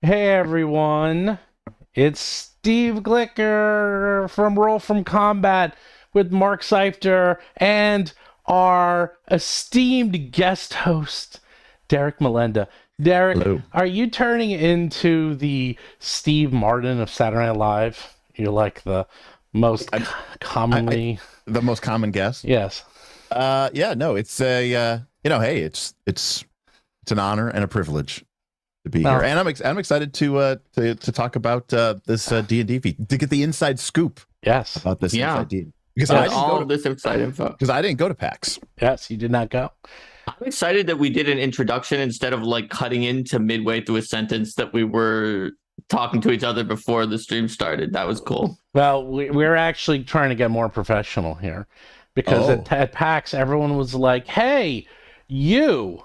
Hey everyone, it's Steve Glicker from Roll from Combat with Mark Seifter and our esteemed guest host, Derik Melenda. Derik, Hello. are you turning into the Steve Martin of Saturday Night Live? You're like the most I, I commonly. the most common guess. Yes. Yeah, no, it's hey, it's an honor and a privilege to be here, Well, and I'm excited to talk about this D&D to get the inside scoop yes. about this Yeah, inside D because got I didn't all go of to this inside info. because I didn't go to PAX. Yes, you did not go. I'm excited that we did an introduction instead of like cutting into midway through a sentence that we were talking to each other before the stream started. That was cool. Well, we're actually trying to get more professional here because Oh, at PAX, everyone was like, hey, you.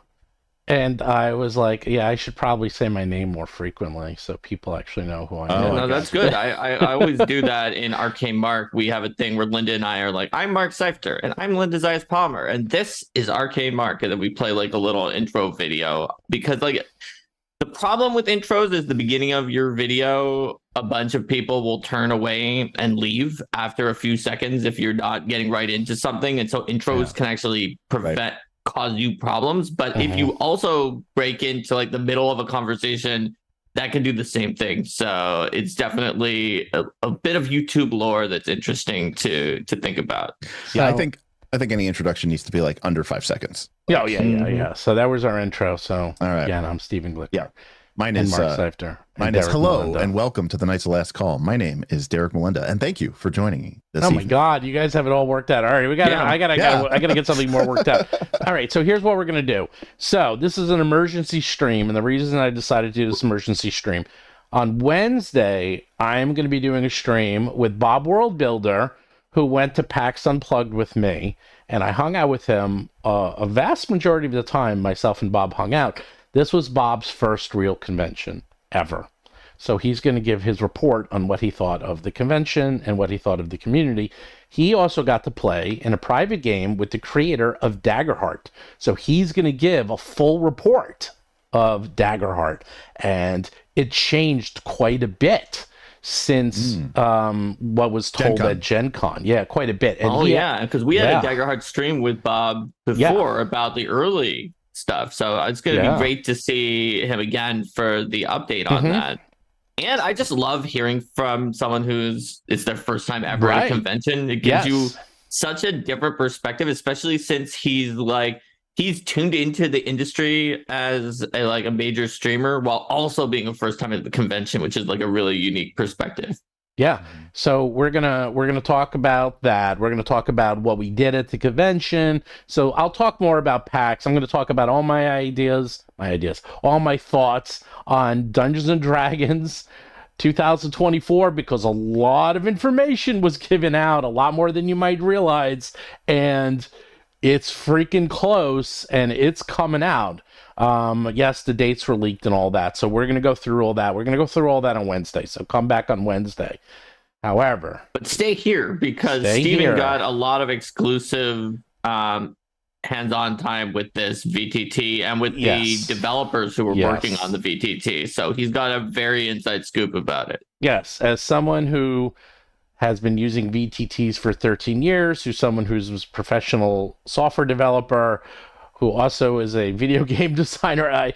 And I was like, yeah, I should probably say my name more frequently so people actually know who I Oh, Yeah, am. I no, got that's you. good. I always do that in Arcane Mark. We have a thing where Linda and I are like, I'm Mark Seifter and I'm Linda Zayas Palmer and this is Arcane Mark, and then we play like a little intro video because like the problem with intros is the beginning of your video, a bunch of people will turn away and leave after a few seconds if you're not getting right into something. And so intros can actually prevent cause you problems. But if you also break into like the middle of a conversation, that can do the same thing. So it's definitely a bit of YouTube lore that's interesting to think about. Yeah, So, I think any introduction needs to be like under 5 seconds. yeah, oh, yeah, yeah, Mhm. yeah. So that was our intro. So, All right. again, I'm Stephen Glicker Yeah. Mine and is Mark Seifter. mine and is Derik hello Melinda. and welcome to the Night's Last Call. My name is Derik Melinda, and thank you for joining me this Oh my evening. God, you guys have it all worked out. All right, we got. Yeah. I gotta get something more worked out. All right, so here's what we're gonna do. So this is an emergency stream, and the reason I decided to do this emergency stream on Wednesday, I'm gonna be doing a stream with Bob Worldbuilder, who went to PAX Unplugged with me, and I hung out with him a vast majority of the time. Myself and Bob hung out. This was Bob's first real convention ever. So he's going to give his report on what he thought of the convention and what he thought of the community. He also got to play in a private game with the creator of Daggerheart. So he's going to give a full report of Daggerheart. And it changed quite a bit since what was told Gen Con. at Gen Con. Yeah, quite a bit. And Oh he- yeah, because we had Yeah. a Daggerheart stream with Bob Yeah. before about the early stuff. So it's going to Yeah. be great to see him again for the update on Mhm. that. And I just love hearing from someone who's it's their first time ever at Right. a convention. It gives you Yes. such a different perspective, especially since he's tuned into the industry as a major streamer while also being a first time at the convention, which is like a really unique perspective. Yeah. So we're gonna talk about that. We're gonna talk about what we did at the convention. So I'll talk more about PAX. I'm gonna talk about all my ideas, all my thoughts on Dungeons and Dragons 2024 because a lot of information was given out, a lot more than you might realize, and it's freaking close and it's coming out. Yes, the dates were leaked and all that. So we're going to go through all that. We're going to go through all that on Wednesday. So come back on Wednesday. However, But stay here because Stay Steven here. got a lot of exclusive hands-on time with this VTT and with Yes. the developers who were Yes. working on the VTT. So he's got a very inside scoop about it. yes, as someone who has been using VTTs for 13 years, who's someone who's a professional software developer, who also is a video game designer, I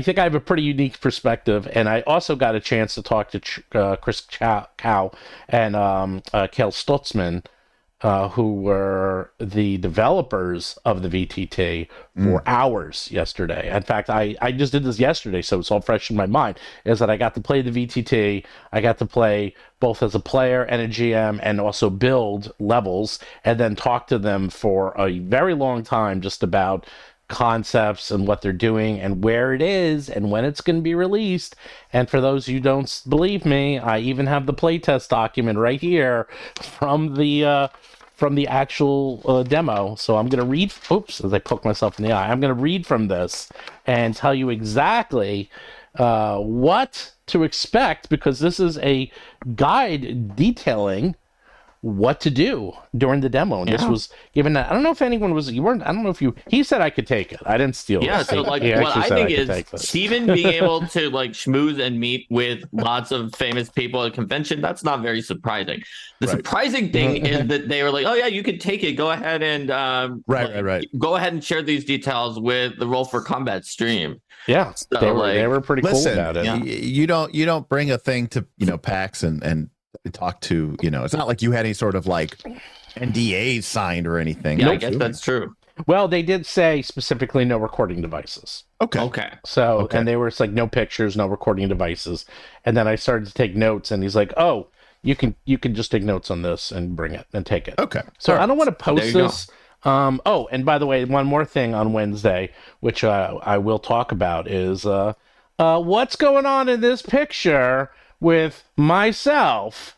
think I have a pretty unique perspective. And I also got a chance to talk to Chris Cow and Kale Stutzman, who were the developers of the VTT for hours yesterday. In fact, I just did this yesterday, so it's all fresh in my mind, is that I got to play the VTT. I got to play both as a player and a GM and also build levels and then talk to them for a very long time just about concepts and what they're doing and where it is and when it's going to be released. And for those who don't believe me, I even have the playtest document right here from the actual demo. So I'm going to read, oops, as I poke myself in the eye, I'm going to read from this and tell you exactly what to expect, because this is a guide detailing what to do during the demo. And this was given that, I don't know if anyone was, you weren't, I don't know if you, he said I could take it. I didn't steal it. Yeah, so like He what actually I said think could is take this. Steven being able to like schmooze and meet with lots of famous people at a convention, that's not very surprising. The surprising thing is that they were like, oh yeah, you could take it. Go ahead and go ahead and share these details with the Roll for Combat stream. Yeah, So, they were pretty cool about it. You don't bring a thing to PAX and talk to it's not like you had any sort of like NDAs signed or anything. Yeah, I guess that's true. Well, they did say specifically no recording devices. Okay. So and they were like no pictures, no recording devices. And then I started to take notes, and he's like, "Oh, you can just take notes on this and bring it and take it." Okay. So I don't want to post this. Oh, and by the way, one more thing on Wednesday, which I will talk about, is what's going on in this picture with myself,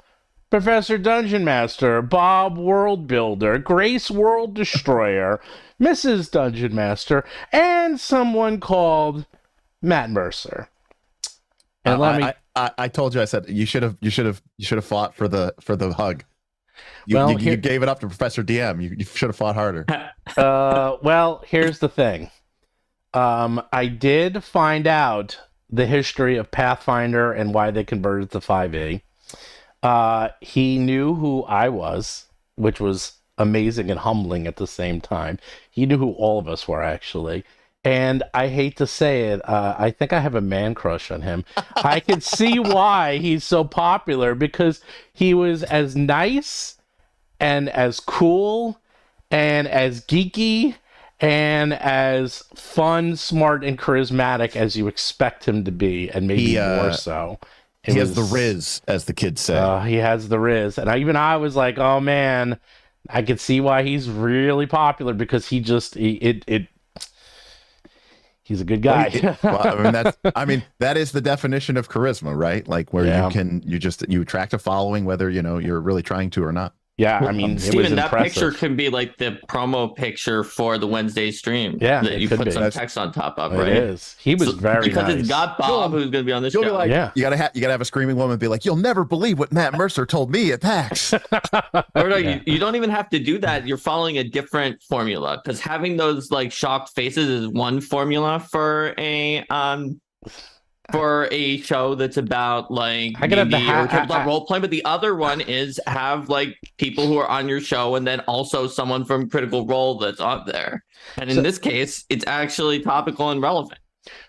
Professor Dungeon Master, Bob World Builder, Grace World Destroyer, Mrs. Dungeon Master, and someone called Matt Mercer. And I told you, I said you should have fought for the hug. You gave it up to Professor DM. You should have fought harder. Well, here's the thing. I did find out the history of Pathfinder and why they converted to 5e. He knew who I was, which was amazing and humbling at the same time. He knew who all of us were, actually. And I hate to say it, I think I have a man crush on him. I can see why he's so popular, because he was as nice and as cool and as geeky and as fun, smart, and charismatic as you expect him to be, and maybe more so. He has the Riz, as the kids say. He has the Riz. And I was like, oh man, I could see why he's really popular, because he's a good guy. I mean, that is the definition of charisma, right? Like where you attract a following, whether you're really trying to or not. Yeah, I mean, Steven, it was that impressive. picture can be like the promo picture for the Wednesday stream. Yeah, that you put some be. text on top of, right? It is. He was very because nice. it's got Bob, who's going to be on the show. Be like, you gotta have a screaming woman be like, "You'll never believe what Matt Mercer told me at PAX." Or no, you don't even have to do that. You're following a different formula, because having those like shocked faces is one formula for a show that's about like role playing, but the other one is have like people who are on your show and then also someone from Critical Role that's on there. And in this case, it's actually topical and relevant.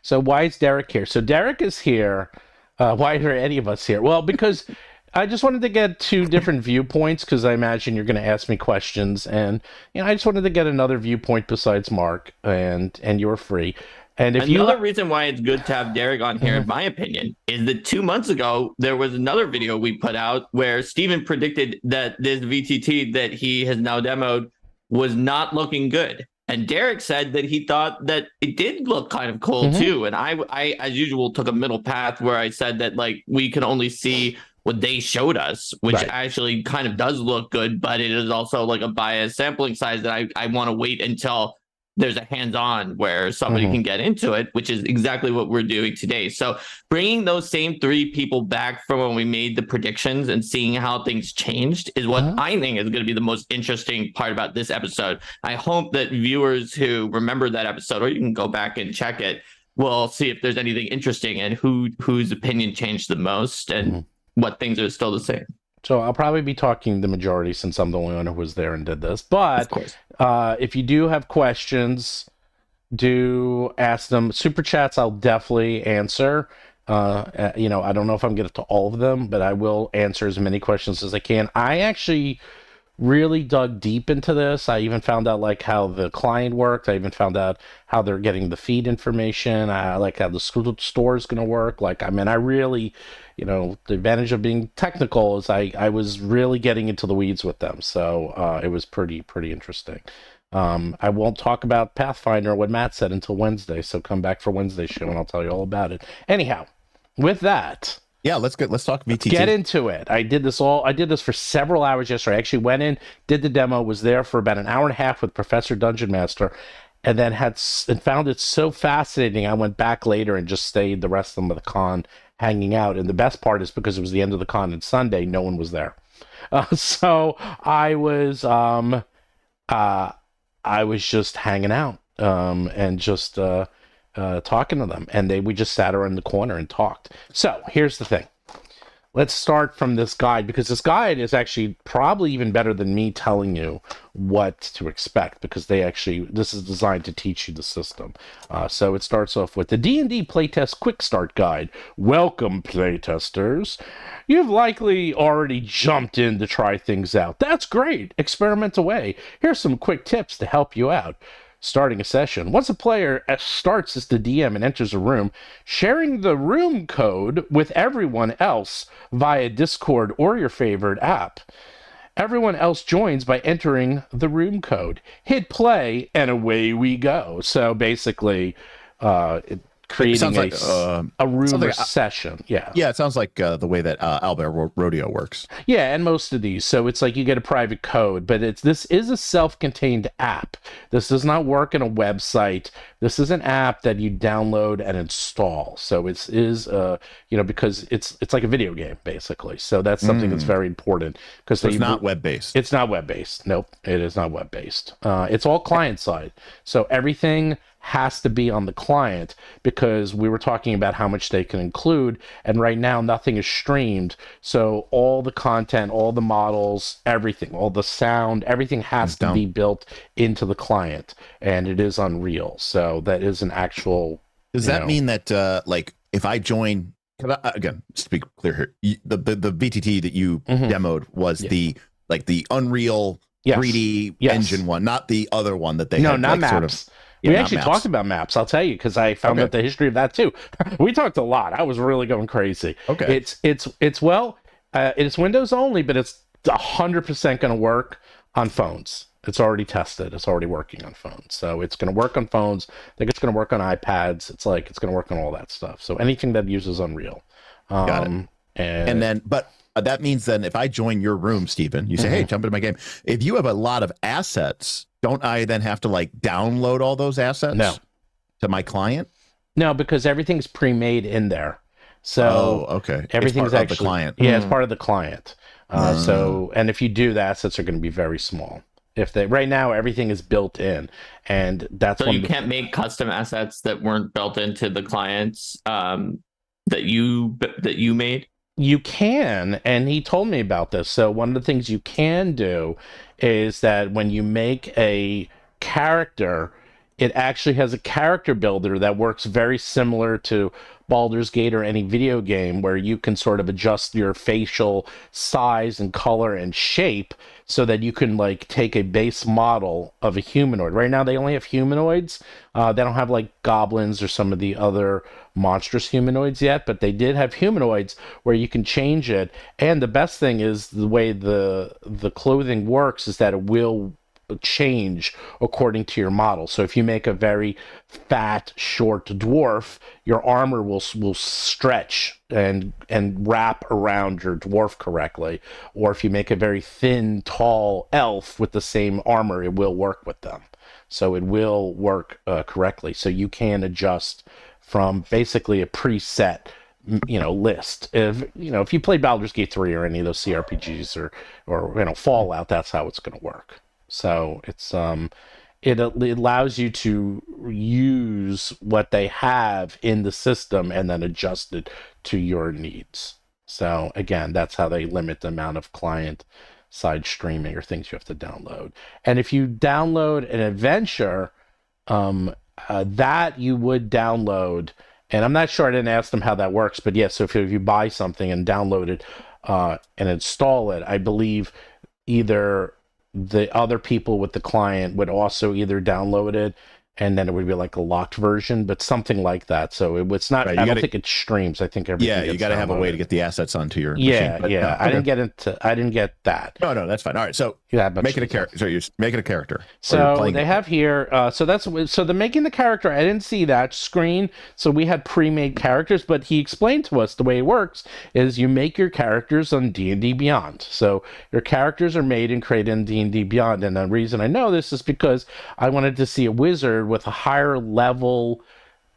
So why is Derik here? So Derik is here. Why are any of us here? Well, because I just wanted to get two different viewpoints, because I imagine you're going to ask me questions, and I just wanted to get another viewpoint besides Mark, and you're free. And if another reason why it's good to have Derik on here, in my opinion, is that 2 months ago, there was another video we put out where Steven predicted that this VTT that he has now demoed was not looking good. And Derik said that he thought that it did look kind of cool too. And I, as usual, took a middle path where I said that like we can only see what they showed us, which actually kind of does look good, but it is also like a biased sampling size that I want to wait until there's a hands-on where somebody can get into it, which is exactly what we're doing today. So bringing those same three people back from when we made the predictions and seeing how things changed is what I think is going to be the most interesting part about this episode. I hope that viewers who remember that episode, or you can go back and check it, will see if there's anything interesting and whose opinion changed the most and what things are still the same. So I'll probably be talking the majority, since I'm the only one who was there and did this. But of course, if you do have questions, do ask them. Super chats, I'll definitely answer. I don't know if I'm getting to all of them, but I will answer as many questions as I can. I actually really dug deep into this. I even found out like how the client worked. I even found out how they're getting the feed information. I like how the store is going to work. Like, I mean, I really, the advantage of being technical is I was really getting into the weeds with them. So it was pretty interesting. I won't talk about Pathfinder, what Matt said, until Wednesday. So come back for Wednesday's show and I'll tell you all about it. Anyhow, with that, yeah, let's talk VTT. Get into it. I did this for several hours yesterday. I actually went in, did the demo, was there for about an hour and a half with Professor Dungeon Master, and then found it so fascinating. I went back later and just stayed the rest of the con hanging out. And the best part is because it was the end of the con and Sunday, no one was there. So I was just hanging out and just talking to them, and we just sat around the corner and talked. So here's the thing. Let's start from this guide, because this guide is actually probably even better than me telling you what to expect, because this is designed to teach you the system. So it starts off with the D&D Playtest Quick Start Guide. Welcome, playtesters. You've likely already jumped in to try things out. That's great. Experiment away. Here's some quick tips to help you out. Starting a session. Once a player starts as the DM and enters a room, sharing the room code with everyone else via Discord or your favorite app. Everyone else joins by entering the room code. Hit play, and away we go. So basically, creating a room session. Yeah. Yeah, it sounds like the way that Albert Rodeo works. Yeah, and most of these. So it's like you get a private code, but this is a self-contained app. This does not work in a website. This is an app that you download and install. So it is because it's like a video game basically. So that's something that's very important, because it's not web-based. It's not web-based. Nope, it is not web-based. It's all client-side. So everything has to be on the client, because we were talking about how much they can include, and right now nothing is streamed. So all the content, all the models, everything, all the sound, everything has to be built into the client, and it is Unreal. So that is an actual. Does that mean that like if I join? Again, just to be clear here, the VTT that you demoed was the Unreal 3D engine one, not the other one that they had, not like, maps. We actually talked about maps, I'll tell you, because I found out the history of that too. We talked a lot. I was really going crazy. Okay. It's Windows only, but it's 100% going to work on phones. It's already tested. It's already working on phones. So it's going to work on phones. I think it's going to work on iPads. It's going to work on all that stuff. So anything that uses Unreal. Got it. And then, but that means then if I join your room, Stephen, you say, hey, jump into my game. If you have a lot of assets, don't I then have to like download all those assets to my client? No, because everything's pre-made in there. So everything's actually the client. Yeah, it's part of the client. So, and if you do, the assets are going to be very small. Right now everything is built in, and that's so you can't make custom assets that weren't built into the clients that you made. You can, and he told me about this. So one of the things you can do is that when you make a character, it actually has a character builder that works very similar to Baldur's Gate or any video game, where you can sort of adjust your facial size and color and shape so that you can like take a base model of a humanoid. Right now they only have humanoids. They don't have like goblins or some of the other monstrous humanoids yet, but they did have humanoids where you can change it. And the best thing is the way the clothing works is that it will change according to your model. So if you make a very fat, short dwarf, your armor will stretch and wrap around your dwarf correctly. Or if you make a very thin, tall elf with the same armor, it will work with them. So it will work correctly. So you can adjust from basically a preset list. If you play Baldur's Gate 3 or any of those CRPGs or Fallout, that's how it's going to work. So it's it allows you to use what they have in the system and then adjust it to your needs. So again, that's how they limit the amount of client side streaming or things you have to download. And if you download an adventure, that you would download, and I'm not sure, I didn't ask them how that works, but yes, so if you buy something and download it and install it, I believe either the other people with the client would also either download it, and then it would be like a locked version, but something like that. So it's not. Right, I don't think it streams. I think everything. Yeah, you got to have a way to get the assets onto your machine. But yeah. No, I didn't get that. No, that's fine. All right, so make it a character. So you're making a character. So they have here. So the making the character. I didn't see that screen. So we had pre-made characters, but he explained to us the way it works is you make your characters on D&D Beyond. So your characters are made and created in D&D Beyond, and the reason I know this is because I wanted to see a wizard with a higher level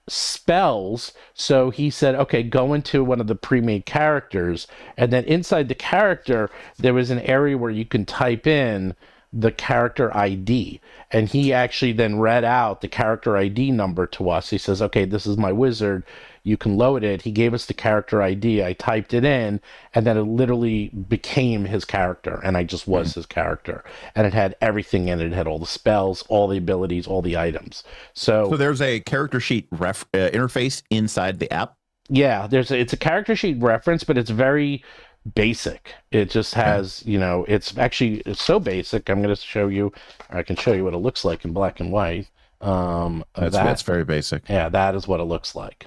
spells. So he said, okay, go into one of the pre-made characters, and then inside the character there was an area where you can type in the character ID, and he actually then read out the character ID number to us. He says, okay, this is my wizard, you can load it. He gave us the character ID, I typed it in, and then it literally became his character, and I just was his character, and it had everything in it. It had all the spells, all the abilities, all the items. So there's a character sheet interface inside the app. Yeah, it's a character sheet reference, but it's very basic. It just has, it's so basic. I'm going to show you, or I can show you what it looks like in black and white. That's very basic. Yeah, that is what it looks like.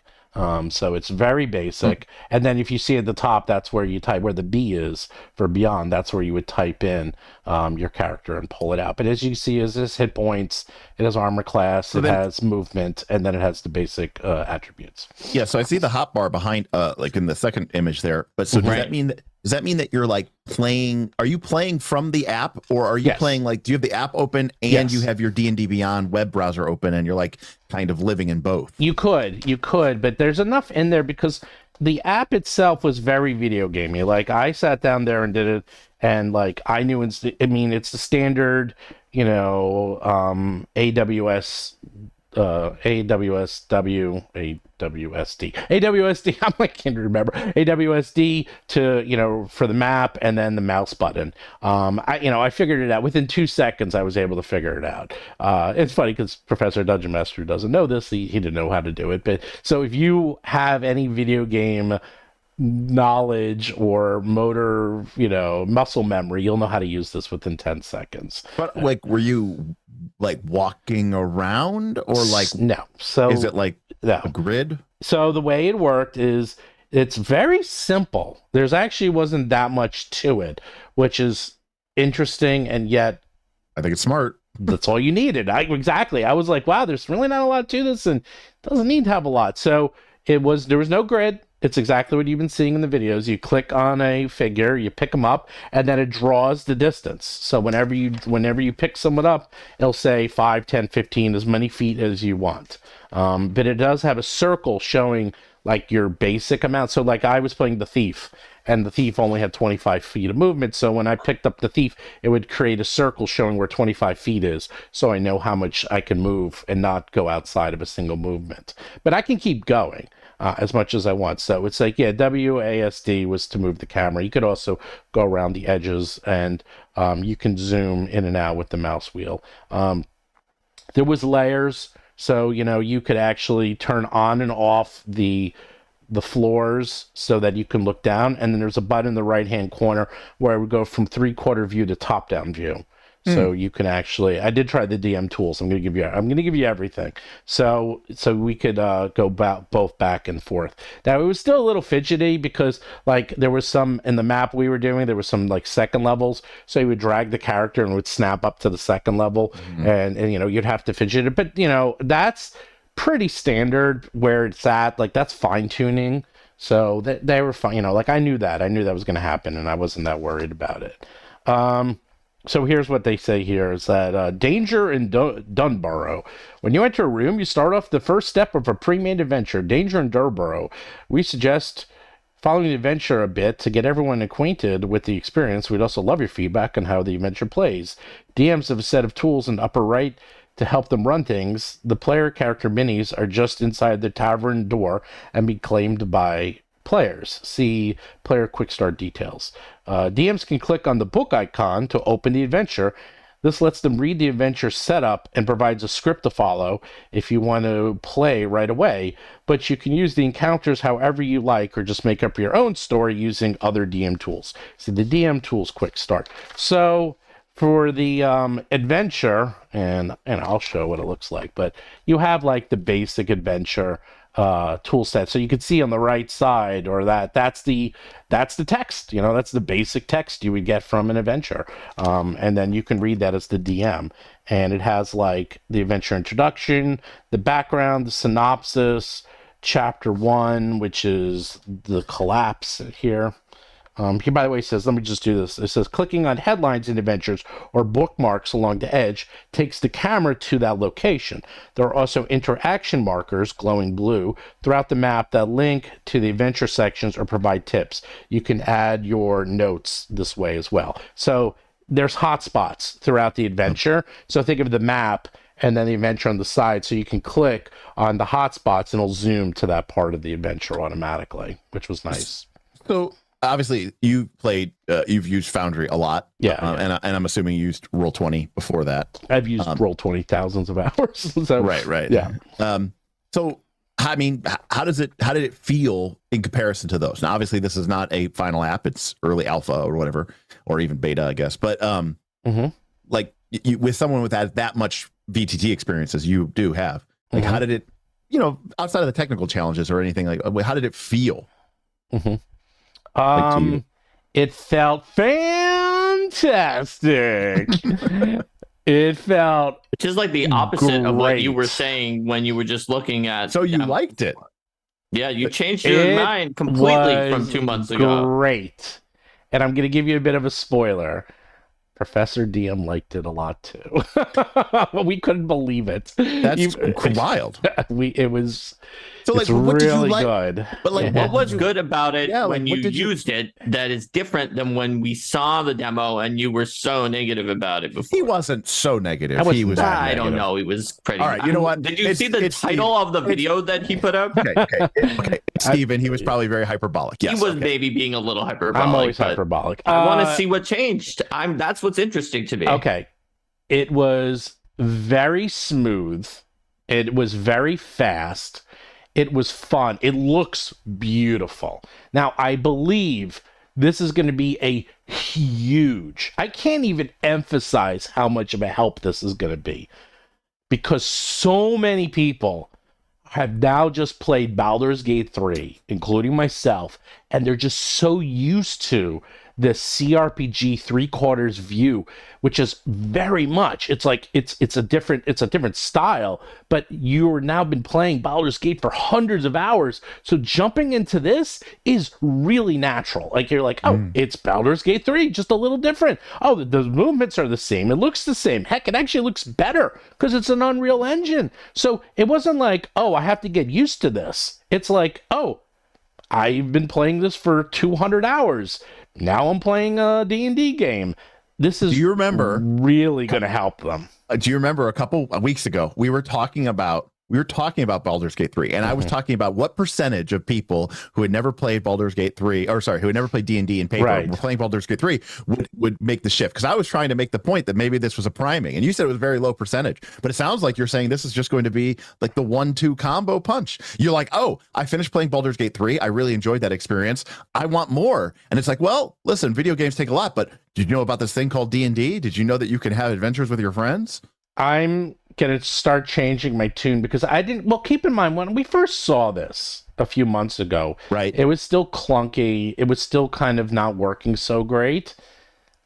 So it's very basic. And then if you see at the top, that's where you type, where the B is for beyond, that's where you would type in your character and pull it out. But as you see, is this hit points, it has armor class, has movement, and then it has the basic attributes. Yeah, so I see the hotbar behind, like in the second image there. But so does that mean that you're like playing? Are you playing from the app, or are you playing like? Do you have the app open and you have your D&D Beyond web browser open, and you're like kind of living in both? You could, but there's enough in there because the app itself was very video gamey. Like I sat down there and did it, and like I knew it's the standard, AWS. AWSD. I can't remember. AWSD to, for the map, and then the mouse button. I figured it out within 2 seconds. I was able to figure it out. It's funny because Professor Dungeon Master doesn't know this. He didn't know how to do it. But so if you have any video game knowledge or motor, muscle memory, you'll know how to use this within 10 seconds. But like, were you like walking around, or like no? So is it like a grid? So the way it worked is it's very simple. There's actually wasn't that much to it, which is interesting, and yet I think it's smart. That's all you needed. I was like, wow, there's really not a lot to this, and it doesn't need to have a lot. So there was no grid. It's exactly what you've been seeing in the videos. You click on a figure, you pick them up, and then it draws the distance. So whenever you pick someone up, it'll say 5, 10, 15, as many feet as you want. But it does have a circle showing like your basic amount. So like I was playing the thief, and the thief only had 25 feet of movement. So when I picked up the thief, it would create a circle showing where 25 feet is. So I know how much I can move and not go outside of a single movement. But I can keep going as much as I want. So it's like, WASD was to move the camera. You could also go around the edges, and you can zoom in and out with the mouse wheel. There was layers. So, you could actually turn on and off the floors so that you can look down. And then there's a button in the right-hand corner where it would go from 3/4 view to top-down view. So you can actually, I did try the DM tools. I'm going to give you everything. So we could go both back and forth. Now it was still a little fidgety because like there was some in the map we were doing, there was some like second levels. So you would drag the character and it would snap up to the second level, and you'd have to fidget it. But that's pretty standard where it's at. Like that's fine tuning. So they were fine. Like I knew that was going to happen, and I wasn't that worried about it. So here's what they say here is that danger in Dunborough. When you enter a room, you start off the first step of a pre-made adventure, Danger in Dunborough. We suggest following the adventure a bit to get everyone acquainted with the experience. We'd also love your feedback on how the adventure plays. DMs have a set of tools in the upper right to help them run things. The player character minis are just inside the tavern door and be claimed by players. See player quick start details. DMs can click on the book icon to open the adventure. This lets them read the adventure setup and provides a script to follow if you want to play right away, but you can use the encounters however you like or just make up your own story using other DM tools. See the DM tools quick start. So for the adventure, and I'll show what it looks like, but you have like the basic adventure tool set. So you can see on the right side, or that's the text, that's the basic text you would get from an adventure. And then you can read that as the DM, and it has like the adventure introduction, the background, the synopsis, chapter 1, which is the collapse here. He, by the way, says, let me just do this. It says, clicking on headlines in adventures or bookmarks along the edge takes the camera to that location. There are also interaction markers, glowing blue, throughout the map that link to the adventure sections or provide tips. You can add your notes this way as well. So there's hotspots throughout the adventure. So think of the map and then the adventure on the side. So you can click on the hotspots and it'll zoom to that part of the adventure automatically, which was nice. So obviously you've used Foundry a lot. Yeah. And I'm assuming you used Roll20 before that. I've used Roll20 thousands of hours. So, right. Yeah. So, I mean, how did it feel in comparison to those? Now, obviously this is not a final app. It's early alpha or whatever, or even beta, I guess. But like you, with someone with that much VTT experience as you do have, like how did it, outside of the technical challenges or anything, like how did it feel? It felt fantastic. It felt just like the opposite of what you were saying when you were just looking at. So you liked it? Yeah, you changed your mind completely from 2 months ago. Great. And I'm going to give you a bit of a spoiler. Professor DM liked it a lot too. We couldn't believe it. That's wild. It was. So like, what really did you like? Good. But like, what was good about it when you used it that is different than when we saw the demo and you were so negative about it before? He wasn't so negative. He was. I don't know. He was pretty. All right. You know what? Did you see the title of the video that he put up? Okay. Steven, he was probably very hyperbolic. Yes, he was maybe being a little hyperbolic. I'm always hyperbolic. I want to see what changed. That's what's interesting to me. Okay. It was very smooth. It was very fast. It was fun. It looks beautiful. Now, I believe this is going to be a huge, I can't even emphasize how much of a help this is going to be, because so many people have now just played Baldur's Gate 3, including myself, and they're just so used to the CRPG 3/4 view, which is very much, it's like it's a different style, but you're now been playing Baldur's Gate for hundreds of hours, so jumping into this is really natural. Like you're like, it's Baldur's Gate 3, just a little different. Oh, the movements are the same, it looks the same. Heck, it actually looks better because it's an Unreal Engine. So it wasn't like, I have to get used to this. It's like, I've been playing this for 200 hours. Now I'm playing a D&D game. This is really going to help them. Do you remember a couple of weeks ago, we were talking about Baldur's Gate 3, and I was talking about what percentage of people who had never played Baldur's Gate 3, who had never played D&D in paper, were playing Baldur's Gate 3, would make the shift. Because I was trying to make the point that maybe this was a priming, and you said it was a very low percentage. But it sounds like you're saying this is just going to be like the 1-2 combo punch. You're like, I finished playing Baldur's Gate 3. I really enjoyed that experience. I want more. And it's like, well, listen, video games take a lot, but did you know about this thing called D&D? Did you know that you can have adventures with your friends? I'm going to start changing my tune because I didn't. Well, keep in mind, when we first saw this a few months ago, right, it was still clunky. It was still kind of not working so great.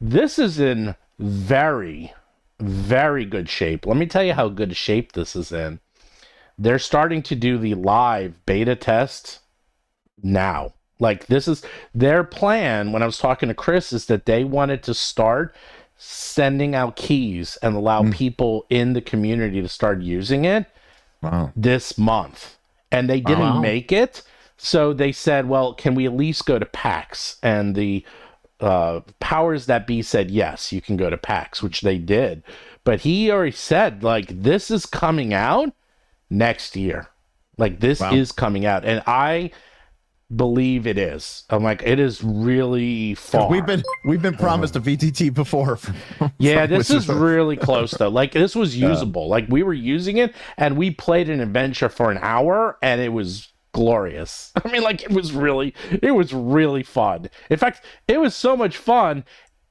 This is in very, very good shape. Let me tell you how good shape this is in. They're starting to do the live beta test now. Like, this is their plan. When I was talking to Chris, is that they wanted to start sending out keys and allow people in the community to start using it this month. And they didn't make it. So they said, well, can we at least go to PAX? And the powers that be said, yes, you can go to PAX, which they did. But he already said, like, this is coming out next year. Like, this is coming out. And I believe it is. I'm like, it is really far. We've been promised a VTT before. This is really close though. Like, this was usable. Like, we were using it and we played an adventure for an hour and it was glorious. I mean, like, it was really fun. In fact, it was so much fun.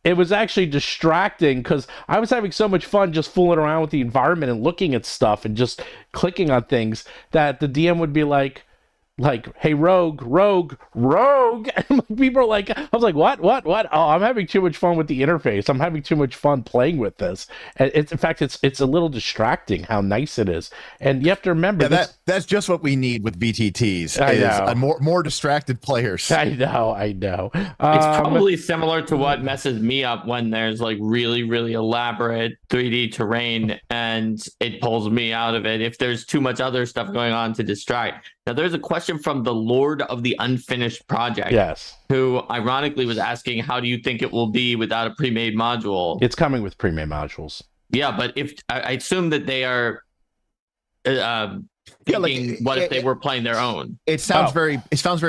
It was actually distracting because I was having so much fun just fooling around with the environment and looking at stuff and just clicking on things that the DM would be like, like, hey, rogue. And like, people are like, I was like, what? Oh, I'm having too much fun with the interface. I'm having too much fun playing with this. And in fact, it's a little distracting how nice it is. And you have to remember that's just what we need with VTTs. I know. More distracted players. I know. It's probably similar to what messes me up when there's like really, really elaborate 3D terrain and it pulls me out of it if there's too much other stuff going on to distract. Now, there's a question from the Lord of the Unfinished Project. Yes. Who ironically was asking, how do you think it will be without a pre-made module? It's coming with pre-made modules. Yeah, but if I assume that they are thinking, if they were playing their own? It sounds very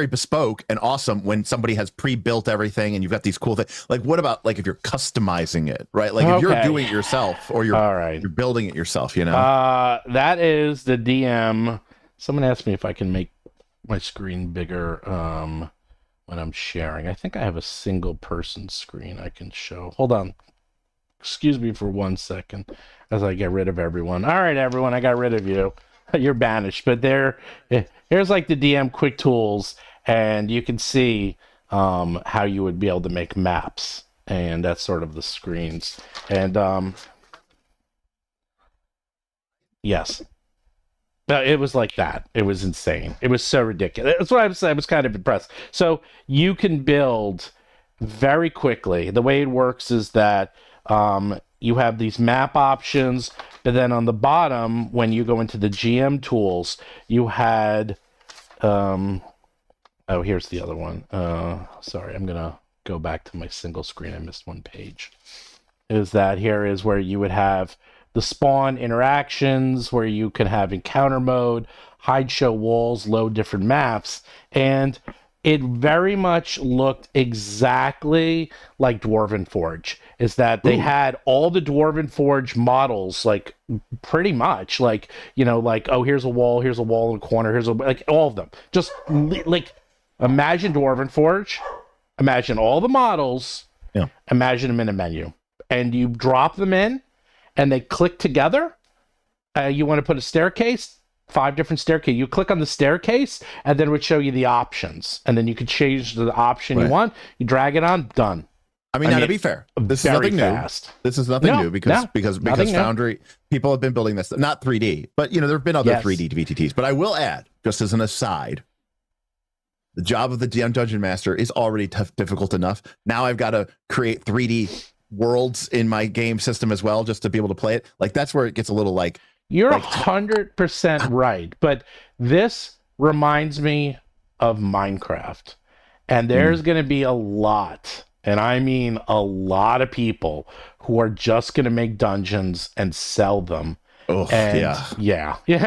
bespoke and awesome when somebody has pre-built everything and you've got these cool things. Like, what about like if you're customizing it, right? Like if you're doing it yourself or you're building it yourself, you know? That is the DM. Someone asked me if I can make my screen bigger when I'm sharing. I think I have a single person screen I can show. Hold on. Excuse me for 1 second as I get rid of everyone. All right, everyone, I got rid of you. You're banished. But here's like the DM quick tools, and you can see how you would be able to make maps. And that's sort of the screens. And yes. No, it was like that. It was insane. It was so ridiculous. That's what I was kind of impressed. So you can build very quickly. The way it works is that you have these map options, but then on the bottom, when you go into the GM tools, you had... oh, here's the other one. Sorry, I'm going to go back to my single screen. I missed one page. Is that here is where you would have the spawn interactions, where you can have encounter mode, hide, show walls, load different maps, and it very much looked exactly like Dwarven Forge. Is that they had all the Dwarven Forge models, like pretty much, like, you know, like, oh, here's a wall in the corner, here's like all of them. Just like imagine Dwarven Forge, imagine all the models, imagine them in a menu, and you drop them in. And they click together. You want to put a staircase, 5 different staircases. You click on the staircase, and then it would show you the options. And then you could change the option you want. You drag it on, done. I mean, to be fair, this is nothing new. This is nothing new because Foundry people have been building this, not 3D, but you know there have been other 3D VTTs. But I will add, just as an aside, the job of the DM Dungeon Master is already difficult enough. Now I've got to create 3D worlds in my game system as well, just to be able to play it. Like that's where it gets a little like you're 100% right. But this reminds me of Minecraft, and there's going to be a lot, and I mean a lot of people who are just going to make dungeons and sell them. Oh, and yeah. You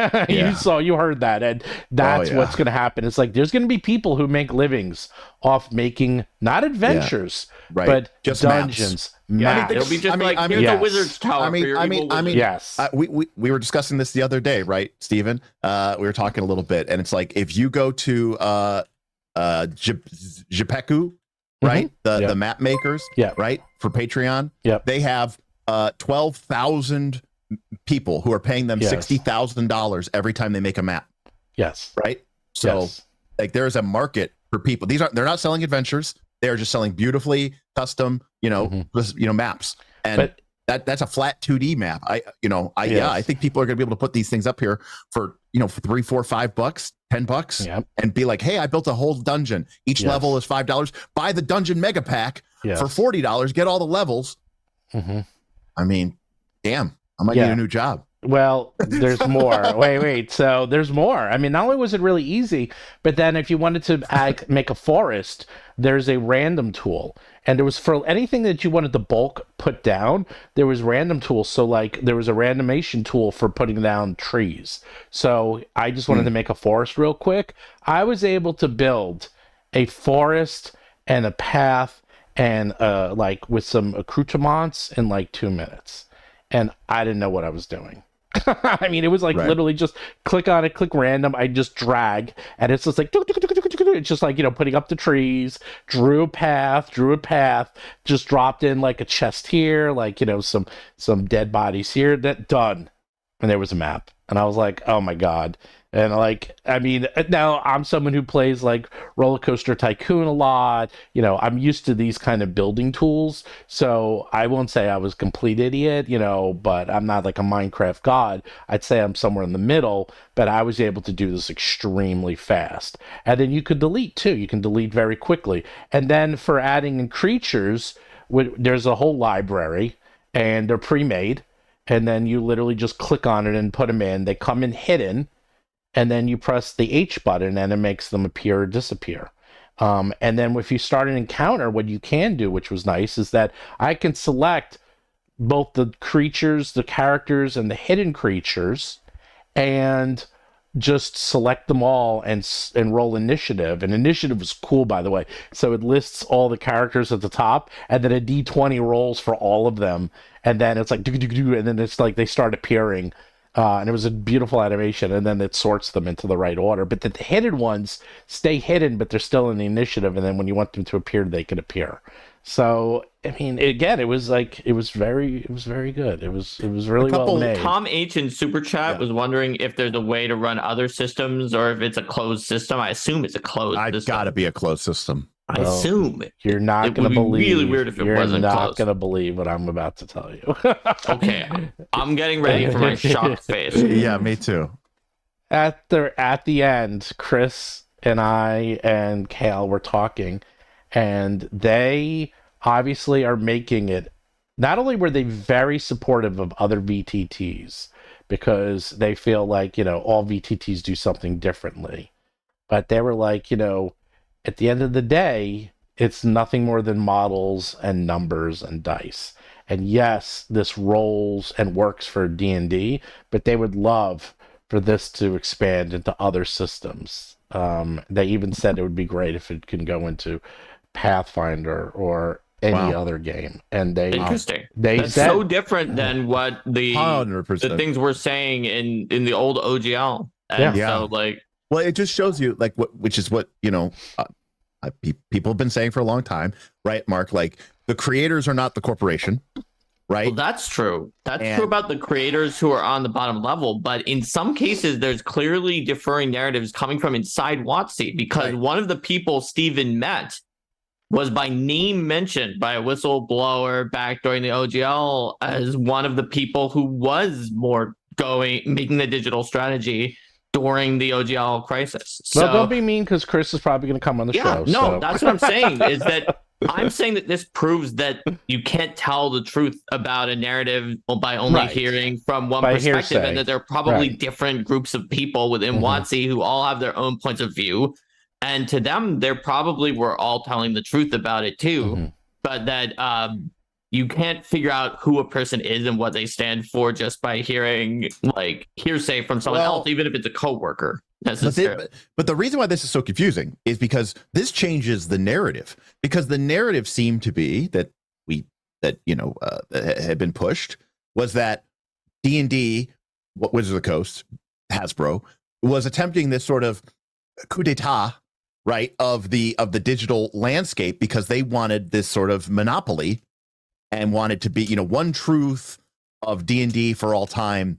heard that, and that's what's going to happen. It's like there's going to be people who make livings off making not adventures, but just dungeons. Maps. It'll be just the wizard's tower. Yes. We were discussing this the other day, right, Steven? We were talking a little bit, and it's like if you go to Jipeku, right, the map makers, right, for Patreon, they have 12,000 people who are paying them $60,000 every time they make a map. Yes. Right. So like there's a market for people. They're not selling adventures. They're just selling beautifully custom, maps. And that's a flat 2D map. I think people are going to be able to put these things up here for, for $3, $4, $5, $10 and be like, hey, I built a whole dungeon. Each level is $5. Buy the dungeon mega pack for $40. Get all the levels. I mean, damn. I might need a new job. Well, there's more. Wait. So there's more. I mean, not only was it really easy, but then if you wanted to make a forest, there's a random tool. And there was for anything that you wanted to bulk put down, there was random tools. So like there was a randomization tool for putting down trees. So I just wanted to make a forest real quick. I was able to build a forest and a path and like with some accoutrements in like 2 minutes. And I didn't know what I was doing. I mean, it was like literally just click on it, click random. I just drag, and it's just like it's just like putting up the trees. Drew a path. Just dropped in like a chest here, like some dead bodies here. That done, and there was a map. And I was like, oh my God. And like, I mean, now I'm someone who plays like Roller Coaster Tycoon a lot. You know, I'm used to these kind of building tools. So I won't say I was a complete idiot, you know, but I'm not like a Minecraft god. I'd say I'm somewhere in the middle, but I was able to do this extremely fast. And then you could delete too. You can delete very quickly. And then for adding in creatures, there's a whole library and they're pre-made. And then you literally just click on it and put them in. They come in hidden, and then you press the H button and it makes them appear or disappear. And then if you start an encounter, what you can do, which was nice, is that I can select both the creatures, the characters, and the hidden creatures, and just select them all and roll initiative. And initiative is cool, by the way. So it lists all the characters at the top, and then a D20 rolls for all of them. And then it's like, and then it's like they start appearing. And it was a beautiful animation, and then it sorts them into the right order. But the hidden ones stay hidden, but they're still in the initiative. And then when you want them to appear, they can appear. So I mean, again, it was very good. It was really well made. Tom H in Super Chat was wondering if there's a way to run other systems or if it's a closed system. I assume it's a closed system. It's got to be a closed system. I assume you're not going to believe. Really weird if it wasn't You're not closed. going to believe what I'm about to tell you. Okay, I'm getting ready for my shock face. Yeah, me too. At the end, Chris and I and Kale were talking, and they obviously are making it. Not only were they very supportive of other VTTs because they feel like, you know, all VTTs do something differently, but they were like, you know, at the end of the day, it's nothing more than models and numbers and dice. And yes, this rolls and works for D&D, but they would love for this to expand into other systems. They even said it would be great if it can go into Pathfinder or any other game. And interesting. That's so different than what the 100%. things we're saying in the old OGL. And so like, well, it just shows you like which is what, you know, people have been saying for a long time, right, Mark? Like the creators are not the corporation, right? Well, that's true. That's true about the creators who are on the bottom level. But in some cases, there's clearly differing narratives coming from inside WoTC because one of the people Steven met was by name mentioned by a whistleblower back during the OGL as one of the people who was making the digital strategy during the OGL crisis. So don't be mean because Chris is probably going to come on the show. No, so. That's what I'm saying is that I'm saying that this proves that you can't tell the truth about a narrative by only hearing from one perspective hearsay. and that there are probably different groups of people within WoTC who all have their own points of view. And to them, they probably were all telling the truth about it too, but that you can't figure out who a person is and what they stand for just by hearing like hearsay from someone else, even if it's a coworker. But the reason why this is so confusing is because this changes the narrative. Because the narrative seemed to be that had been pushed was that D&D, Wizards of the Coast, Hasbro, was attempting this sort of coup d'etat, right, of the digital landscape because they wanted this sort of monopoly and wanted to be, you know, one truth of D&D for all time.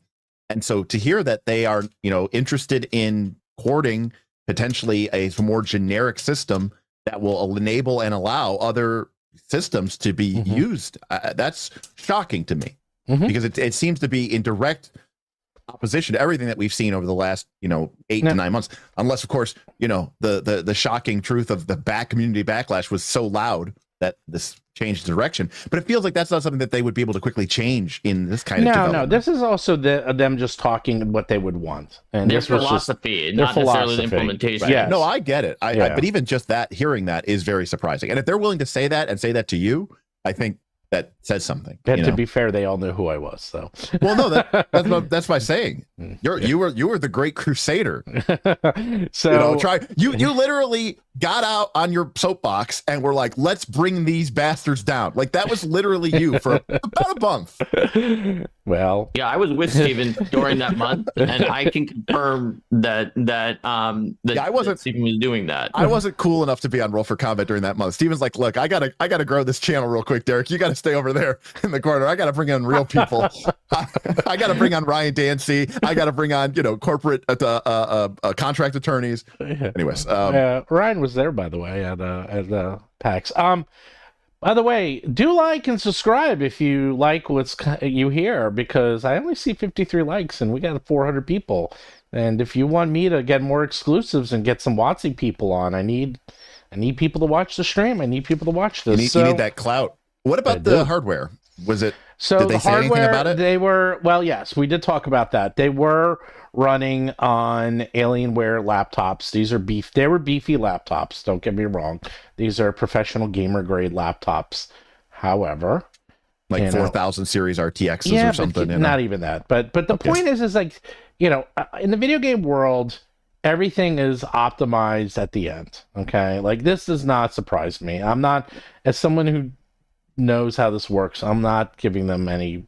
And so to hear that they are, you know, interested in courting potentially a more generic system that will enable and allow other systems to be used, that's shocking to me because it seems to be in direct opposition to everything that we've seen over the last, you know, 8 to 9 months, unless of course, you know, the shocking truth of the community backlash was so loud that this changed direction. But it feels like that's not something that they would be able to quickly change in this kind of development. No, this is also them just talking what they would want. And their this was philosophy, just not necessarily the implementation. Right. Yes. No, I get it. But even just that, hearing that is very surprising. And if they're willing to say that and say that to you, I think that says something. And to be fair, they all knew who I was. So, well, no, that's my saying. You were the great crusader. So you literally got out on your soapbox and were like, let's bring these bastards down. Like that was literally you for about a month. Well, yeah, I was with Steven during that month, and I can confirm that I wasn't Steven was doing that. I wasn't cool enough to be on Roll for Combat during that month. Steven's like, look, I gotta grow this channel real quick, Derik. You gotta to stay over there in the corner. I got to bring on real people. I got to bring on Ryan Dancy. I got to bring on, corporate contract attorneys. Anyways, Ryan was there, by the way, at PAX. By the way, do like and subscribe if you like what's you hear, because I only see 53 likes and we got 400 people. And if you want me to get more exclusives and get some WoTC people on, I need people to watch the stream. I need people to watch this. You need that clout. What about the hardware? Was it? So did they say anything about it? They were, well, yes, we did talk about that. They were running on Alienware laptops. They were beefy laptops. Don't get me wrong. These are professional gamer grade laptops. However, like 4000 series RTXs or something. But not even that. But the point is like, in the video game world, everything is optimized at the end. Okay, like this does not surprise me. I'm not, as someone who knows how this works, I'm not giving them any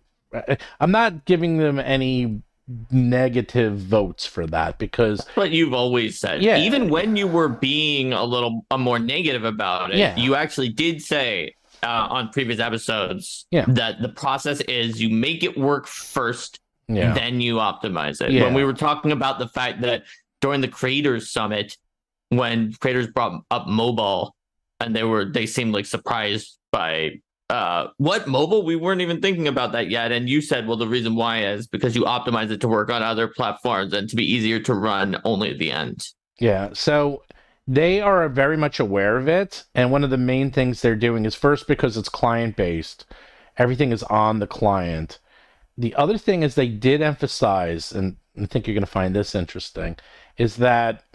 negative votes for that, because that's what you've always said. Yeah. Even when you were being a more negative about it, you actually did say on previous episodes that the process is you make it work first, then you optimize it. When we were talking about the fact that during the Creators Summit, when creators brought up mobile, and they seemed like surprised by what mobile, we weren't even thinking about that yet. And you said, well, the reason why is because you optimize it to work on other platforms and to be easier to run only at the end. Yeah. So they are very much aware of it. And one of the main things they're doing is, first, because it's client based, everything is on the client. The other thing is they did emphasize, and I think you're going to find this interesting, is that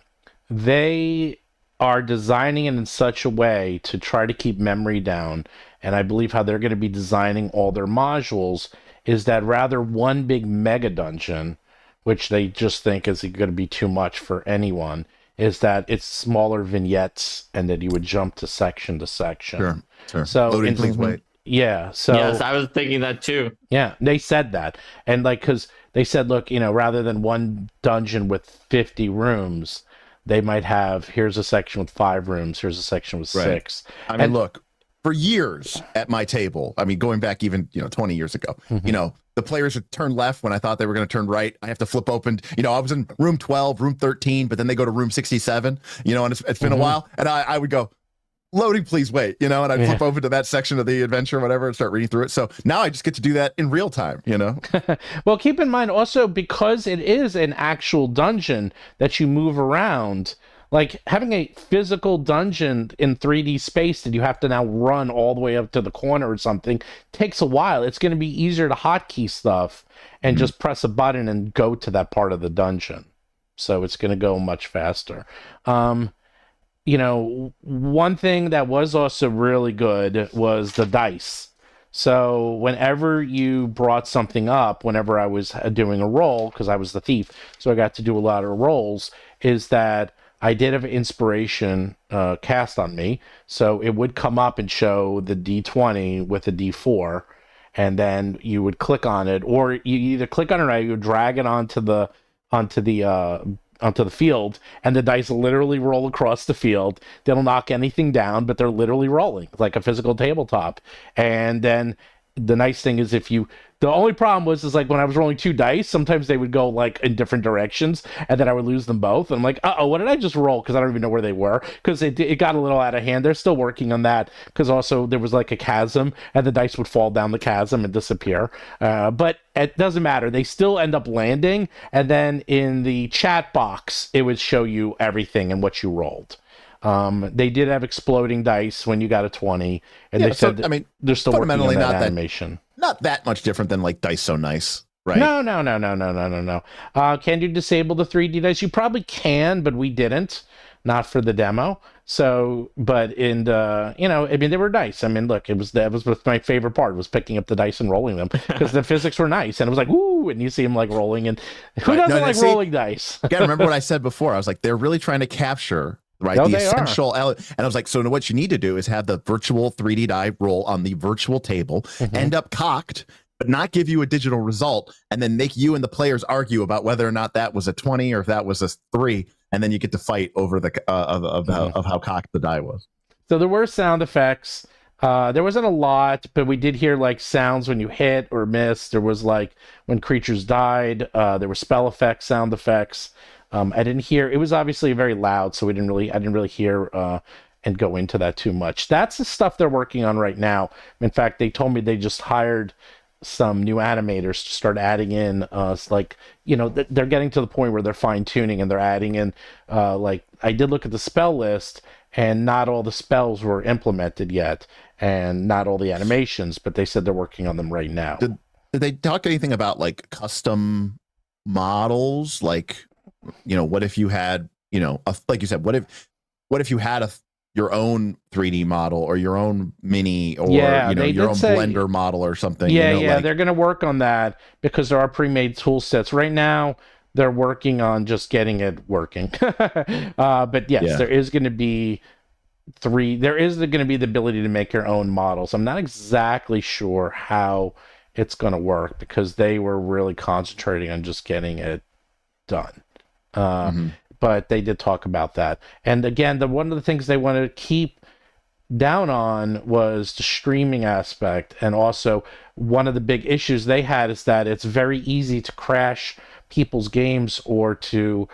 they are designing it in such a way to try to keep memory down. And I believe how they're going to be designing all their modules is that rather one big mega dungeon, which they just think is going to be too much for anyone, is that it's smaller vignettes and that you would jump to section to section. Sure. So loading, please wait. Yeah. So yes, I was thinking that too. Yeah, they said that. And because they said, look, rather than one dungeon with 50 rooms, they might have, here's a section with 5 rooms, here's a section with 6. I mean, look, for years at my table, going back even 20 years ago, the players would turn left when I thought they were going to turn right. I have to flip open. I was in room 12, room 13, but then they go to room 67. And it's been a while, and I would go, loading, please wait. And I'd flip over to that section of the adventure, whatever, and start reading through it. So now I just get to do that in real time. Well, keep in mind also, because it is an actual dungeon that you move around. Like, having a physical dungeon in 3D space that you have to now run all the way up to the corner or something takes a while. It's going to be easier to hotkey stuff and just press a button and go to that part of the dungeon. So it's going to go much faster. One thing that was also really good was the dice. So whenever you brought something up, whenever I was doing a roll, because I was the thief, so I got to do a lot of rolls, is that I did have inspiration cast on me, so it would come up and show the D20 with a D4, and then you would click on it, or you either click on it or you would drag it onto the field, and the dice literally roll across the field. They don't knock anything down, but they're literally rolling like a physical tabletop. And then the nice thing is, the only problem was like when I was rolling 2 dice, sometimes they would go like in different directions, and then I would lose them both. And I'm like, what did I just roll? Because I don't even know where they were, because it got a little out of hand. They're still working on that, because also there was like a chasm, and the dice would fall down the chasm and disappear. But it doesn't matter. They still end up landing, and then in the chat box, it would show you everything and what you rolled. They did have exploding dice when you got a 20, and they said they're still working on that animation. Not that much different than like Dice So Nice, right? No. Can you disable the 3D dice? You probably can, but we didn't. Not for the demo. So, but they were dice. Look, that was my favorite part, was picking up the dice and rolling them, because the physics were nice, and it was like, woo, and you see them like rolling, and who doesn't rolling dice? You gotta remember what I said before. I was like, they're really trying to capture the essential element. And I was like, so what you need to do is have the virtual 3D die roll on the virtual table, end up cocked, but not give you a digital result, and then make you and the players argue about whether or not that was a 20 or if that was a 3, and then you get to fight over the of how cocked the die was. So there were sound effects. There wasn't a lot, but we did hear like sounds when you hit or miss. There was like when creatures died. There were spell effects, sound effects. I didn't hear. It was obviously very loud, so I didn't really hear and go into that too much. That's the stuff they're working on right now. In fact, they told me they just hired some new animators to start adding in like, you know, they're getting to the point where they're fine tuning and they're adding in like, I did look at the spell list and not all the spells were implemented yet and not all the animations, but they said they're working on them right now. Did they talk anything about like custom models? Like, you know, what if you had, you know, like you said, what if you had your own 3D model or your own mini or you know, your own Blender model or something? Yeah, you know, yeah, like, they're going to work on that because there are pre-made tool sets. Right now, they're working on just getting it working. But yes, there is going to be the ability to make your own models. I'm not exactly sure how it's going to work because they were really concentrating on just getting it done. But they did talk about that. And again, one of the things they wanted to keep down on was the streaming aspect. And also, one of the big issues they had is that it's very easy to crash people's games or to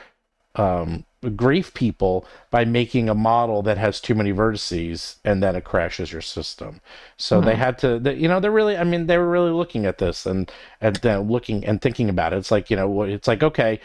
grief people by making a model that has too many vertices and then it crashes your system. So they had to, you know, they were really looking at this and looking and thinking about it. It's like, you know, it's like, okay,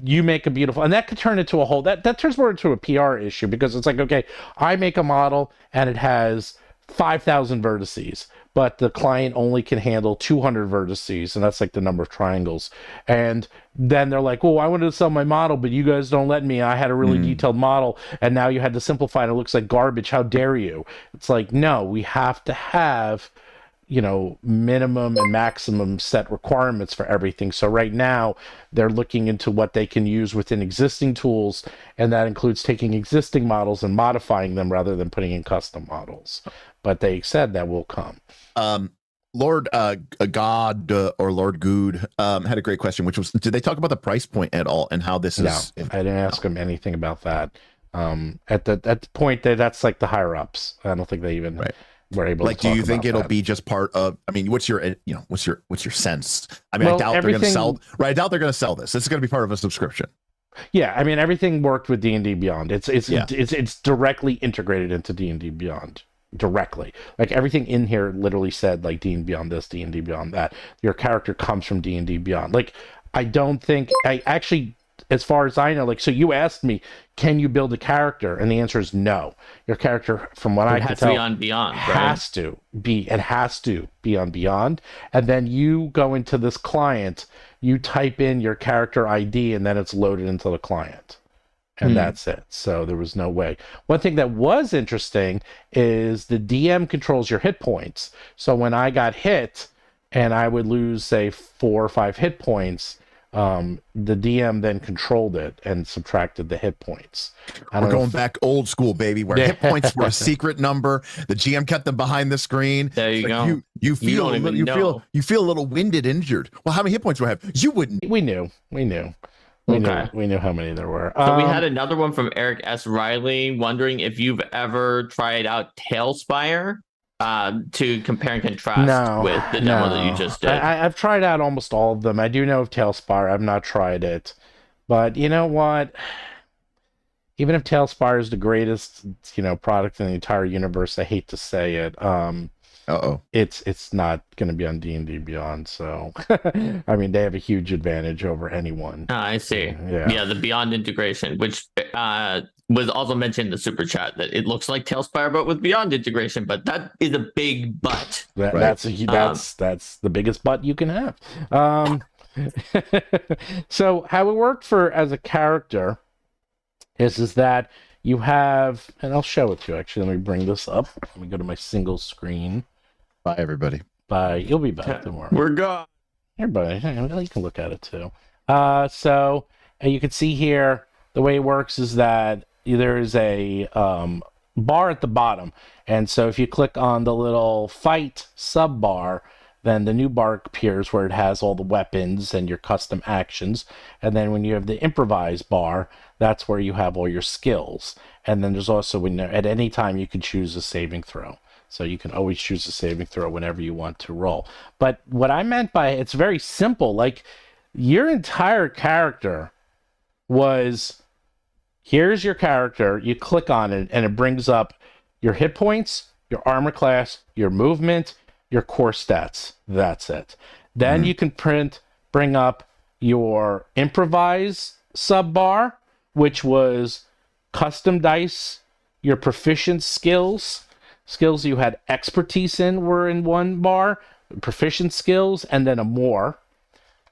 you make a beautiful, and that could turn into a whole, that turns more into a PR issue because it's like, okay, I make a model and it has 5,000 vertices, but the client only can handle 200 vertices, and that's like the number of triangles. And then they're like, oh, I wanted to sell my model, but you guys don't let me. I had a really detailed model, and now you had to simplify and it looks like garbage. How dare you? It's like, no, we have to have, you know, minimum and maximum set requirements for everything. So right now they're looking into what they can use within existing tools, and that includes taking existing models and modifying them rather than putting in custom models. But they said that will come. Lord God or Lord Good had a great question, which was, did they talk about the price point at all and how this is? No, I didn't ask them anything about that. At the point that's like the higher ups. I don't think they even were able like, to do you think it'll that. be just part of, I mean, what's your sense? I mean, I doubt they're going to sell, right? I doubt they're going to sell this. This is going to be part of a subscription. Yeah, I mean, everything worked with D&D Beyond. It's directly integrated into D&D Beyond. Directly, like everything in here literally said like D&D Beyond this, D&D Beyond that. Your character comes from D&D Beyond. Like, I don't think I actually, as far as I know, like, so you asked me, can you build a character? And the answer is no. Your character, from what I can tell, on Beyond, has to be on Beyond. And then you go into this client, you type in your character ID, and then it's loaded into the client. And that's it. So there was no way. One thing that was interesting is the DM controls your hit points. So when I got hit and I would lose, say, 4 or 5 hit points, the DM then controlled it and subtracted the hit points. We're going back old school, baby, where hit points were a secret number. The GM kept them behind the screen. There you go. You feel a little winded, injured. Well, how many hit points do I have? You wouldn't. We knew. We knew how many there were. So we had another one from Eric S. Riley wondering if you've ever tried out Tailspire to compare and contrast with the demo that you just did. I've tried out almost all of them. I do know of Tailspire. I've not tried it. But you know what? Even if Tailspire is the greatest, you know, product in the entire universe, I hate to say it. It's not going to be on D&D Beyond, so I mean, they have a huge advantage over anyone. I see. Yeah, the Beyond integration, which was also mentioned in the super chat, that it looks like Tailspire but with Beyond integration, but that is a big but. That's the biggest but you can have. So how it worked as a character is that you have, and I'll show it to you actually. Let me bring this up. Let me go to my single screen. Bye, everybody. Bye. You'll be back tomorrow. We're gone. Everybody, you can look at it too. So you can see here, the way it works is that there's a bar at the bottom. And so if you click on the little fight sub bar, then the new bar appears where it has all the weapons and your custom actions. And then when you have the improvise bar, that's where you have all your skills. And then there's also, at any time, you can choose a saving throw. So you can always choose a saving throw whenever you want to roll. But what I meant by it's very simple. Like your entire character was, here's your character. You click on it and it brings up your hit points, your armor class, your movement, your core stats. That's it. Then you can bring up your improvise subbar, which was custom dice, your proficient skills you had expertise in were in one bar, proficient skills, and then a more.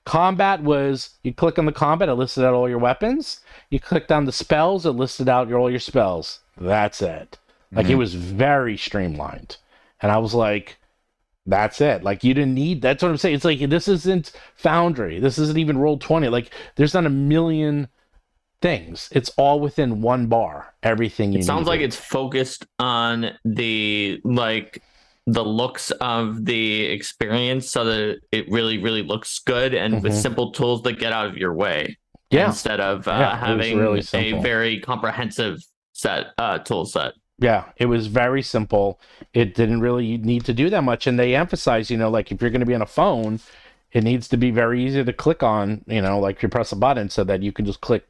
Combat was, you click on the combat, it listed out all your weapons. You clicked on the spells, it listed out all your spells. That's it. Like, it was very streamlined. And I was like, that's it. Like, you didn't need, that's what I'm saying. It's like, this isn't Foundry. This isn't even Roll20. Like, there's not a million things. It's all within one bar. Everything you need. It sounds like it's focused on the looks of the experience so that it really, really looks good and with simple tools that get out of your way. Yeah. Instead of having really a very comprehensive tool set. Yeah, it was very simple. It didn't really need to do that much. And they emphasize, like if you're going to be on a phone, it needs to be very easy to click on, like you press a button so that you can just click.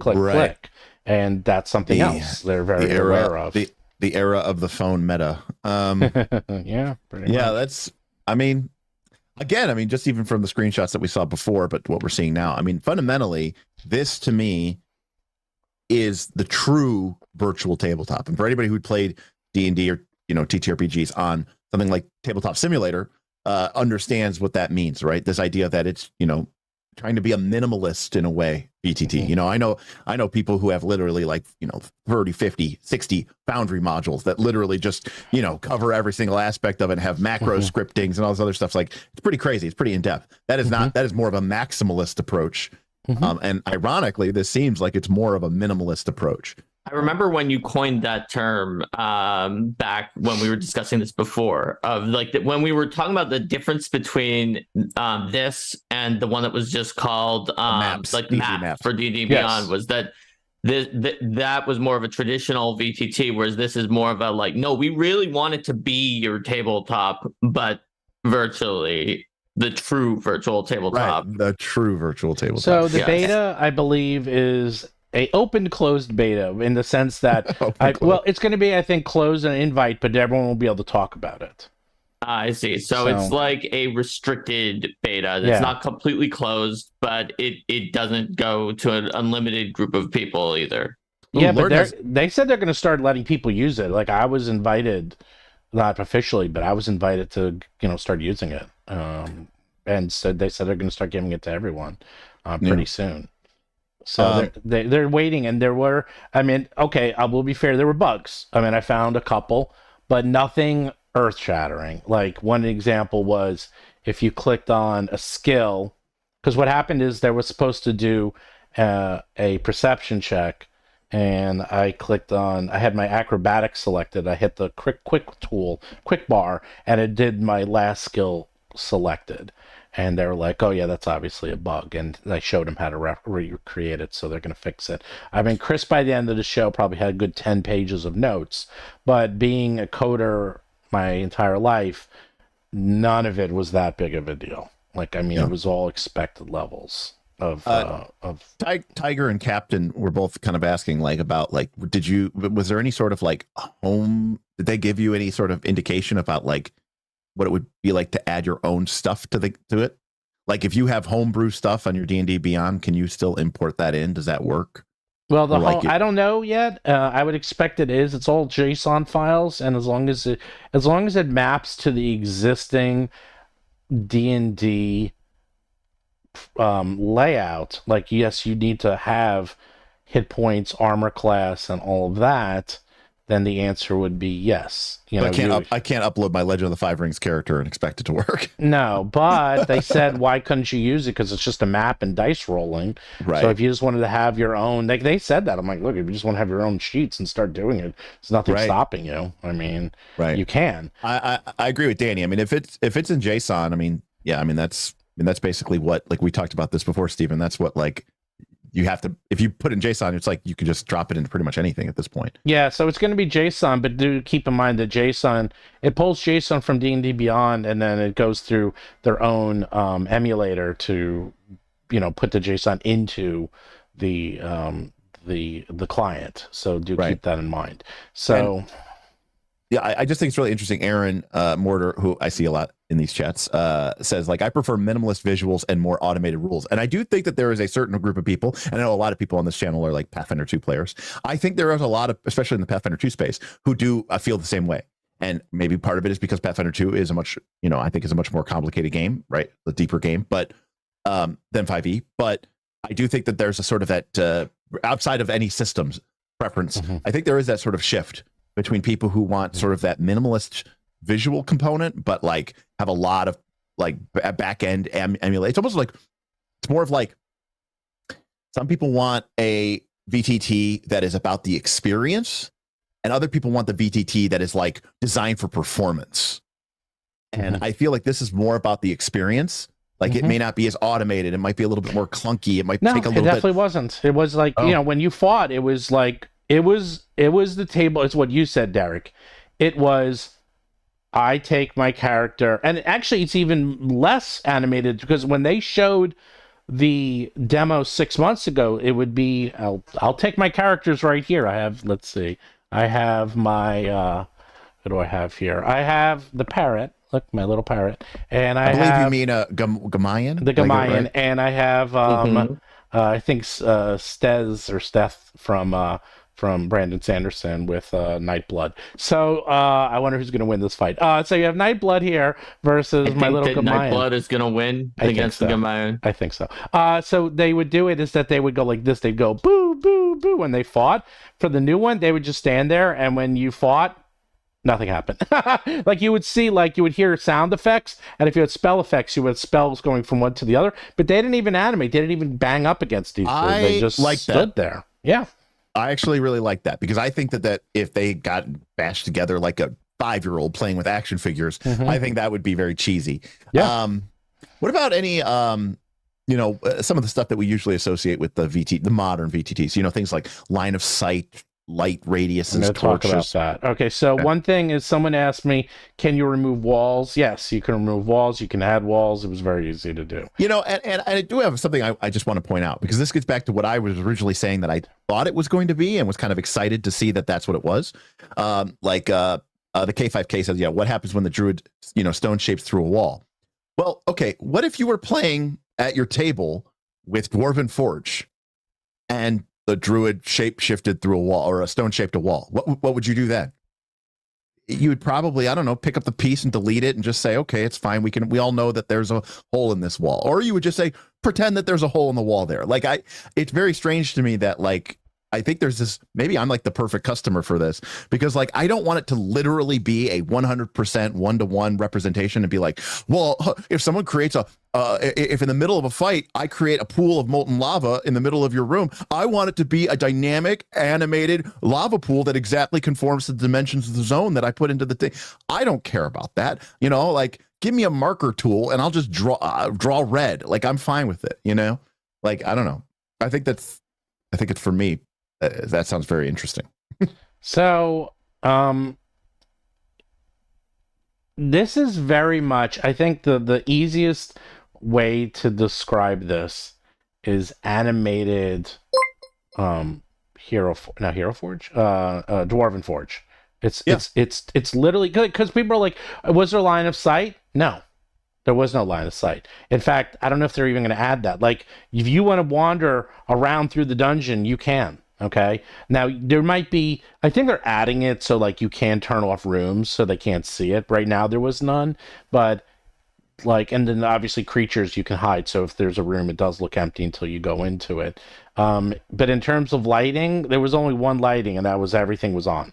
And that's something else they're very aware of. The era of the phone meta. Yeah, pretty much. That's, again, just even from the screenshots that we saw before, but what we're seeing now, fundamentally, this to me is the true virtual tabletop. And for anybody who played D&D or, TTRPGs on something like Tabletop Simulator, understands what that means, right? This idea that it's, trying to be a minimalist in a way, VTT. I know people who have literally 30, 50, 60 Foundry modules that literally just, cover every single aspect of it and have macro scriptings and all this other stuff. It's pretty crazy. It's pretty in-depth. That is not, that is more of a maximalist approach. And ironically, this seems like it's more of a minimalist approach. I remember when you coined that term back when we were discussing this before, of when we were talking about the difference between this and the one that was just called map for D&D Beyond, was that that was more of a traditional VTT, whereas this is more of a no, we really want it to be your tabletop, but virtually. The true virtual tabletop. Right, the true virtual tabletop. So the beta, I believe, is a open closed beta in the sense that it's going to be, I think, closed and invite, but everyone will be able to talk about it. I see. So it's like a restricted beta. It's not completely closed, but it doesn't go to an unlimited group of people either. Yeah, but they said they're going to start letting people use it. Like, I was invited, not officially, but I was invited to start using it. And so they said they're going to start giving it to everyone pretty soon. So they're waiting, and there were, I will be fair, there were bugs. I found a couple, but nothing earth-shattering. Like, one example was if you clicked on a skill, because what happened is they were supposed to do a perception check, and I had my acrobatics selected. I hit the quick bar, and it did my last skill selected. And they were like, oh yeah, that's obviously a bug. And I showed him how to recreate it, so they're going to fix it. Chris, by the end of the show, probably had a good 10 pages of notes. But being a coder my entire life, none of it was that big of a deal. It was all expected levels of Tiger and Captain were both kind of asking about was there any sort of home, did they give you any sort of indication about what it would be like to add your own stuff to it? If you have homebrew stuff on your D&D Beyond, can you still import that in? Does that work? Well, I don't know yet. I would expect it is. It's all JSON files, and as long as it maps to the existing D&D layout, yes, you need to have hit points, armor class, and all of that, then the answer would be yes. I can't upload my Legend of the Five Rings character and expect it to work. No, but they said, why couldn't you use it? Because it's just a map and dice rolling. Right. So if you just wanted to have your own, they said that. I'm like, look, if you just want to have your own sheets and start doing it, there's nothing stopping you. You can. I agree with Danny. If it's in JSON, that's basically what, we talked about this before, Stephen. That's what you have to, if you put in JSON, it's like you can just drop it into pretty much anything at this point. Yeah, so it's going to be JSON, but do keep in mind that JSON, it pulls JSON from D&D Beyond, and then it goes through their own emulator to, put the JSON into the client. So do keep that in mind. So. Yeah, I just think it's really interesting. Aaron Mortar, who I see a lot in these chats, says, like, I prefer minimalist visuals and more automated rules. And I do think that there is a certain group of people, and I know a lot of people on this channel are like Pathfinder 2 players. I think there is a lot of, especially in the Pathfinder 2 space, who do feel the same way. And maybe part of it is because Pathfinder 2 is a much, I think is a much more complicated game, right? A deeper game, but than 5e. But I do think that there's a sort of that, outside of any systems preference, I think there is that sort of shift between people who want sort of that minimalist visual component, but like have a lot of like back end emulate. It's almost like, it's more of like, some people want a VTT that is about the experience, and other people want the VTT that is like designed for performance. And I feel like this is more about the experience. Like it may not be as automated. It might be a little bit more clunky. It might take a little bit. No, it definitely wasn't. It was like, when you fought, it was like, it was the table. It's what you said, Derik. It was, I take my character, and actually it's even less animated, because when they showed the demo 6 months ago, it would be, I'll take my characters right here. I have, let's see, I have my, what do I have here? I have the parrot. Look, my little parrot. And I believe have, you mean a Gamayan? The Gamayan. Like, right? And I have, I think Steth from Brandon Sanderson with Nightblood. So I wonder who's going to win this fight. So you have Nightblood here versus my little Gamayan. Nightblood is going to win against the Gamayan. I think so. So they would do it is that they would go like this. They'd go boo, boo, boo when they fought. For the new one, they would just stand there, and when you fought, nothing happened. Like you would see, like you would hear sound effects, and if you had spell effects, you would have spells going from one to the other. But they didn't even animate. They didn't even bang up against each other. They just stood there. Yeah. I actually really like that, because I think that if they got bashed together like a 5-year-old playing with action figures, I think that would be very cheesy. Yeah. What about any, some of the stuff that we usually associate with the modern VTTs, things like line of sight, light radiuses, I'm going to talk about that. Okay, so one thing is, someone asked me, can you remove walls? Yes, you can remove walls. You can add walls. It was very easy to do. And I do have something I just want to point out, because this gets back to what I was originally saying that I thought it was going to be, and was kind of excited to see that that's what it was. The K5K says, what happens when the druid, stone shapes through a wall? Well, okay, what if you were playing at your table with Dwarven Forge, and the druid shape shifted through a wall, or a stone shaped a wall? What would you do then? You would probably, I don't know, pick up the piece and delete it and just say, okay, it's fine. We all know that there's a hole in this wall. Or you would just say, pretend that there's a hole in the wall there. Like it's very strange to me that, like, I think there's this, maybe I'm like the perfect customer for this, because like, I don't want it to literally be a 100% one-to-one representation and be like, well, if someone creates if in the middle of a fight, I create a pool of molten lava in the middle of your room, I want it to be a dynamic animated lava pool that exactly conforms to the dimensions of the zone that I put into the thing. I don't care about that. Like, give me a marker tool and I'll just draw red. Like, I'm fine with it, like, I don't know. I think it's for me. That sounds very interesting. So, this is very much, I think the easiest way to describe this is animated Dwarven Forge. It's literally, because people are like, was there a line of sight? No. There was no line of sight. In fact, I don't know if they're even going to add that. Like, if you want to wander around through the dungeon, you can. Okay. Now there might be, I think they're adding it so like you can turn off rooms so they can't see it. Right now there was none, but like, and then obviously creatures you can hide. So if there's a room, it does look empty until you go into it. But in terms of lighting, there was only one lighting, and that was everything was on.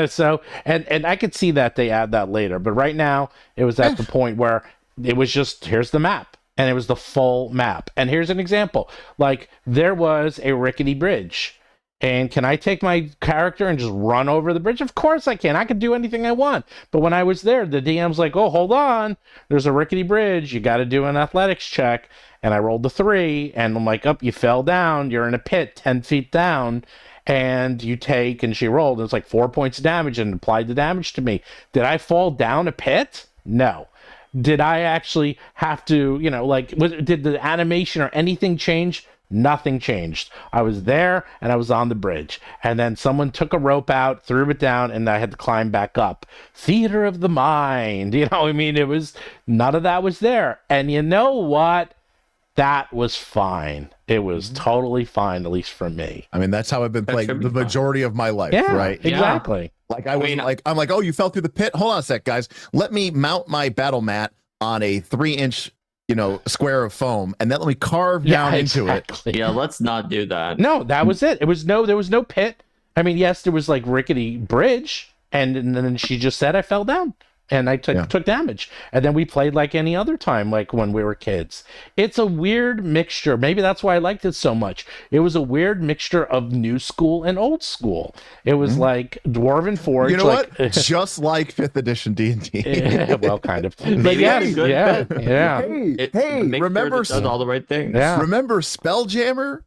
So, and I could see that they add that later, but right now it was at the point where it was just, here's the map. And it was the full map. And here's an example. Like, there was a rickety bridge. And can I take my character and just run over the bridge? Of course I can. I can do anything I want. But when I was there, the DM's like, oh, hold on. There's a rickety bridge. You got to do an athletics check. And I rolled a 3. And I'm like, oh, you fell down. You're in a pit 10 feet down. And you take, and she rolled. It was like 4 points of damage and applied the damage to me. Did I fall down a pit? No. Did I actually have to, did the animation or anything change? Nothing changed. I was there and I was on the bridge. And then someone took a rope out, threw it down, and I had to climb back up. Theater of the mind. It was none of that was there. And you know what? That was fine. It was totally fine, at least for me. I mean, that's how I've been playing the majority of my life, right? Exactly. Like I'm like, oh, you fell through the pit? Hold on a sec, guys. Let me mount my battle mat on a 3-inch square of foam, and then let me carve down into it. Yeah, let's not do that. No, that was it. There was no pit. I mean, yes, there was like rickety bridge, and then she just said I fell down. And I took damage. And then we played like any other time, like when we were kids. It's a weird mixture. Maybe that's why I liked it so much. It was a weird mixture of new school and old school. It was like Dwarven Forge. You know what? Just like 5th edition D&D. Well, kind of. But yes, yeah. Hey, remember does all the right things. Yeah. Remember Spelljammer?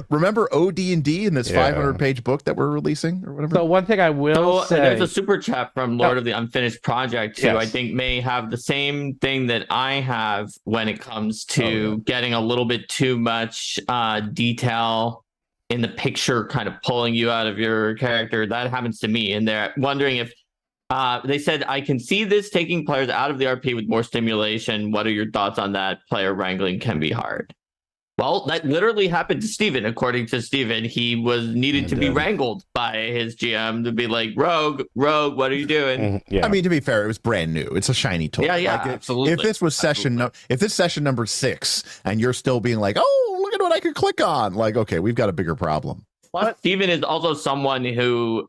Remember OD&D in this 500-page book that we're releasing or whatever? So one thing I will say. There's a super chat from Lord of the Unfinished Project who I think may have the same thing that I have when it comes to getting a little bit too much detail in the picture, kind of pulling you out of your character. That happens to me, and they're wondering if they said, I can see this taking players out of the RP with more stimulation. What are your thoughts on that? Player wrangling can be hard. Well, that literally happened to Steven. According to Steven, he was needed to be wrangled by his GM to be like, Rogue, what are you doing? I mean, to be fair, it was brand new. It's a shiny toy. Yeah, absolutely. If this was if this session number 6 and you're still being like, oh, look at what I could click on, like, okay, we've got a bigger problem. Plus, Steven is also someone who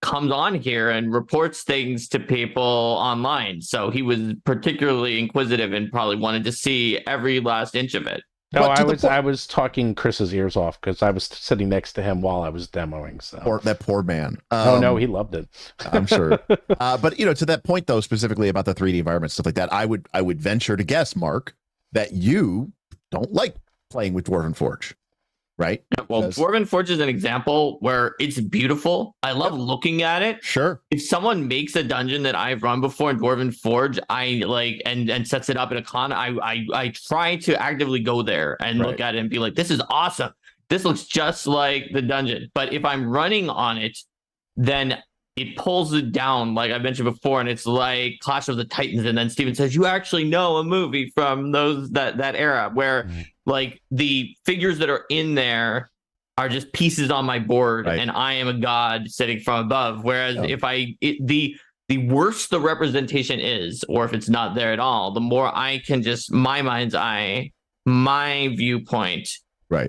comes on here and reports things to people online. So he was particularly inquisitive and probably wanted to see every last inch of it. No, I was talking Chris's ears off because I was sitting next to him while I was demoing. So that poor man. No, he loved it. I'm sure. But to that point though, specifically about the 3D environment, stuff like that, I would venture to guess, Mark, that you don't like playing with Dwarven Forge, right? Well, Dwarven Forge is an example where it's beautiful. I love looking at it. Sure. If someone makes a dungeon that I've run before in Dwarven Forge, I and sets it up in a con, I try to actively go there and look at it and be like, this is awesome. This looks just like the dungeon. But if I'm running on it, then it pulls it down, like I mentioned before, and it's like Clash of the Titans. And then Steven says, you actually know a movie from that era where like the figures that are in there are just pieces on my board, and I am a god sitting from above. Whereas if the worse the representation is, or if it's not there at all, the more I can just my mind's eye, my viewpoint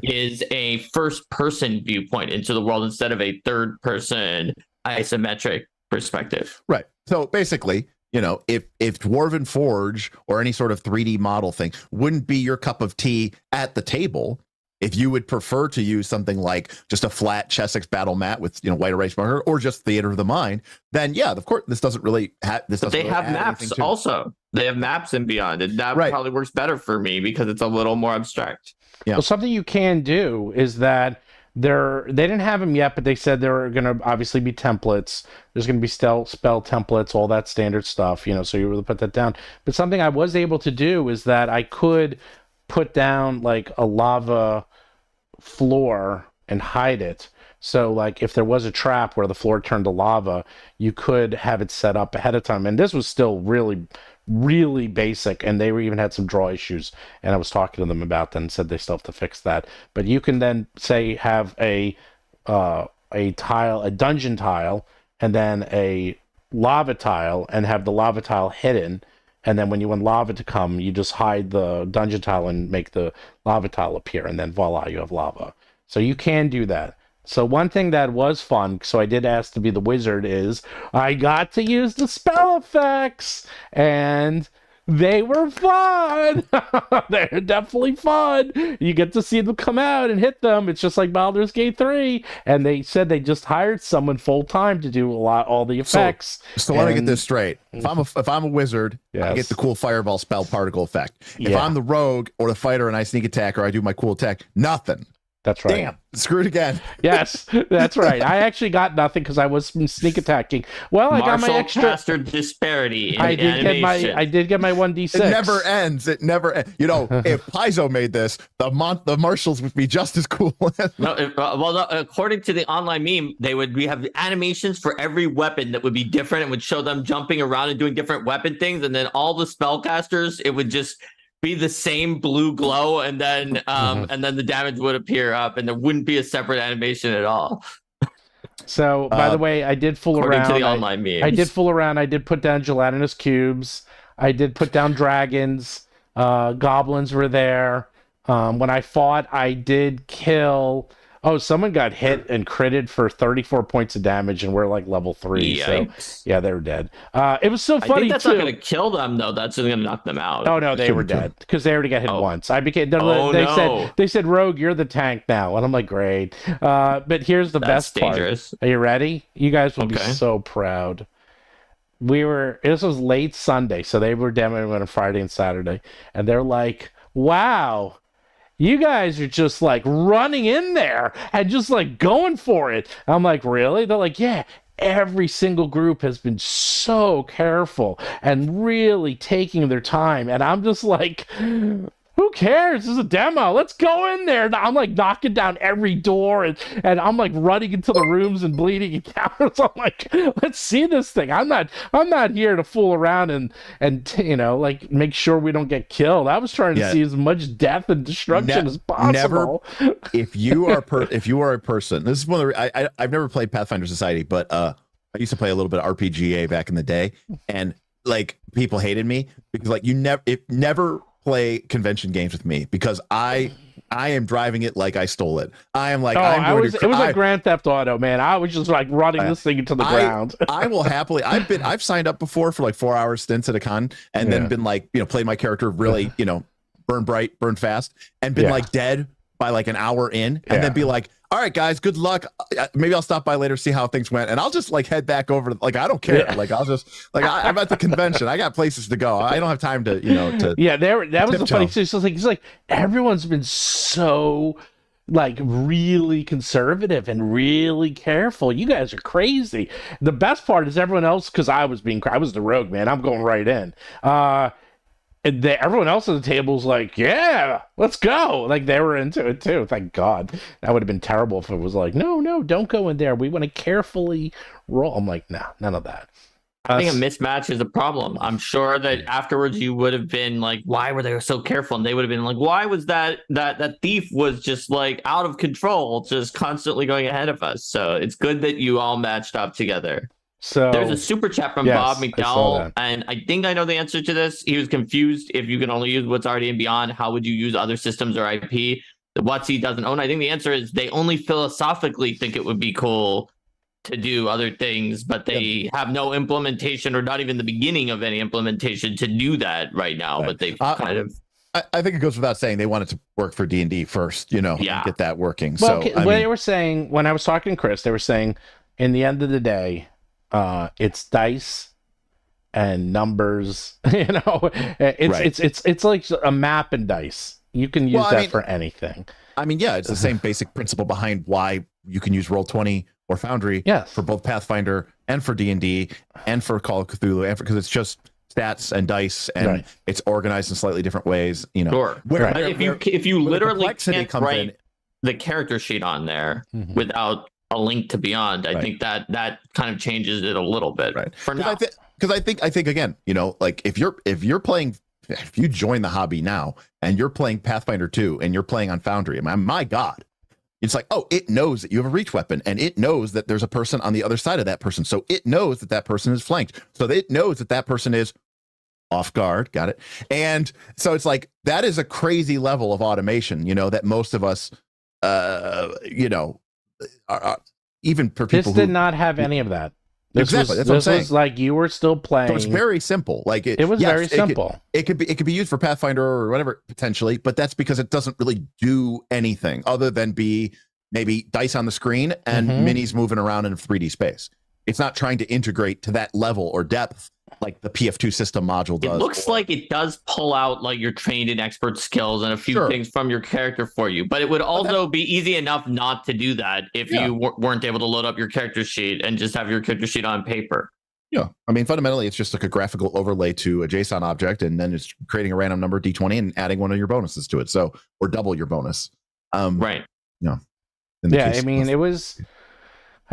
is a first person viewpoint into the world instead of a third person isometric perspective. Right. So basically, if Dwarven Forge or any sort of 3D model thing wouldn't be your cup of tea at the table, if you would prefer to use something like just a flat Chessex battle mat with white erase marker or just Theater of the Mind, then of course this doesn't really have this. But they have maps also. They have maps and beyond, and that probably works better for me because it's a little more abstract. Yeah. Well, something you can do is that they didn't have them yet, but they said there are going to obviously be templates. There's going to be spell templates, all that standard stuff, so you're able to put that down. But something I was able to do is that I could put down like a lava floor and hide it. So like if there was a trap where the floor turned to lava, you could have it set up ahead of time. And this was still really, really basic, and they even had some draw issues, and I was talking to them about that and said they still have to fix that. But you can then say have a tile, a dungeon tile, and then a lava tile, and have the lava tile hidden, and then when you want lava to come, you just hide the dungeon tile and make the lava tile appear, and then voila, you have lava. So you can do that. So one thing that was fun, so I did ask to be the wizard, is I got to use the spell effects. And They were fun. They're definitely fun. You get to see them come out and hit them. It's just like Baldur's Gate 3. And they said they just hired someone full time to do all the effects. So let me get this straight. If I'm a wizard, I get the cool fireball spell particle effect. If I'm the rogue or the fighter and I sneak attack or I do my cool attack, nothing. That's right. Damn, screwed again. Yes, that's right. I actually got nothing because I was sneak attacking. Well, I got my extra caster disparity. In I did get my 1d6. It never ends. It never. You know, if Paizo made this, the marshals would be just as cool. According to the online meme, we have animations for every weapon that would be different and would show them jumping around and doing different weapon things, and then all the spellcasters, it would just be the same blue glow, and then the damage would appear up, and there wouldn't be a separate animation at all. So, by the way, I did fool around. To the online memes. I did fool around. I did put down gelatinous cubes. I did put down dragons. Goblins were there. When I fought, I did kill. Oh, someone got hit and critted for 34 points of damage, and we're like level 3. Yikes. So yeah, they were dead. It was so funny. I think that's not going to kill them, though. That's going to knock them out. Oh no, they were dead because they already got hit once. They said, "Rogue, you're the tank now," and I'm like, "Great." But here's the best dangerous part. Are you ready? You guys will be so proud. This was late Sunday, so they were demoing on a Friday and Saturday, and they're like, "Wow. You guys are just like running in there and just like going for it." I'm like, "Really?" They're like, "Yeah, every single group has been so careful and really taking their time." And I'm just like, who cares? This is a demo. Let's go in there. And I'm like knocking down every door and I'm like running into the rooms and bleeding encounters. I'm like, let's see this thing. I'm not here to fool around and you know, like make sure we don't get killed. I was trying to see as much death and destruction as possible. If you are a person, this is one of the I've never played Pathfinder Society, but I used to play a little bit of RPGA back in the day, and like people hated me because like never play convention games with me because I am driving it like I stole it. I am like, it was like Grand Theft Auto, man. I was just like running this thing into the ground. I will happily. I've signed up before for like 4-hour stints at a con, and then been like, played my character really, burn bright, burn fast, and been like dead by like an hour in, and then be like, all right, guys, good luck. Maybe I'll stop by later, see how things went, and I'll just like head back over. Like I don't care. Like I'll just like I'm at the convention. I got places to go. I don't have time to that was the funny thing. So it's like everyone's been so like really conservative and really careful. You guys are crazy. The best part is everyone else, because I was the rogue, man. I'm going right in. And everyone else at the table was like, yeah, let's go. Like, they were into it, too. Thank God. That would have been terrible if it was like, no, don't go in there. We want to carefully roll. I'm like, nah, none of that. I think a mismatch is a problem. I'm sure that afterwards you would have been like, why were they so careful? And they would have been like, why was that thief was just like out of control, just constantly going ahead of us. So it's good that you all matched up together. So there's a super chat from Bob McDowell, and I think I know the answer to this. He was confused. If you can only use what's already in Beyond, how would you use other systems or IP that WoTC doesn't own? I think the answer is they only philosophically think it would be cool to do other things, but they have no implementation or not even the beginning of any implementation to do that right now. Right. But they've kind of... I think it goes without saying they wanted to work for D&D first, and get that working. Well, so they were saying, when I was talking to Chris, they were saying, in the end of the day, it's dice and numbers. It's like a map and dice. You can use for anything. I mean, yeah, it's the same basic principle behind why you can use Roll20 or Foundry for both Pathfinder and for D&D and for Call of Cthulhu, and because it's just stats and dice, and it's organized in slightly different ways. Sure. If you literally can't write the character sheet on there without a link to Beyond, I think that kind of changes it a little bit. Right. For now. Because I think again, like if you join the hobby now and you're playing Pathfinder 2 and you're playing on Foundry, my God, it's like, oh, it knows that you have a reach weapon, and it knows that there's a person on the other side of that person. So it knows that person is flanked. So it knows that person is off guard. Got it. And so it's like, that is a crazy level of automation, that most of us, even for people did not have any of that. Exactly. That's what I'm saying. This was like you were still playing. So it's very simple. Like it was very simple. It could be used for Pathfinder or whatever potentially, but that's because it doesn't really do anything other than be maybe dice on the screen and minis moving around in 3D space. It's not trying to integrate to that level or depth like the PF2 system module does. It looks like it does pull out like your trained and expert skills and a few things from your character for you, but it would also be easy enough not to do that if you weren't able to load up your character sheet and just have your character sheet on paper. Yeah, I mean, fundamentally, it's just like a graphical overlay to a JSON object, and then it's creating a random number D20 and adding one of your bonuses to it, so or double your bonus. Right. Yeah. I mean, it was.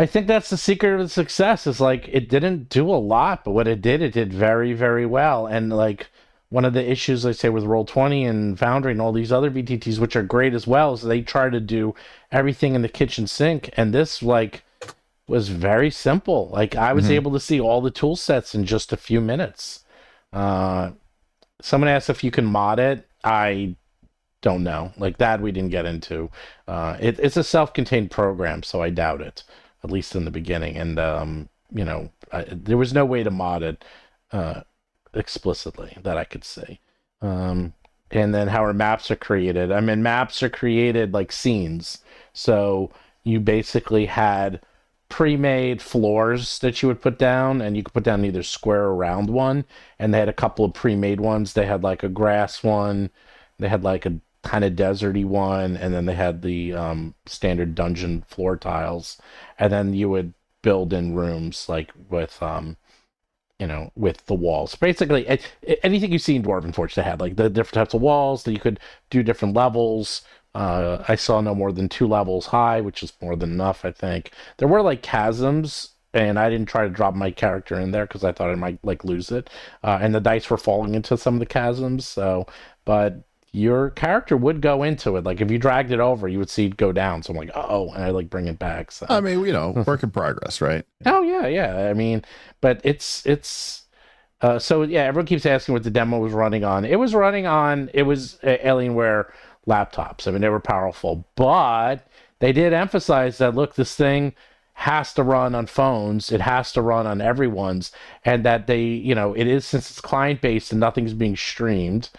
I think that's the secret of the success. Is like it didn't do a lot, but what it did very, very well. And like one of the issues I say with Roll20 and Foundry and all these other VTTs, which are great as well, is they try to do everything in the kitchen sink, and this like was very simple. Like I was able to see all the tool sets in just a few minutes. Someone asked if you can mod it. I don't know. Like that we didn't get into. It's a self-contained program, so I doubt it. At least in the beginning, and there was no way to mod it explicitly that I could see. And then how our maps are created. I mean, maps are created like scenes, so you basically had pre-made floors that you would put down, and you could put down either square or round one, and they had a couple of pre-made ones. They had like a grass one, they had like a kind of deserty one, and then they had the standard dungeon floor tiles, and then you would build in rooms like with with the walls. Basically anything you see in Dwarven Forge, they had like the different types of walls that you could do different levels. I saw no more than 2 levels high, which is more than enough. I think there were like chasms, and I didn't try to drop my character in there because I thought I might like lose it, and the dice were falling into some of the chasms, so but your character would go into it. Like if you dragged it over, you would see it go down. So I'm like, and I like bring it back. So I mean, work in progress, right? Oh yeah. I mean, but it's so yeah. Everyone keeps asking what the demo was running on. It was Alienware laptops. I mean, they were powerful, but they did emphasize that look, this thing has to run on phones. It has to run on everyone's, and that they, it is, since it's client based and nothing's being streamed.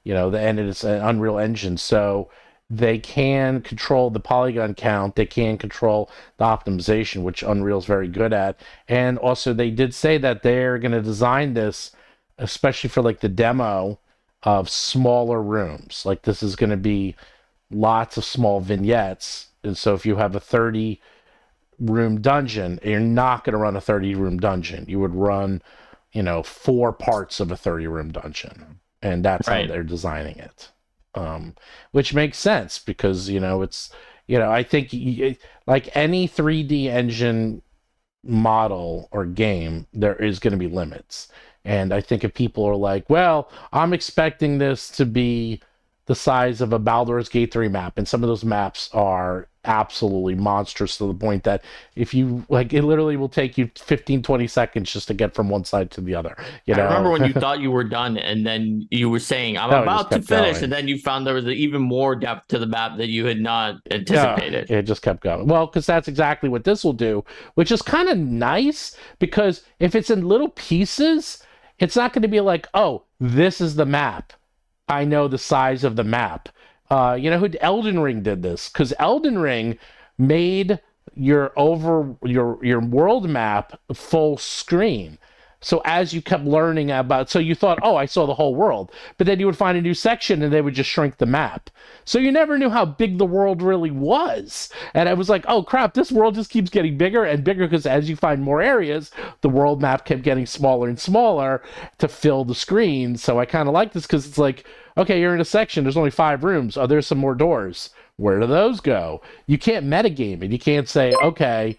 And it's an Unreal Engine, so they can control the polygon count, they can control the optimization, which Unreal's very good at. And also they did say that they're going to design this, especially for like the demo, of smaller rooms. Like this is going to be lots of small vignettes. And so if you have a 30-room dungeon, you're not going to run a 30-room dungeon. You would run, 4 parts of a 30-room dungeon. And that's how they're designing it, which makes sense because it's I think like any 3D engine model or game, there is going to be limits. And I think if people are like, well, I'm expecting this to be the size of a Baldur's Gate 3 map, and some of those maps are absolutely monstrous to the point that if you like, it literally will take you 15-20 seconds just to get from one side to the other. I remember when you thought you were done, and then you were saying, I'm about to finish, and then you found there was even more depth to the map that you had not anticipated. It just kept going. Well, because that's exactly what this will do, which is kind of nice, because if it's in little pieces, it's not going to be like, oh, this is the map, I know the size of the map. Elden Ring did this, because Elden Ring made your world map full screen. So as you kept learning about, so you thought, oh, I saw the whole world, but then you would find a new section and they would just shrink the map. So you never knew how big the world really was. And I was like, oh crap, this world just keeps getting bigger and bigger, because as you find more areas, the world map kept getting smaller and smaller to fill the screen. So I kind of like this, because it's like, okay, you're in a section, there's only 5 rooms. Oh, there's some more doors. Where do those go? You can't metagame it. You can't say, okay,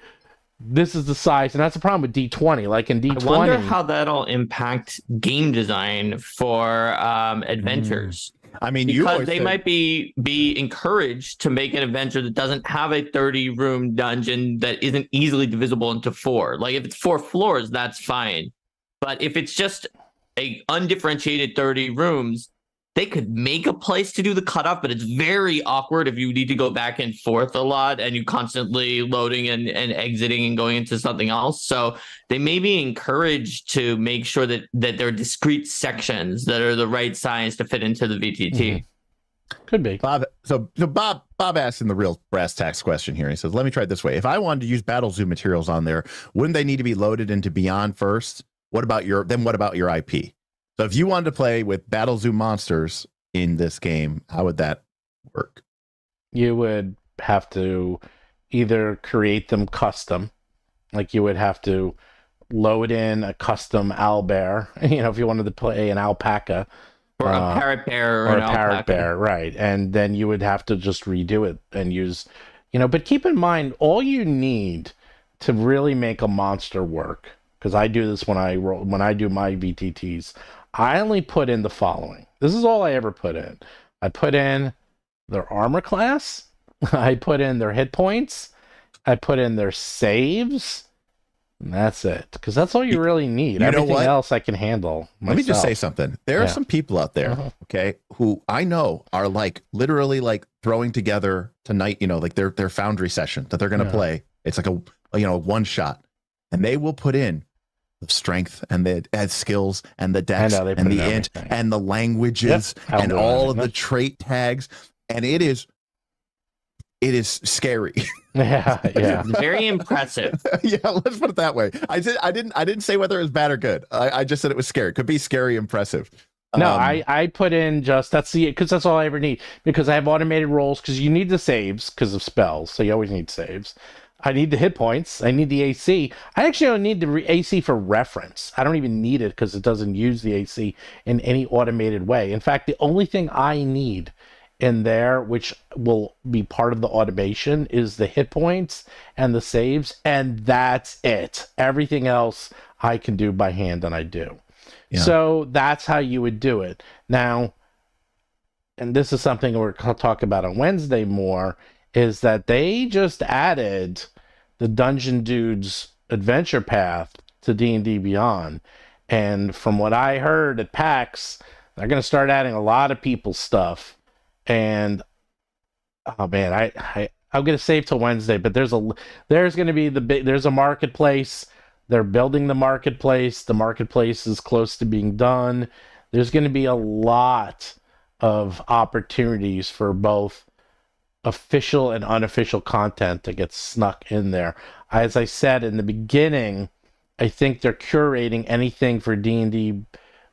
this is the size, and that's the problem with D20. Like in D20, I wonder how that'll impact game design for adventures. I mean, because they might be encouraged to make an adventure that doesn't have a 30-room dungeon that isn't easily divisible into 4. Like if it's 4 floors, that's fine. But if it's just a undifferentiated 30 rooms, they could make a place to do the cutoff, but it's very awkward if you need to go back and forth a lot and you constantly loading and exiting and going into something else. So they may be encouraged to make sure that there are discrete sections that are the right size to fit into the VTT. Mm-hmm. Could be. Bob. So Bob asked in the real brass tacks question here. He says, let me try it this way. If I wanted to use Battle Zoo materials on there, wouldn't they need to be loaded into Beyond first? What about your IP? So if you wanted to play with Battle Zoo monsters in this game, how would that work? You would have to either create them custom, like you would have to load in a custom owlbear, if you wanted to play an alpaca. Or a parrot bear or an a parrot alpaca. bear, right. And then you would have to just redo it and use, but keep in mind, all you need to really make a monster work, because I do this when I do my VTTs, I only put in the following. This is all I ever put in. I put in their armor class, I put in their hit points, I put in their saves, and that's it. Because that's all you really need. Everything else I can handle myself. Let me just say something. There are some people out there, okay, who I know are like literally like throwing together tonight, like their Foundry session that they're going to play. It's like a one shot, and they will put in the strength and the skills and the dex and the int and the languages and all of the trait tags, and it is scary. Yeah. Very impressive. Yeah, let's put it that way. I didn't say whether it was bad or good. I just said it was scary. Could be scary impressive. No, I put in because that's all I ever need, because I have automated rolls, because you need the saves because of spells, so you always need saves. I need the hit points. I need the AC. I actually don't need the AC for reference. I don't even need it because it doesn't use the AC in any automated way. In fact, the only thing I need in there, which will be part of the automation, is the hit points and the saves, and that's it. Everything else I can do by hand, and I do. Yeah. So that's how you would do it. Now, and this is something we're going to talk about on Wednesday more, is that they just added the Dungeon Dudes Adventure Path to D&D Beyond. And from what I heard at PAX, they're going to start adding a lot of people's stuff. And oh man, I'm going to save till Wednesday, but there's going to be there's a marketplace. They're building the marketplace. The marketplace is close to being done. There's going to be a lot of opportunities for both official and unofficial content that gets snuck in there. As I said in the beginning, I think they're curating anything for D&D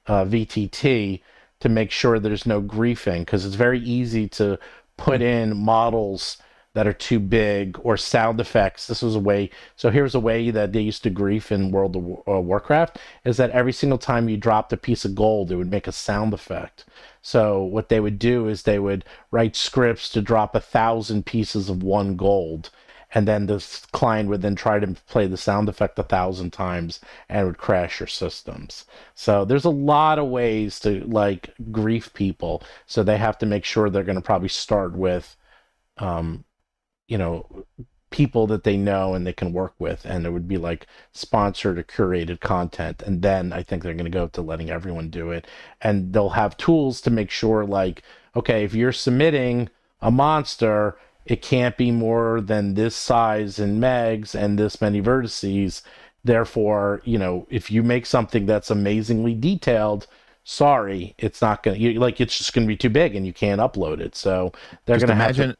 VTT to make sure there's no griefing, because it's very easy to put in models that are too big or sound effects. This was a way. So here's a way that they used to grief in World of Warcraft, is that every single time you dropped a piece of gold, it would make a sound effect. So what they would do is they would write scripts to drop 1,000 pieces of 1 gold, and then the client would then try to play the sound effect 1,000 times, and it would crash your systems. So there's a lot of ways to like grief people. So they have to make sure they're going to probably start with, people that they know and they can work with, and it would be like sponsored or curated content. And then I think they're going to go to letting everyone do it, and they'll have tools to make sure, like, okay, if you're submitting a monster, it can't be more than this size in megs and this many vertices. Therefore, if you make something that's amazingly detailed, sorry, it's not going to, it's just going to be too big and you can't upload it. So they're going to imagine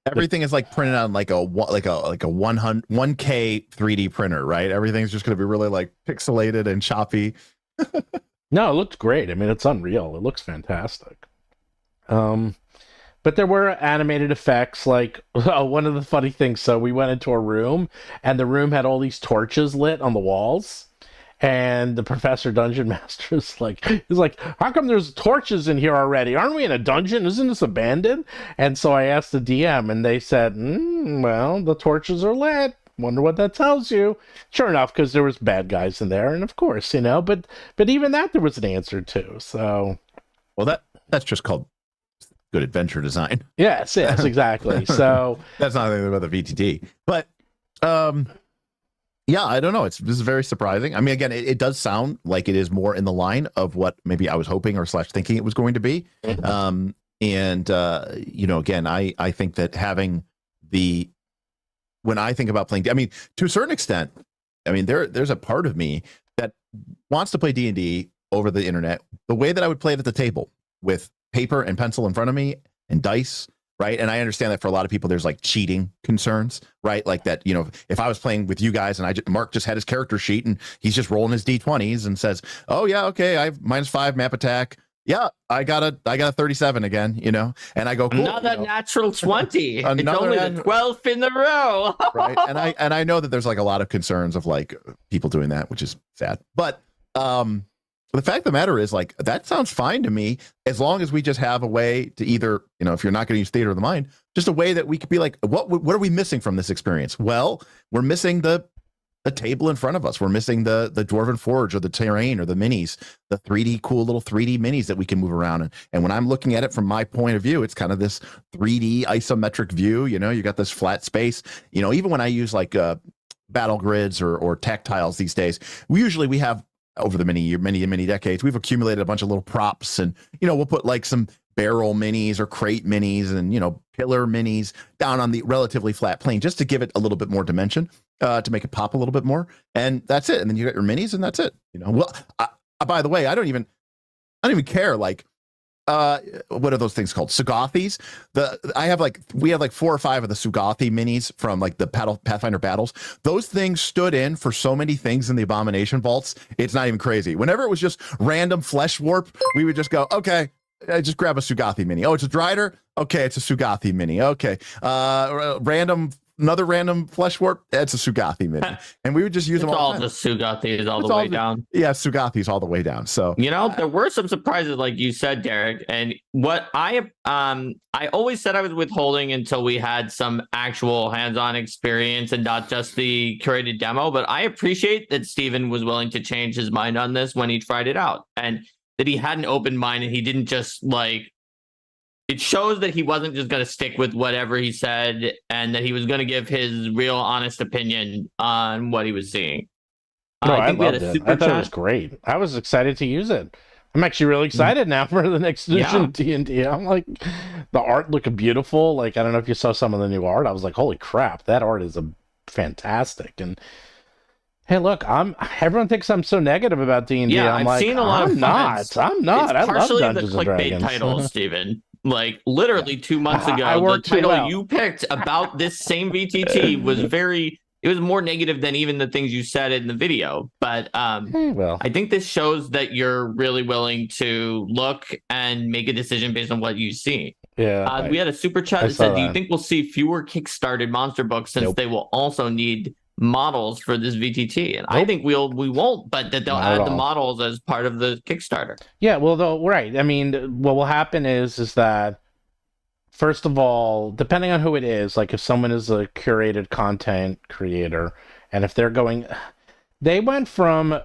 everything is like printed on like a 1K 3D printer, right? Everything's just going to be really like pixelated and choppy. No, it looks great. I mean, it's unreal. It looks fantastic. But there were animated effects, like one of the funny things. So we went into a room, and the room had all these torches lit on the walls. And the Professor Dungeon Master is like, how come there's torches in here already? Aren't we in a dungeon? Isn't this abandoned? And so I asked the DM, and they said, well, the torches are lit. Wonder what that tells you. Sure enough, because there was bad guys in there, and of course, but even that there was an answer to. So, well, that's just called good adventure design. Yes, exactly. So that's not anything about the VTT, but Yeah, I don't know. This is very surprising. I mean, again, it does sound like it is more in the line of what maybe I was hoping or / thinking it was going to be. Again, I think that having when I think about playing, I mean, to a certain extent, I mean, there's a part of me that wants to play D&D over the internet the way that I would play it at the table, with paper and pencil in front of me and dice. Right. And I understand that for a lot of people, there's like cheating concerns, right? Like that, if I was playing with you guys and Mark just had his character sheet and he's just rolling his D20s and says, oh yeah, okay, I have -5 map attack. Yeah, I got a 37 again, and I go, cool. Another natural 20. It's only the 12th in a row. Right. And I know that there's like a lot of concerns of like people doing that, which is sad. But the fact of the matter is, like, that sounds fine to me, as long as we just have a way to either, if you're not going to use theater of the mind, just a way that we could be like, what are we missing from this experience? Well, we're missing the table in front of us. We're missing the Dwarven Forge or the terrain or the minis, the cool little 3D minis that we can move around. And when I'm looking at it from my point of view, it's kind of this 3D isometric view. You got this flat space. Even when I use like battle grids or tactiles these days, we have, over the many decades, we've accumulated a bunch of little props, and we'll put like some barrel minis or crate minis and pillar minis down on the relatively flat plane, just to give it a little bit more dimension, to make it pop a little bit more, and that's it. And then you got your minis, and that's it. Well, by the way, I don't even care. Like, what are those things called? Sugothis. We have like 4 or 5 of the Sugothi minis from like the Pathfinder battles. Those things stood in for so many things in the Abomination vaults. It's not even crazy. Whenever it was just random flesh warp, we would just go, okay, just grab a Sugothi mini. Oh, it's a Drider. Okay, it's a Sugothi mini. Okay, another random flesh warp. It's a Sugothi mini, and we would just use them all. All the Sugothis all the way down. Yeah, Sugothis all the way down. So there were some surprises, like you said, Derik. And what I always said I was withholding until we had some actual hands-on experience and not just the curated demo. But I appreciate that Steven was willing to change his mind on this when he tried it out, and that he had an open mind and he didn't just like. It shows that he wasn't just going to stick with whatever he said, and that he was going to give his real, honest opinion on what he was seeing. No, I loved it. I thought it was great. I was excited to use it. I'm actually really excited now for the next edition of D&D. I'm like, the art looked beautiful. Like, I don't know if you saw some of the new art. I was like, holy crap, that art is fantastic. And hey, look, everyone thinks I'm so negative about D&D. Yeah, I'm seen a lot of comments. I'm not. It's partially I love Dungeons the clickbait Dragons. title, Steven. Like, literally 2 months ago, the title you picked about this same VTT was it was more negative than even the things you said in the video. But I think this shows that you're really willing to look and make a decision based on what you see. Yeah. We had a super chat that said, do you think we'll see fewer kickstarted monster books, since they will also need models for this VTT? And I think we won't, but that they'll add the models as part of the Kickstarter. Yeah, well, right. I mean, what will happen is that, first of all, depending on who it is, like if someone is a curated content creator, and if they're going, they went from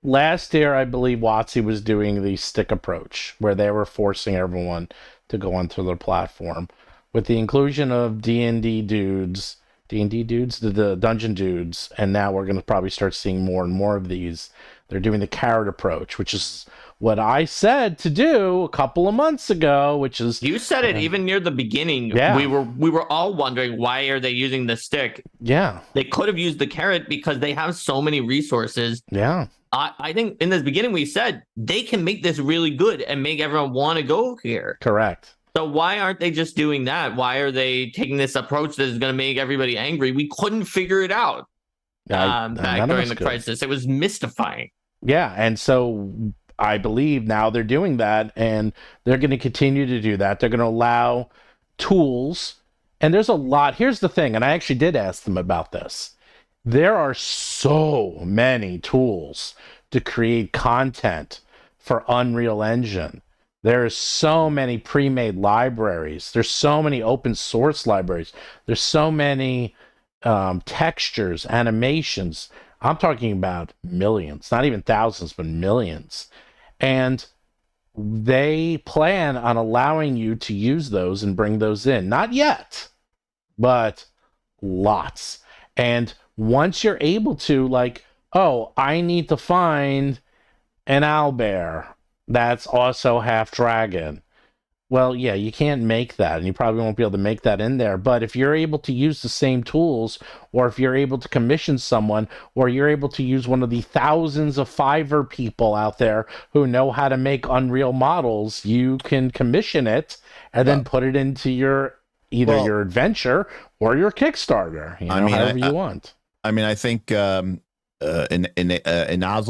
last year, I believe WoTC was doing the stick approach, where they were forcing everyone to go onto their platform. With the inclusion of D&D dudes, the dungeon dudes, and now we're going to probably start seeing more and more of these. They're doing the carrot approach, which is what I said to do a couple of months ago, which is... You said it even near the beginning. Yeah. We were all wondering, why are they using the stick? Yeah. They could have used the carrot because they have so many resources. Yeah. I think in the beginning we said they can make this really good and make everyone want to go here. Correct. So why aren't they just doing that? Why are they taking this approach that is going to make everybody angry? We couldn't figure it out back during the crisis. It was mystifying. Yeah, and so I believe now they're doing that, and they're going to continue to do that. They're going to allow tools, and there's a lot. Here's the thing, and I actually did ask them about this. There are so many tools to create content for Unreal Engine. There's so many pre-made libraries. There's so many open source libraries. There's so many textures, animations. I'm talking about millions, not even thousands, but millions. And they plan on allowing you to use those and bring those in. Not yet, but lots. And once you're able to, like, oh, I need to find an owlbear that's also half dragon. Well, yeah, you can't make that, and you probably won't be able to make that in there. But if you're able to use the same tools, or if you're able to commission someone, or you're able to use one of the thousands of Fiverr people out there who know how to make Unreal models, you can commission it and then put it into your your adventure or your Kickstarter. However you want. I mean, I think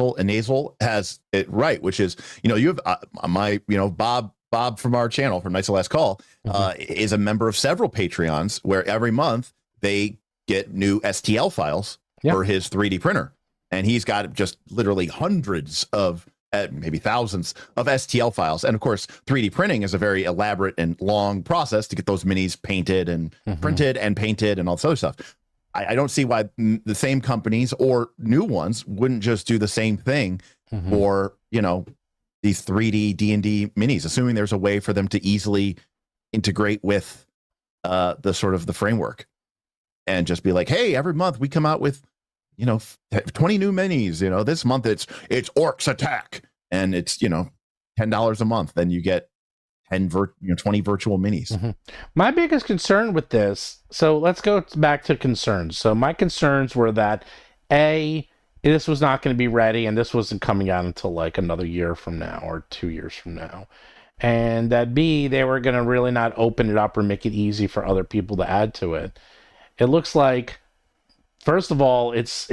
Nasal has it right, which is, you have Bob from our channel from Night's the Last Call is a member of several Patreons where every month they get new STL files for his 3D printer. And he's got just literally hundreds of maybe thousands of STL files. And of course, 3D printing is a very elaborate and long process to get those minis painted and printed and painted and all this other stuff. I don't see why the same companies or new ones wouldn't just do the same thing for, these 3D D&D minis, assuming there's a way for them to easily integrate with the sort of the framework and just be like, hey, every month we come out with, 20 new minis, this month it's Orcs Attack and it's, $10 a month. Then you get 20 virtual minis. My biggest concern with this, so let's go back to concerns. So my concerns were that this was not going to be ready, and this wasn't coming out until like another year from now or 2 years from now. And that B, they were going to really not open it up or make it easy for other people to add to it. It looks like, first of all, it's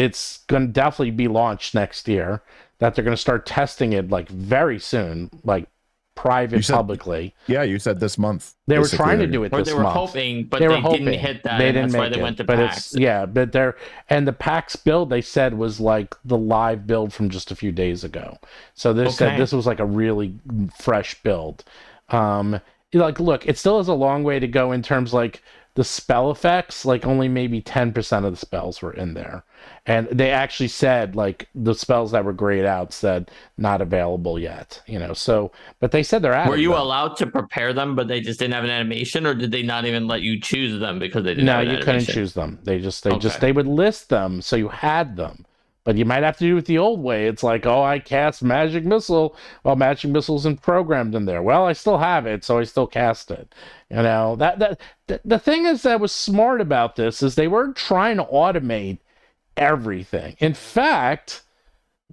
going to definitely be launched next year, that they're going to start testing it like very soon, like publicly. Yeah, you said this month. They were trying to do it this month. They were hoping, but they didn't hit that. They didn't that's why they went to PAX. But the PAX build they said was like the live build from just a few days ago. So they said this was like a really fresh build. Look, it still has a long way to go in terms like the spell effects. Like only maybe 10% of the spells were in there. And they actually said, like, the spells that were grayed out said not available yet, so, but they said they're adding Were you them. allowed to prepare them, but they just didn't have an animation, or did they not even let you choose them because they didn't have an animation? No, you couldn't choose them. They would list them, so you had them. But you might have to do it the old way. It's like, oh, I cast Magic Missile. Well, Magic Missile isn't programmed in there. Well, I still have it, so I still cast it. The thing is that was smart about this is they weren't trying to automate everything. In fact,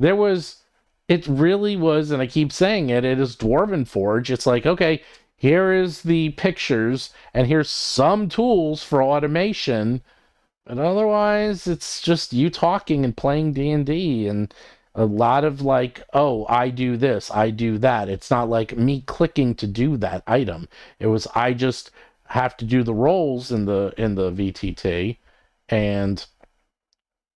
it really was, and I keep saying it is Dwarven Forge. It's like, okay, here is the pictures, and here's some tools for automation, but otherwise, it's just you talking and playing D&D, and a lot of like, oh, I do this, I do that. It's not like me clicking to do that item. It was I just have to do the rolls in the VTT, and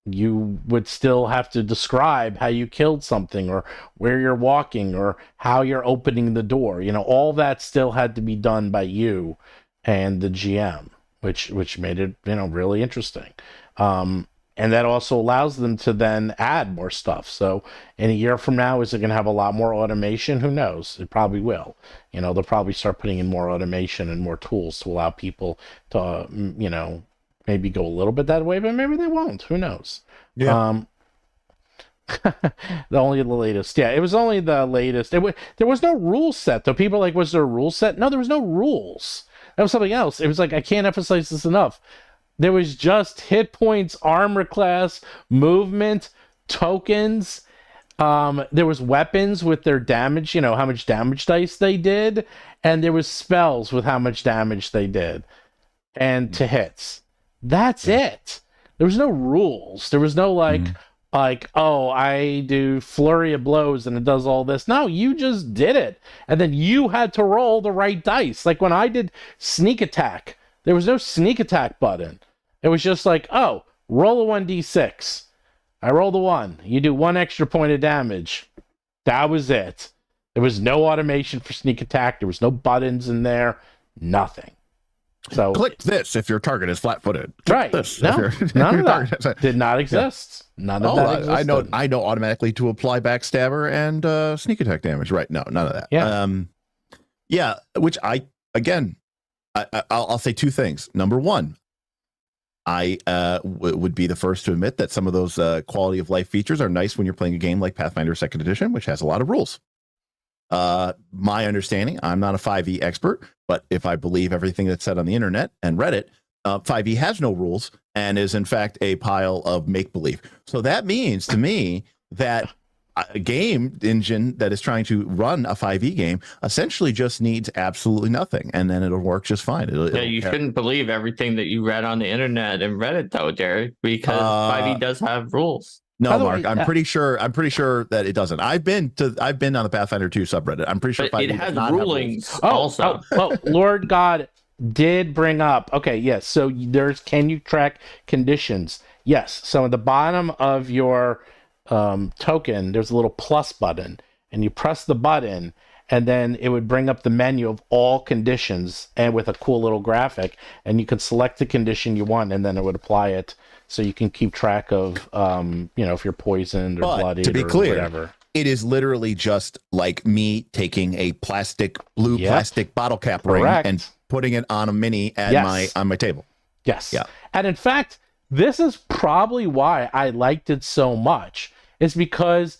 you would still have to describe how you killed something or where you're walking or how you're opening the door. All that still had to be done by you and the GM, which made it, really interesting. And that also allows them to then add more stuff. So in a year from now, is it going to have a lot more automation? Who knows? It probably will. They'll probably start putting in more automation and more tools to allow people to, maybe go a little bit that way, but maybe they won't. Who knows? Yeah. Only the latest. Yeah, it was only the latest. There was no rule set, though. People are like, was there a rule set? No, there was no rules. That was something else. It was like, I can't emphasize this enough. There was just hit points, armor class, movement, tokens. There was weapons with their damage, how much damage dice they did. And there was spells with how much damage they did. And to hits. That's it. There was no rules. There was no like, oh, I do flurry of blows and it does all this. No, you just did it. And then you had to roll the right dice. Like when I did sneak attack, there was no sneak attack button. It was just like, oh, roll a 1d6. I rolled a 1. You do 1 extra point of damage. That was it. There was no automation for sneak attack. There was no buttons in there. Nothing. So click this if your target is flat-footed. Right. This no, none of that did not exist. None of that existed. I know automatically to apply backstabber and sneak attack damage. Right. No, none of that. Yeah. Which I'll say two things. Number one, I would be the first to admit that some of those quality of life features are nice when you're playing a game like Pathfinder 2nd Edition, which has a lot of rules. My understanding, I'm not a 5e expert, but if I believe everything that's said on the internet and Reddit, 5e has no rules and is in fact a pile of make-believe. So that means to me that a game engine that is trying to run a 5e game essentially just needs absolutely nothing, and then it'll work just fine. You shouldn't believe everything that you read on the internet and Reddit, though, Derik, because 5e does have rules. No, Mark, I'm pretty sure that it doesn't. I've been on the Pathfinder 2 subreddit. I'm pretty sure but it has rulings also. also. Well, Lord God did bring up. Okay, yes. So can you track conditions? Yes. So at the bottom of your token, there's a little plus button, and you press the button, and then it would bring up the menu of all conditions, and with a cool little graphic, and you could select the condition you want, and then it would apply it, so you can keep track of, if you're poisoned or bloodied, to be clear, whatever. It is literally just like me taking a blue plastic bottle cap ring and putting it on a mini at on my table. Yes. Yeah. And in fact, this is probably why I liked it so much. It's because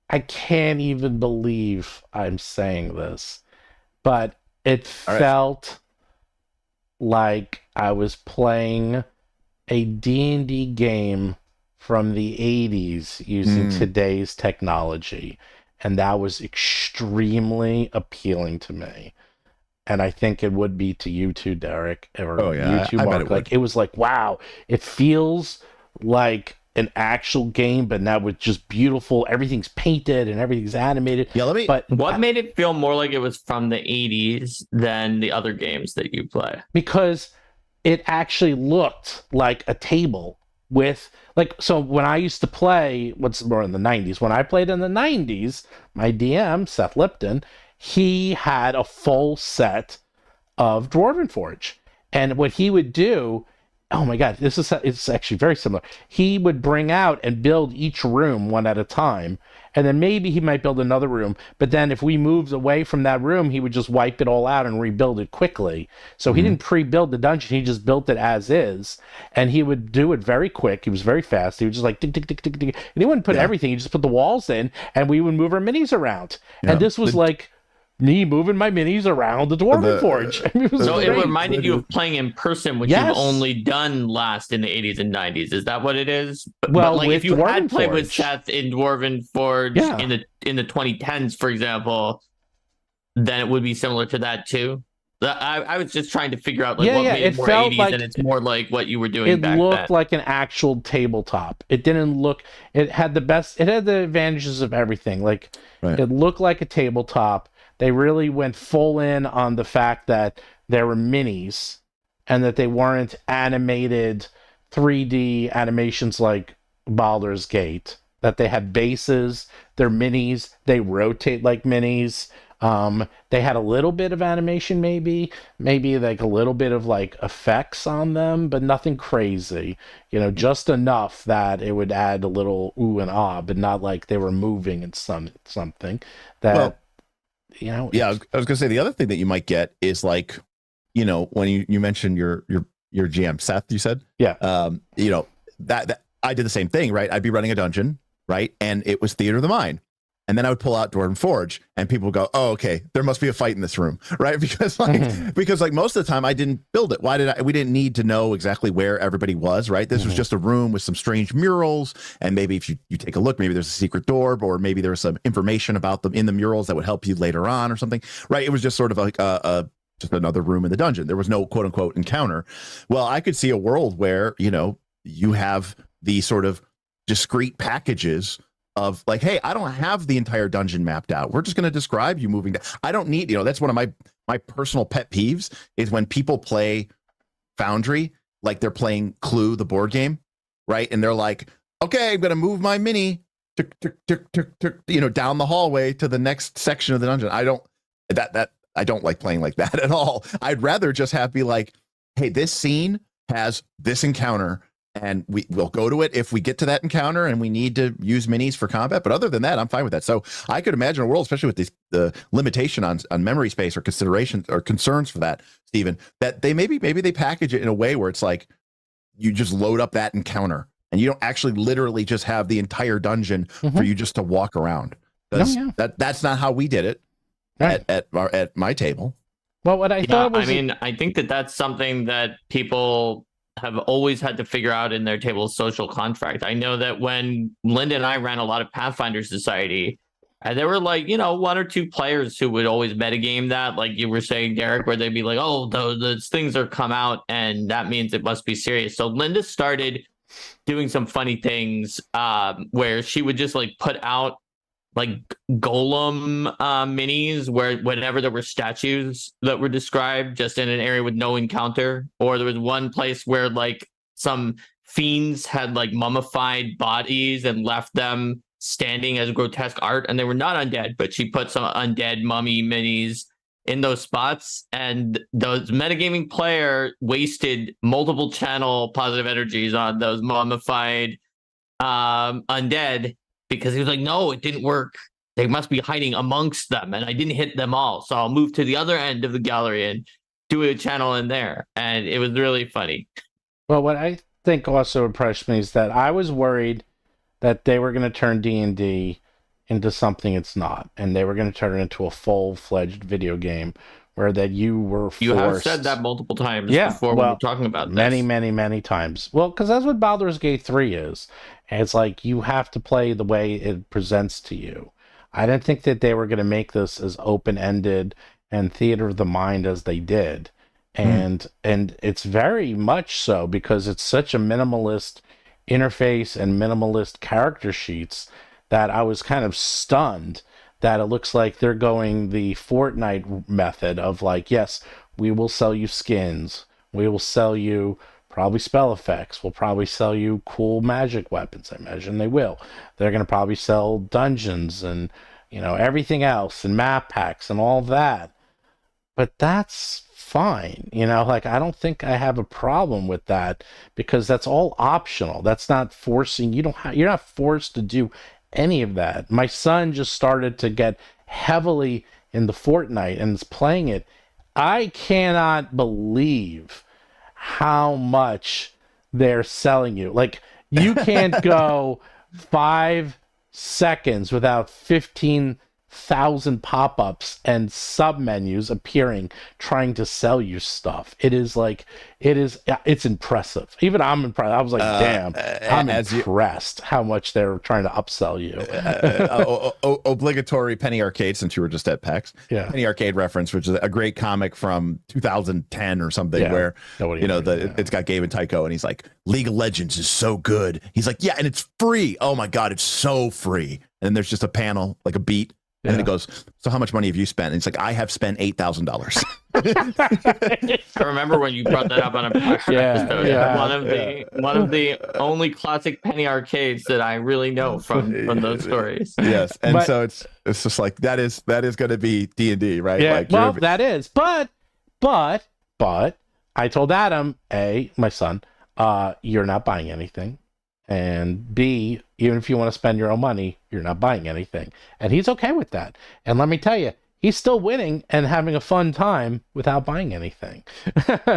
I can't even believe I'm saying this, but it felt like I was playing a D&D game from the 80s using today's technology, and that was extremely appealing to me. And I think it would be to you too, Derik, or you too, Mark. It was like, wow, it feels like an actual game, but now with just beautiful, everything's painted and everything's animated. Yeah, what made it feel more like it was from the 80s than the other games that you play? Because it actually looked like a table with, so when I used to play, what's more in the 90s, when I played in the 90s, my DM, Seth Lipton, he had a full set of Dwarven Forge. And what he would do, oh my God, it's actually very similar. He would bring out and build each room one at a time. And then maybe he might build another room. But then if we moved away from that room, he would just wipe it all out and rebuild it quickly. So he didn't pre-build the dungeon. He just built it as is. And he would do it very quick. He was very fast. He would just like, tick, tick, tick, tick, tick. And he wouldn't put everything. He just put the walls in, and we would move our minis around. Yeah. And this was like me moving my minis around the Dwarven Forge. It reminded you of playing in person, which you've only done last in the 80s and 90s. Is that what it is? Well, but if you Dwarven had played Forge with Seth in Dwarven Forge in the 2010s, for example, then it would be similar to that too. I was just trying to figure out what made it more 80s, and it's more like what you were doing back then. It looked like an actual tabletop. It didn't look. It had the advantages of everything. It looked like a tabletop. They really went full in on the fact that there were minis and that they weren't animated 3D animations like Baldur's Gate, that they had bases, they're minis, they rotate like minis. They had a little bit of animation, maybe like a little bit of like effects on them, but nothing crazy, just enough that it would add a little ooh and ah, but not like they were moving in something that, I was gonna say the other thing that you might get is like, when you mentioned your GM Seth, you said, that I did the same thing, right? I'd be running a dungeon, right, and it was Theater of the Mind, and then I would pull out Dwarven Forge, and people would go, "Oh, okay, there must be a fight in this room," right? Because most of the time I didn't build it. We didn't need to know exactly where everybody was, right? This was just a room with some strange murals, and maybe if you take a look, maybe there's a secret door, or maybe there's some information about them in the murals that would help you later on or something, right? It was just sort of like just another room in the dungeon. There was no quote unquote encounter. Well, I could see a world where, you have these sort of discrete packages of like, hey, I don't have the entire dungeon mapped out. We're just going to describe you moving down. I don't need, that's one of my personal pet peeves is when people play Foundry like they're playing Clue, the board game, right? And they're like, okay, I'm going to move my mini down the hallway to the next section of the dungeon. I don't like playing like that at all. I'd rather just be like, hey, this scene has this encounter, and we'll go to it if we get to that encounter and we need to use minis for combat. But other than that, I'm fine with that. So I could imagine a world, especially with the limitation on memory space or considerations or concerns for that, Stephen, that they maybe they package it in a way where it's like, you just load up that encounter, and you don't actually literally just have the entire dungeon for you just to walk around. That's not how we did it at my table. Well, what I thought was, I think that's something that people have always had to figure out in their table social contract. I know that when Linda and I ran a lot of Pathfinder Society, and there were like, one or two players who would always metagame that, like you were saying, Derik, where they'd be like, oh, those things are come out, and that means it must be serious. So Linda started doing some funny things where she would just like put out like golem minis where whenever there were statues that were described just in an area with no encounter, or there was one place where like some fiends had like mummified bodies and left them standing as grotesque art, and they were not undead, but she put some undead mummy minis in those spots, and those metagaming player wasted multiple channel positive energies on those mummified undead, because he was like, no, it didn't work. They must be hiding amongst them, and I didn't hit them all, so I'll move to the other end of the gallery and do a channel in there. And it was really funny. Well, what I think also impressed me is that I was worried that they were going to turn D&D into something it's not, and they were going to turn it into a full-fledged video game where that you were forced... You have said that multiple times before when we were talking about this. Many times. Well, because that's what Baldur's Gate 3 is. And it's like you have to play the way it presents to you. I didn't think that they were going to make this as open-ended and theater of the mind as they did. And it's very much so, because it's such a minimalist interface and minimalist character sheets that I was kind of stunned that it looks like they're going the Fortnite method of like, yes, we will sell you skins, we will sell you probably spell effects, we'll probably sell you cool magic weapons. I imagine they will. They're going to probably sell dungeons and everything else and map packs and all that. But that's fine. Like, I don't think I have a problem with that, because that's all optional. That's not forcing. You're not forced to do any of that. My son just started to get heavily into Fortnite and is playing it. I cannot believe how much they're selling you. Like, you can't go 5 seconds without 15,000 pop-ups and sub-menus appearing trying to sell you stuff. It's impressive. Even I'm impressed. I was like, damn, I'm impressed how much they're trying to upsell you. Obligatory Penny Arcade, since you were just at PAX. Yeah. Penny Arcade reference, which is a great comic from 2010 or something, where it's got Gabe and Tycho, and he's like, League of Legends is so good. He's like, yeah, and it's free. Oh my God, it's so free. And there's just a panel, like a beat. And then it goes, so how much money have you spent? And it's like, I have spent $8,000. I remember when you brought that up on a episode. Yeah. One of the only classic penny arcades that I really know from those stories. Yes. And so it's just like, that is going to be D&D, right? Yeah, like, well, that is. But I told Adam, A, my son, you're not buying anything. And B, even if you want to spend your own money, you're not buying anything. And he's okay with that. And let me tell you, he's still winning and having a fun time without buying anything.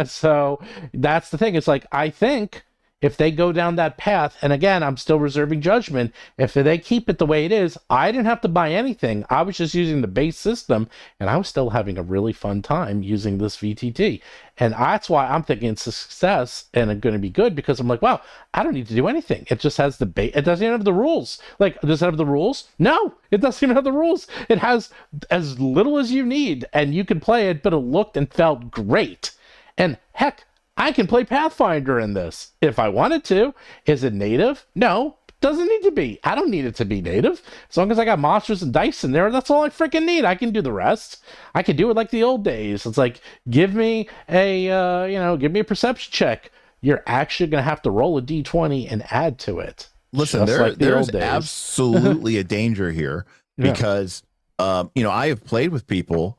So that's the thing. It's like, I think if they go down that path, and again, I'm still reserving judgment, if they keep it the way it is, I didn't have to buy anything. I was just using the base system, and I was still having a really fun time using this VTT. And that's why I'm thinking it's a success and it's going to be good, because I'm like, wow, I don't need to do anything. It just has the base. It doesn't even have the rules. Like, does it have the rules? No, it doesn't even have the rules. It has as little as you need, and you can play it, but it looked and felt great. And heck, I can play Pathfinder in this if I wanted to. Is it native? No, doesn't need to be. I don't need it to be native. As long as I got monsters and dice in there, that's all I freaking need. I can do the rest. I can do it like the old days. It's like, give me a perception check. You're actually going to have to roll a D20 and add to it. Listen, there's absolutely a danger here, because, I have played with people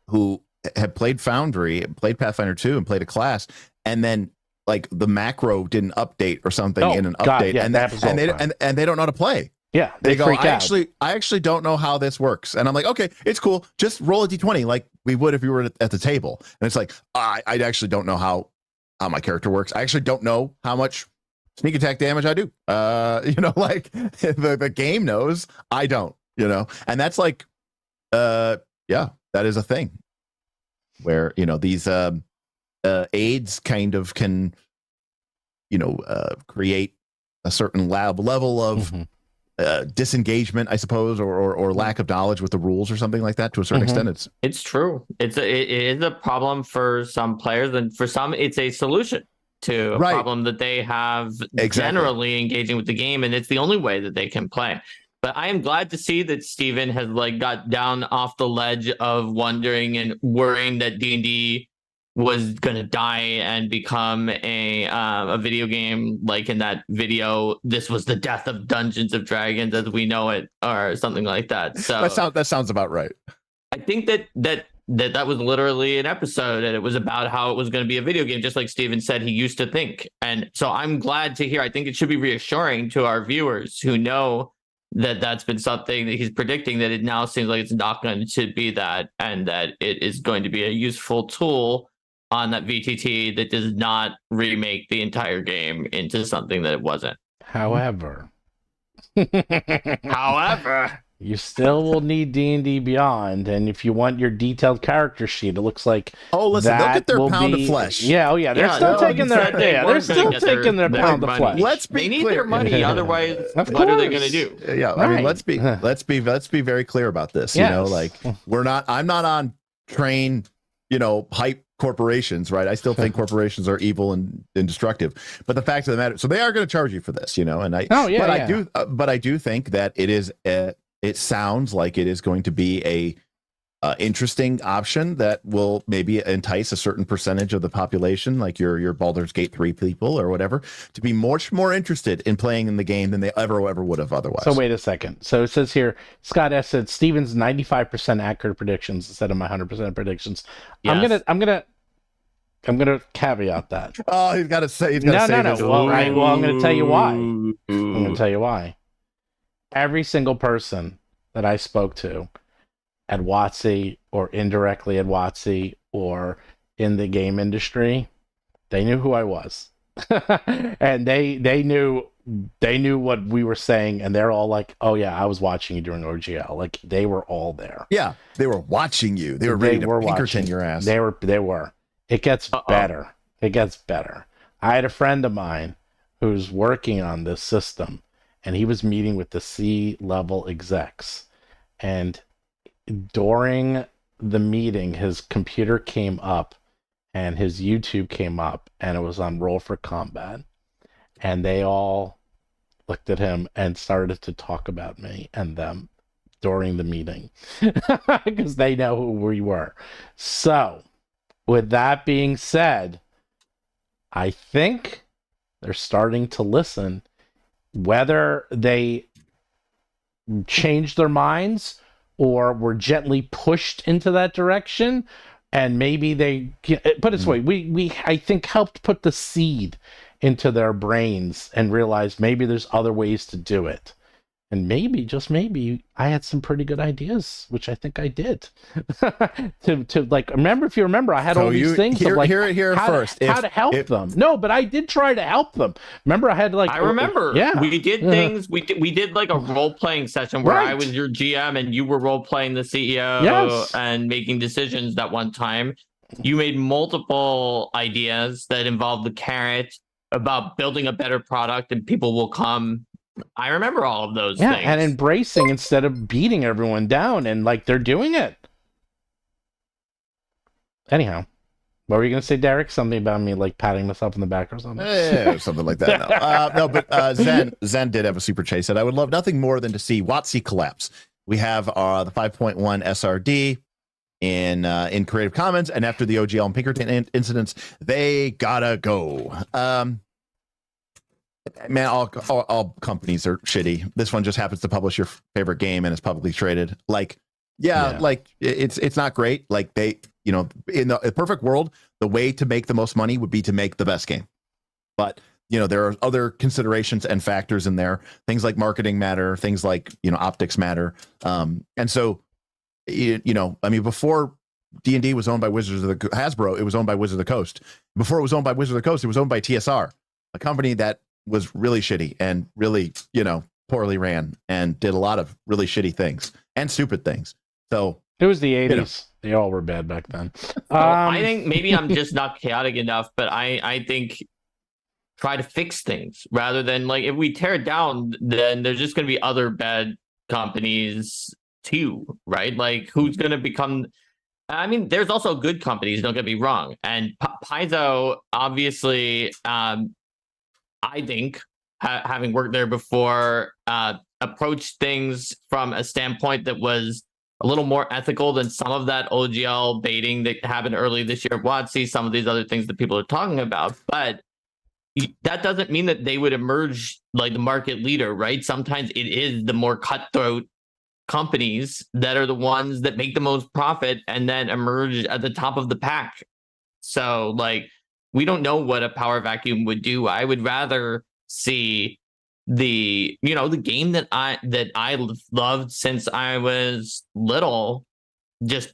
who have played Foundry, played Pathfinder 2, and played a class, and then like the macro didn't update or something in an update, and they don't know how to play. Yeah, they go, I actually don't know how this works, and I'm like, okay, it's cool, just roll a D20 like we would if we were at the table. And it's like, I actually don't know how how my character works. I actually don't know how much sneak attack damage I do. Like the game knows, I don't, and that's like, that is a thing where, these aids kind of can, create a certain level of disengagement, I suppose, or lack of knowledge with the rules or something like that. To a certain extent, it's true. It is a problem for some players, and for some, it's a solution to a problem that they have generally engaging with the game, and it's the only way that they can play. But I am glad to see that Steven has got down off the ledge of wondering and worrying that D&D was going to die and become a video game, like in that video, this was the death of Dungeons of Dragons as we know it, or something like that. So that sounds about right. I think that was literally an episode, and it was about how it was going to be a video game, just like Steven said he used to think. And so I'm glad to hear. I think it should be reassuring to our viewers who know that that's been something that he's predicting, that it now seems like it's not going to be that, and that it is going to be a useful tool on that VTT that does not remake the entire game into something that it wasn't. However, you still will need D&D Beyond, and if you want your detailed character sheet, it looks like look at their pound of flesh. They're still taking their pound of flesh. They need their money, otherwise what are they going to do? I mean, let's be very clear about this. I'm not on train, hype corporations, right? I still think corporations are evil and destructive, but the fact of the matter, so they are going to charge you for this, and I do think that it is it sounds like it is going to be a interesting option that will maybe entice a certain percentage of the population, like your Baldur's Gate 3 people or whatever, to be much more interested in playing in the game than they ever would have otherwise. So wait a second. So it says here, Scott S said Steven's 95% accurate predictions instead of my 100% predictions. Yes. I'm gonna caveat that. Oh, he's got to say. No. Well, I'm gonna tell you why. I'm gonna tell you why. Every single person that I spoke to at WoTC or indirectly at WoTC or in the game industry, they knew who I was. And they knew what we were saying, and they're all like, oh yeah, I was watching you during OGL. Like, they were all there. Yeah, they were watching you. They were ready to Pinkerton your ass. They were. It gets better. It gets better. I had a friend of mine who's working on this system, and he was meeting with the C-level execs, and during the meeting, his computer came up and his YouTube came up, and it was on Roll for Combat, and they all looked at him and started to talk about me and them during the meeting because they know who we were. So with that being said, I think they're starting to listen. Whether they changed their minds or were gently pushed into that direction, and maybe they put it this way, we I think helped put the seed into their brains and realize maybe there's other ways to do it. And maybe, just maybe, I had some pretty good ideas, which I think I did. to like, if you remember, I had all these things of like how to help them. No, but I did try to help them. Remember, I had like, I remember. Yeah, we did things. We did like a role playing session where I was your GM and you were role playing the CEO and making decisions. That one time, you made multiple ideas that involved the carrot about building a better product, and people will come. I remember all of those things. And embracing instead of beating everyone down, and like they're doing it. Anyhow, what were you going to say, Derik? Something about me like patting myself on the back or something? Yeah, something like that. No, but Zen did have a super chase. Said, I would love nothing more than to see WoTC collapse. We have the 5.1 SRD in Creative Commons, and after the OGL and Pinkerton incidents, they gotta go. Man, all companies are shitty. This one just happens to publish your favorite game and it's publicly traded. Like it's not great. Like they, in the perfect world, the way to make the most money would be to make the best game. But there are other considerations and factors in there. Things like marketing matter. Things like optics matter. And so, I mean, before D&D was owned by Hasbro. It was owned by Wizards of the Coast. Before it was owned by Wizards of the Coast, it was owned by TSR, a company that was really shitty and really, poorly ran and did a lot of really shitty things and stupid things. So it was the 80s. They all were bad back then. I think maybe I'm just not chaotic enough, but I think try to fix things rather than like if we tear it down, then there's just going to be other bad companies too, right? Like who's going to become? I mean, there's also good companies. Don't get me wrong. And Paizo, obviously, I think having worked there before, approached things from a standpoint that was a little more ethical than some of that OGL baiting that happened early this year at WoTC, some of these other things that people are talking about. But that doesn't mean that they would emerge like the market leader, right? Sometimes it is the more cutthroat companies that are the ones that make the most profit and then emerge at the top of the pack. So like, we don't know what a power vacuum would do. I would rather see the game that I loved since I was little just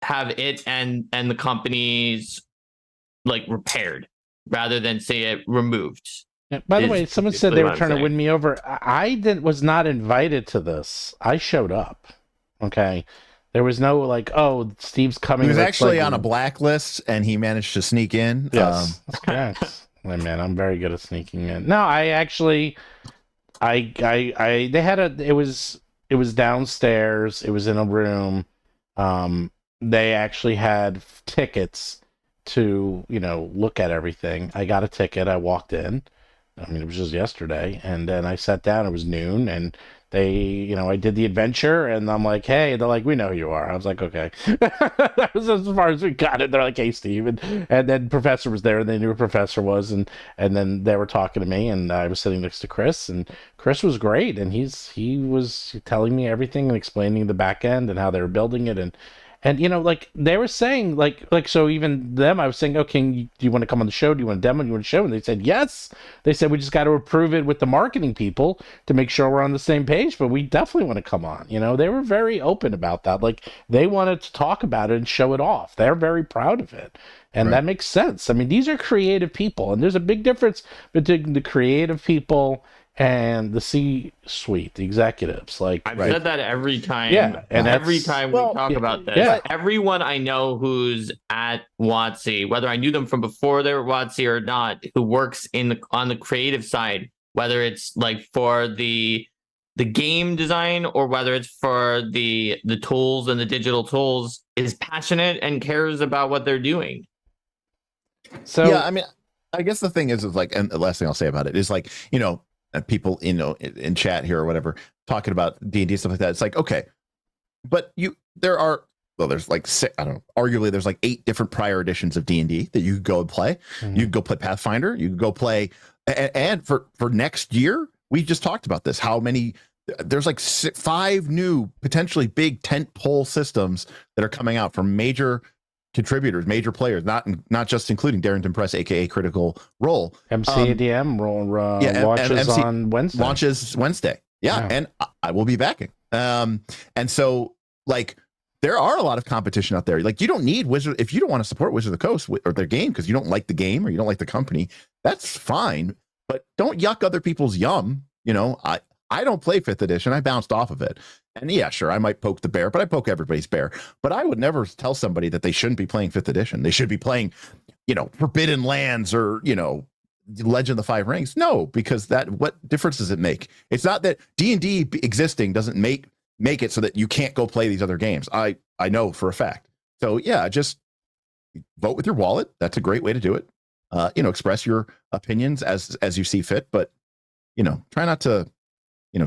have it and the companies like repaired rather than say it removed. Yeah, by the way, someone said they were trying to win me over. I was not invited to this. I showed up. Okay. There was no like, oh, Steve's coming. He was actually on a blacklist and he managed to sneak in. Yes. That's correct. Man, I'm very good at sneaking in. No, I actually, they had it was downstairs. It was in a room. They actually had tickets to, look at everything. I got a ticket. I walked in. I mean, it was just yesterday. And then I sat down. It was noon. And they, I did the adventure. And I'm like, hey. They're like, we know who you are. I was like, okay. That was as far as we got it. They're like, hey, Steve. And then Professor was there. And they knew who Professor was. And then they were talking to me. And I was sitting next to Chris. And Chris was great. And he was telling me everything and explaining the back end and how they were building it. And like they were saying, like so even them, I was saying, okay, do you want to come on the show? Do you want to demo? Do you want to show? And they said yes. They said we just got to approve it with the marketing people to make sure we're on the same page. But we definitely want to come on. They were very open about that. Like they wanted to talk about it and show it off. They're very proud of it, and that makes sense. I mean, these are creative people, and there's a big difference between the creative people and the C-suite, the executives. Like I've said that every time. Yeah, and every time we talk about this, everyone I know who's at WoTC, whether I knew them from before they were WoTC or not, who works on the creative side, whether it's like for the game design or whether it's for the tools and the digital tools, is passionate and cares about what they're doing. So yeah, I mean, I guess the thing is like, and the last thing I'll say about it is like, people in chat here or whatever talking about D&D stuff like that. It's like, okay, but there's like six, I don't know, arguably there's like 8 different prior editions of D&D that you could go and play. Mm-hmm. You could go play Pathfinder. You could go play, and for next year, we just talked about this. How many? There's like 5 new potentially big tent pole systems that are coming out from major contributors, major players, not just including Darrington Press, aka Critical Role. MCADM launches on Wednesday. Launches Wednesday. Yeah, and I will be backing. And so like there are a lot of competition out there. Like you don't need Wizard if you don't want to support Wizard of the Coast or their game because you don't like the game or you don't like the company. That's fine, but don't yuck other people's yum. I don't play 5th edition. I bounced off of it. And yeah, sure, I might poke the bear, but I poke everybody's bear. But I would never tell somebody that they shouldn't be playing 5th edition. They should be playing, Forbidden Lands or, Legend of the Five Rings. No, because what difference does it make? It's not that D&D existing doesn't make it so that you can't go play these other games. I know for a fact. So yeah, just vote with your wallet. That's a great way to do it. Express your opinions as you see fit, but try not to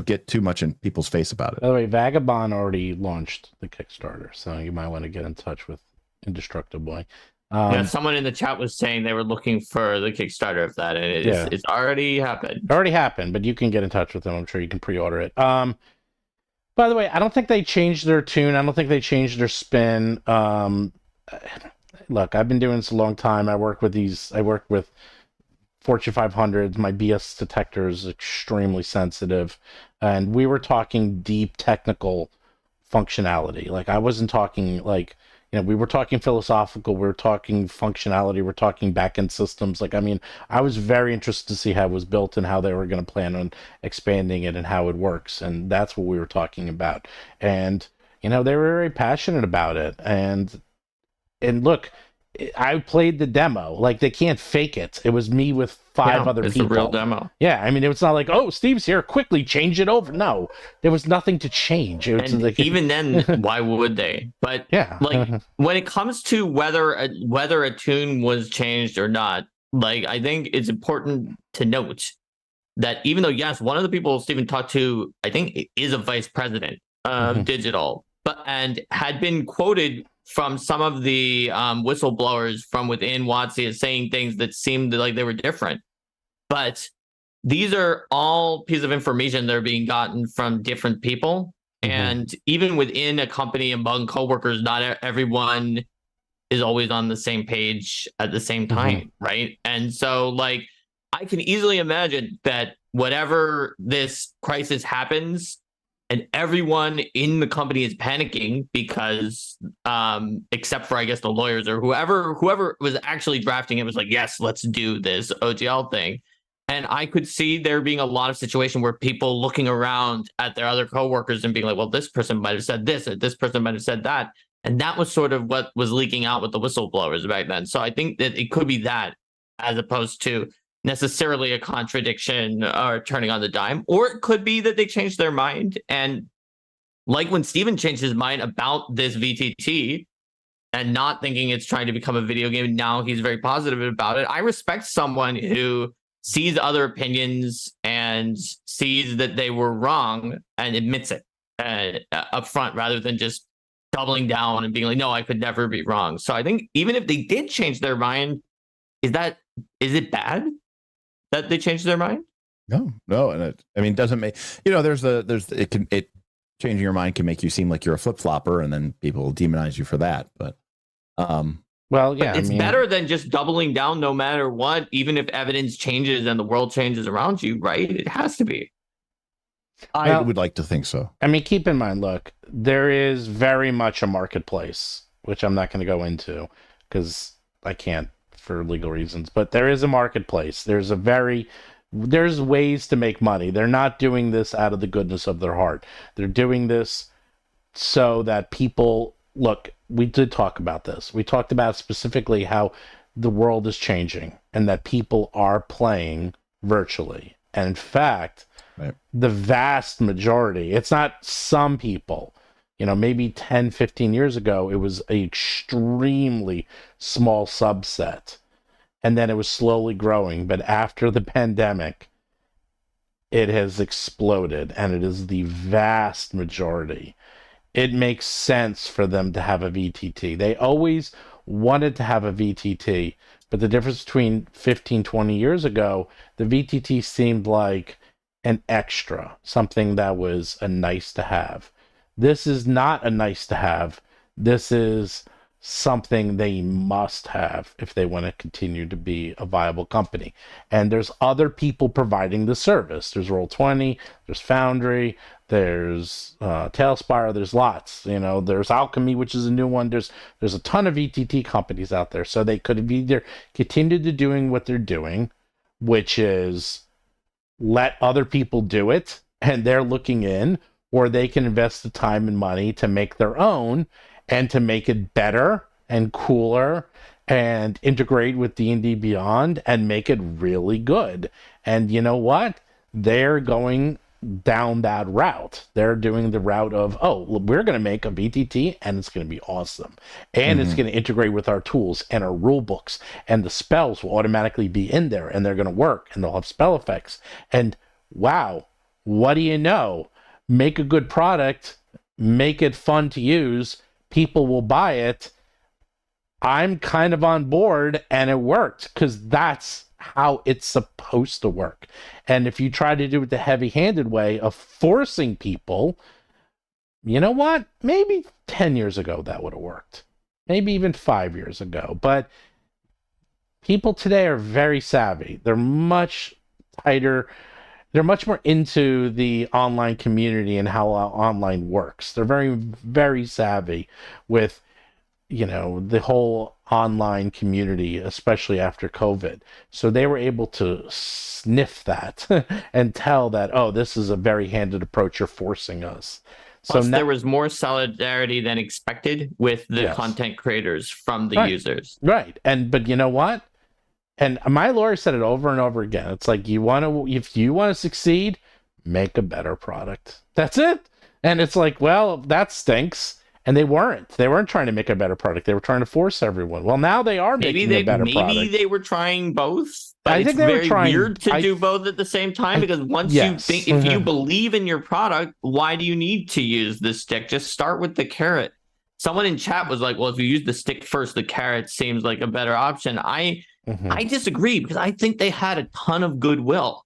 get too much in people's face about it. By the way, Vagabond already launched the Kickstarter, so you might want to get in touch with Indestructible Boy. Someone in the chat was saying they were looking for the Kickstarter of that, and it's already happened. Already happened, but you can get in touch with them. I'm sure you can pre-order it. By the way, I don't think they changed their tune. I don't think they changed their spin. Look, I've been doing this a long time. I work with Fortune 500s. My BS detector is extremely sensitive, and we were talking deep technical functionality. Like I wasn't talking like we were talking philosophical, we were talking functionality, we're talking backend systems. Like, I mean, I was very interested to see how it was built and how they were going to plan on expanding it and how it works. And that's what we were talking about. And, they were very passionate about it. And look, I played the demo. Like, they can't fake it. It was me with five other people. It's a real demo. Yeah, I mean, it's not like, oh, Steve's here, quickly change it over. No, there was nothing to change. It was And like, even then, why would they? But yeah, like when it comes to whether a tune was changed or not, like I think it's important to note that even though yes, one of the people Steven talked to, I think, is a vice president of digital, and had been quoted from some of the whistleblowers from within WoTC as saying things that seemed like they were different. But these are all pieces of information that are being gotten from different people. And even within a company among coworkers, not everyone is always on the same page at the same time, right? And so, like, I can easily imagine that whatever this crisis happens, and everyone in the company is panicking because, except for, I guess, the lawyers or whoever was actually drafting it was like, yes, let's do this OGL thing. And I could see there being a lot of situation where people looking around at their other coworkers and being like, well, this person might have said this, or this person might have said that. And that was sort of what was leaking out with the whistleblowers back then. So I think that it could be that, as opposed to necessarily a contradiction or turning on the dime. Or it could be that they changed their mind. And like when Steven changed his mind about this VTT and not thinking it's trying to become a video game, now he's very positive about it. I respect someone who sees other opinions and sees that they were wrong and admits it up front, rather than just doubling down and being like, no, I could never be wrong. So I think even if they did change their mind, is it bad that they changed their mind? No, and it doesn't make, changing your mind can make you seem like you're a flip flopper, and then people demonize you for that. But, well, yeah, but it's better than just doubling down no matter what, even if evidence changes and the world changes around you, right? It has to be. I would like to think so. I mean, keep in mind, look, there is very much a marketplace, which I'm not going to go into because I can't for legal reasons, but there is a marketplace. There's ways to make money. They're not doing this out of the goodness of their heart. They're doing this so that people, look, we did talk about this. We talked about specifically how the world is changing and that people are playing virtually. And in fact, the vast majority, it's not some people, maybe 10, 15 years ago, it was an extremely small subset. And then it was slowly growing. But after the pandemic, it has exploded, and it is the vast majority. It makes sense for them to have a VTT. They always wanted to have a VTT, but the difference between 15, 20 years ago, the VTT seemed like an extra, something that was a nice to have. This is not a nice to have. This is something they must have if they want to continue to be a viable company. And there's other people providing the service. There's Roll20, there's Foundry, there's Tailspire, there's lots. There's Alchemy, which is a new one. There's a ton of VTT companies out there. So they could have either continued to doing what they're doing, which is let other people do it, and they're looking in, or they can invest the time and money to make their own and to make it better and cooler and integrate with D&D Beyond and make it really good. And you know what? They're going down that route. They're doing the route of, we're going to make a VTT and it's going to be awesome. And it's going to integrate with our tools and our rule books, and the spells will automatically be in there and they're going to work and they'll have spell effects. And wow, what do you know? Make a good product, make it fun to use, people will buy it. I'm kind of on board, and it worked because that's how it's supposed to work. And if you try to do it the heavy-handed way of forcing people, you know what? Maybe 10 years ago that would have worked. Maybe even 5 years ago. But people today are very savvy. They're much tighter. They're much more into the online community and how online works. They're very, very savvy with the whole online community, especially after COVID. So they were able to sniff that and tell that, oh, this is a very handed approach. You're forcing us. Plus, there was more solidarity than expected with the content creators from the users. Right. But you know what? And my lawyer said it over and over again. It's like, if you want to succeed, make a better product. That's it. And it's like, well, that stinks. And they weren't trying to make a better product. They were trying to force everyone. Well, now they are making a better product. Maybe they were trying both. But it's very weird to do both at the same time, because once you think, if you believe in your product, why do you need to use the stick? Just start with the carrot. Someone in chat was like, well, if you use the stick first, the carrot seems like a better option. I disagree, because I think they had a ton of goodwill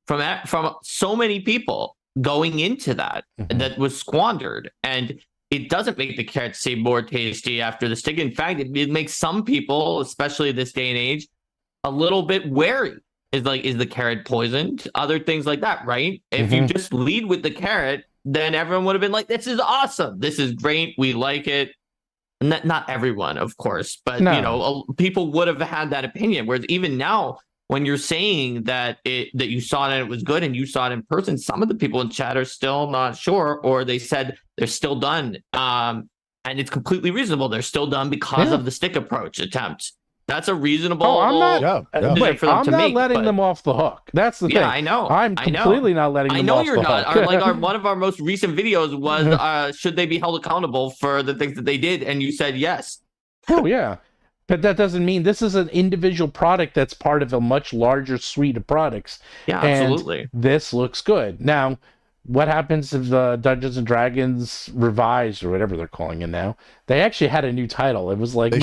from so many people going into that was squandered. And it doesn't make the carrot seem more tasty after the stick. In fact, it makes some people, especially this day and age, a little bit wary. Is the carrot poisoned? Other things like that, right? If you just lead with the carrot, then everyone would have been like, this is awesome. This is great. We like it. Not everyone, of course, but people would have had that opinion. Whereas even now, when you're saying that you saw it and it was good and you saw it in person, some of the people in chat are still not sure, or they said they're still done. And it's completely reasonable. They're still done because of the stick approach attempt. That's a reasonable. Oh, I'm not. I'm not letting them off the hook. That's the thing. Yeah, I know. I'm completely not letting them off the hook. I know you're not. One of our most recent videos was, should they be held accountable for the things that they did? And you said yes. Oh yeah, but that doesn't mean this is an individual product that's part of a much larger suite of products. Yeah, absolutely. And this looks good. Now, what happens if the Dungeons and Dragons Revised, or whatever they're calling it now? They actually had a new title. It was like,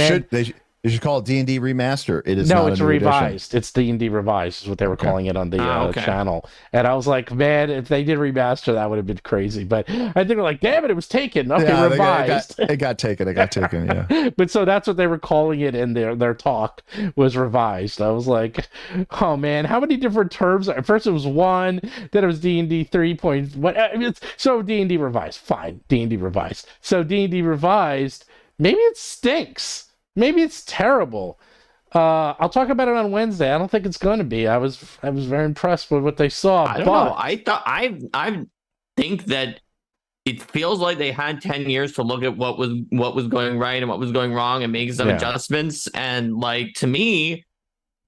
They should call it D&D Remaster. It is it's revised. It's D&D Revised is what they were calling it on the channel. And I was like, man, if they did remaster, that would have been crazy. But I think they're like, damn it was taken. Okay, revised. It got taken. Yeah. But so that's what they were calling it in their talk, was revised. I was like, oh man, how many different terms? At first it was 1, then it was D&D 3. So D&D Revised. Fine, D&D Revised. So D&D Revised, maybe it stinks. Maybe it's terrible. I'll talk about it on Wednesday. I don't think it's going to be. I was very impressed with what they saw. I don't know. I think that it feels like they had 10 years to look at what was going right and what was going wrong and make some adjustments. And like, to me,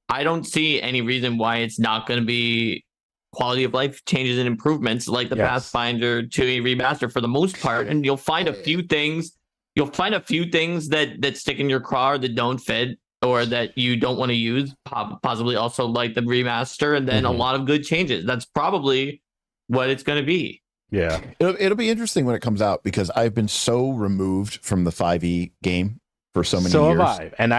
I don't see any reason why it's not going to be quality of life changes and improvements like the Pathfinder 2e remaster for the most part. And you'll find a few things. You'll find a few things that stick in your craw that don't fit or that you don't want to use, possibly also like the remaster, and then a lot of good changes. That's probably what it's going to be. Yeah. It'll be interesting when it comes out, because I've been so removed from the 5e game for so many years. So have I. And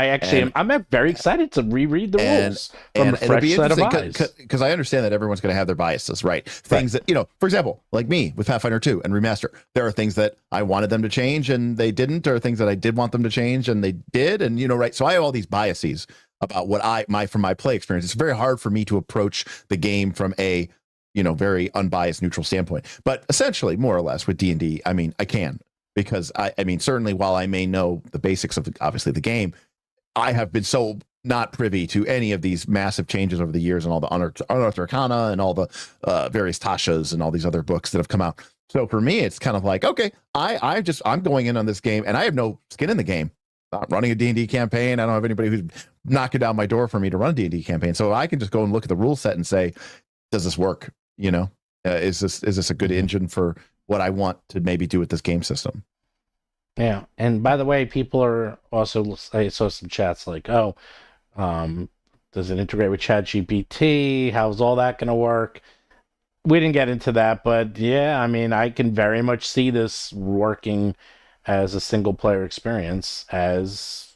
I'm very excited to reread the rules from a fresh set of eyes. Because I understand that everyone's going to have their biases, right? Things that, for example, like me with Pathfinder 2 and Remaster, there are things that I wanted them to change and they didn't, or things that I did want them to change and they did. And, right. So I have all these biases about what from my play experience. It's very hard for me to approach the game from a, very unbiased, neutral standpoint. But essentially, more or less with D&D, I can. Because certainly while I may know the basics of obviously the game, I have been so not privy to any of these massive changes over the years and all the Unearthed Arcana and all the various Tashas and all these other books that have come out. So for me, it's kind of like, okay, I'm going in on this game and I have no skin in the game. I'm not running a D&D campaign. I don't have anybody who's knocking down my door for me to run a D&D campaign. So I can just go and look at the rule set and say, does this work? Is this a good engine for what I want to maybe do with this game system? Yeah. And by the way, people are also, I saw some chats like, does it integrate with ChatGPT? How's all that going to work? We didn't get into that, but yeah, I can very much see this working as a single player experience, as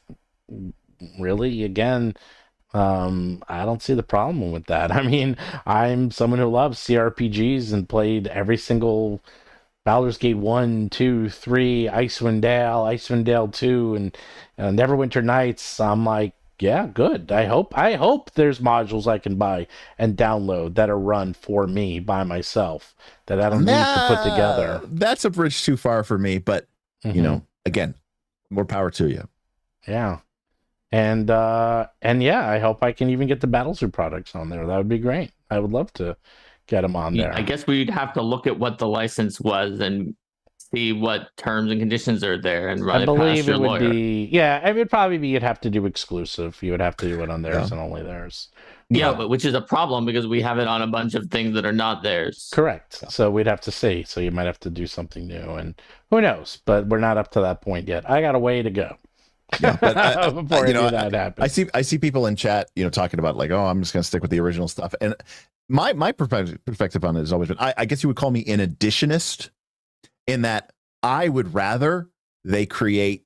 really, again, I don't see the problem with that. I'm someone who loves CRPGs and played every single Baldur's Gate 1, 2, 3, Icewind Dale 2, and Neverwinter Nights. I'm like, yeah, good. I hope there's modules I can buy and download that are run for me by myself that I don't need to put together. That's a bridge too far for me, but again, More power to you. Yeah. And yeah, I hope I can even get the Battlezoo products on there. That would be great. I would love to get them on there. I guess we'd have to look at what the license was and see what terms and conditions are there and run I it past believe your it would lawyer. be, it would probably be, you'd have to do exclusive. You would have to do it on theirs and only theirs. Yeah, but which is a problem because we have it on a bunch of things that are not theirs. Correct. So we'd have to see. So you might have to do something new, and who knows? But we're not up to that point yet. I got a way to go. Yeah, but before that happens. I see people in chat, talking about like, oh, I'm just going to stick with the original stuff. And my perspective on it has always been, I guess you would call me an additionist, in that I would rather they create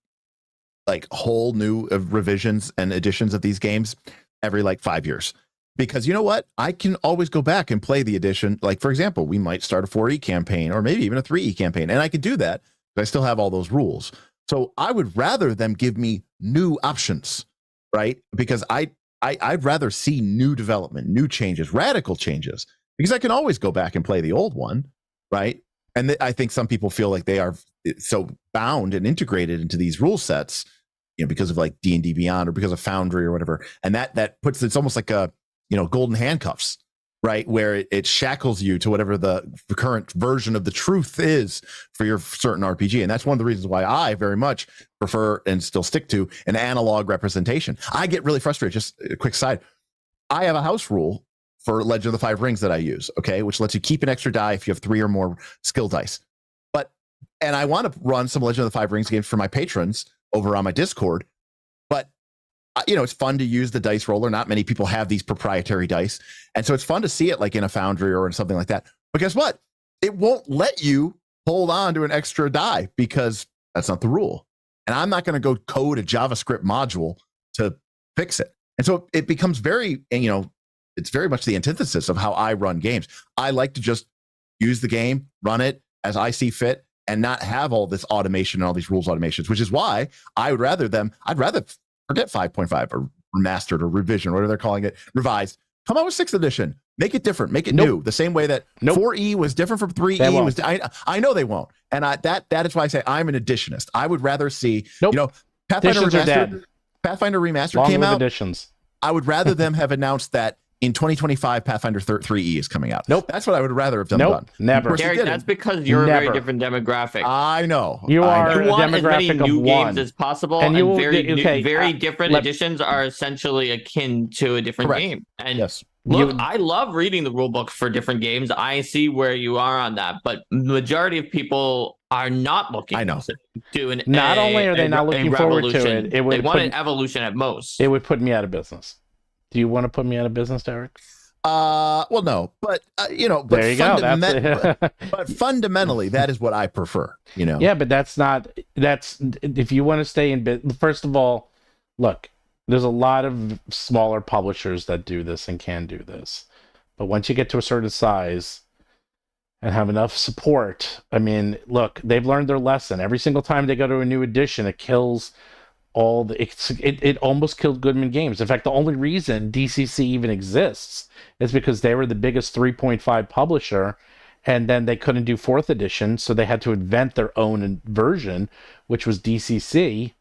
like whole new revisions and editions of these games every like 5 years. Because you know what? I can always go back and play the edition. Like, for example, we might start a 4E campaign or maybe even a 3E campaign. And I could do that, but I still have all those rules. So I would rather them give me new options, right? Because I'd rather see new development, new changes, radical changes, because I can always go back and play the old one, right? And I think some people feel like they are so bound and integrated into these rule sets, because of like D&D Beyond or because of Foundry or whatever. And that puts, it's almost like a, golden handcuffs, right? Where it shackles you to whatever the current version of the truth is for your certain RPG. And that's one of the reasons why I very much prefer and still stick to an analog representation. I get really frustrated. Just a quick side. I have a house rule for Legend of the Five Rings that I use, okay, which lets you keep an extra die if you have 3 or more skill dice. And I want to run some Legend of the Five Rings games for my patrons over on my Discord. But it's fun to use the dice roller. Not many people have these proprietary dice. And so it's fun to see it like in a Foundry or in something like that. But guess what? It won't let you hold on to an extra die because that's not the rule. And I'm not going to go code a JavaScript module to fix it. And so it becomes very, it's very much the antithesis of how I run games. I like to just use the game, run it as I see fit, and not have all this automation and all these rules automations, which is why I'd rather forget 5.5 or remastered or revision, whatever they're calling it, revised. Come out with 6th edition. Make it different. Make it new. The same way that 4E was different from 3E. Was. I know they won't. And that is why I say I'm an additionist. I would rather see, Pathfinder Remastered came out. Editions. I would rather them have announced that in 2025, Pathfinder 3E is coming out. That's what I would rather have them done. Never. Derek, that's because you're a very different demographic. I know. You are a want demographic as many new of games one. as possible, and very different editions are essentially akin to a different game. And yes. Look, I love reading the rule books for different games. I see where you are on that, but the majority of people are not looking. I know. To do an. Not only are they not looking forward to it, they want an evolution at most. It would put me out of business. Do you want to put me out of business, Derik? Well, no, but there you go. But fundamentally, that is what I prefer. Yeah, but that's if you want to stay in business. First of all, look, there's a lot of smaller publishers that do this and can do this, but once you get to a certain size and have enough support, I mean, look, they've learned their lesson. Every single time they go to a new edition, it kills it almost killed Goodman Games. In fact, the only reason DCC even exists is because they were the biggest 3.5 publisher, and then they couldn't do 4th edition, so they had to invent their own version, which was DCC,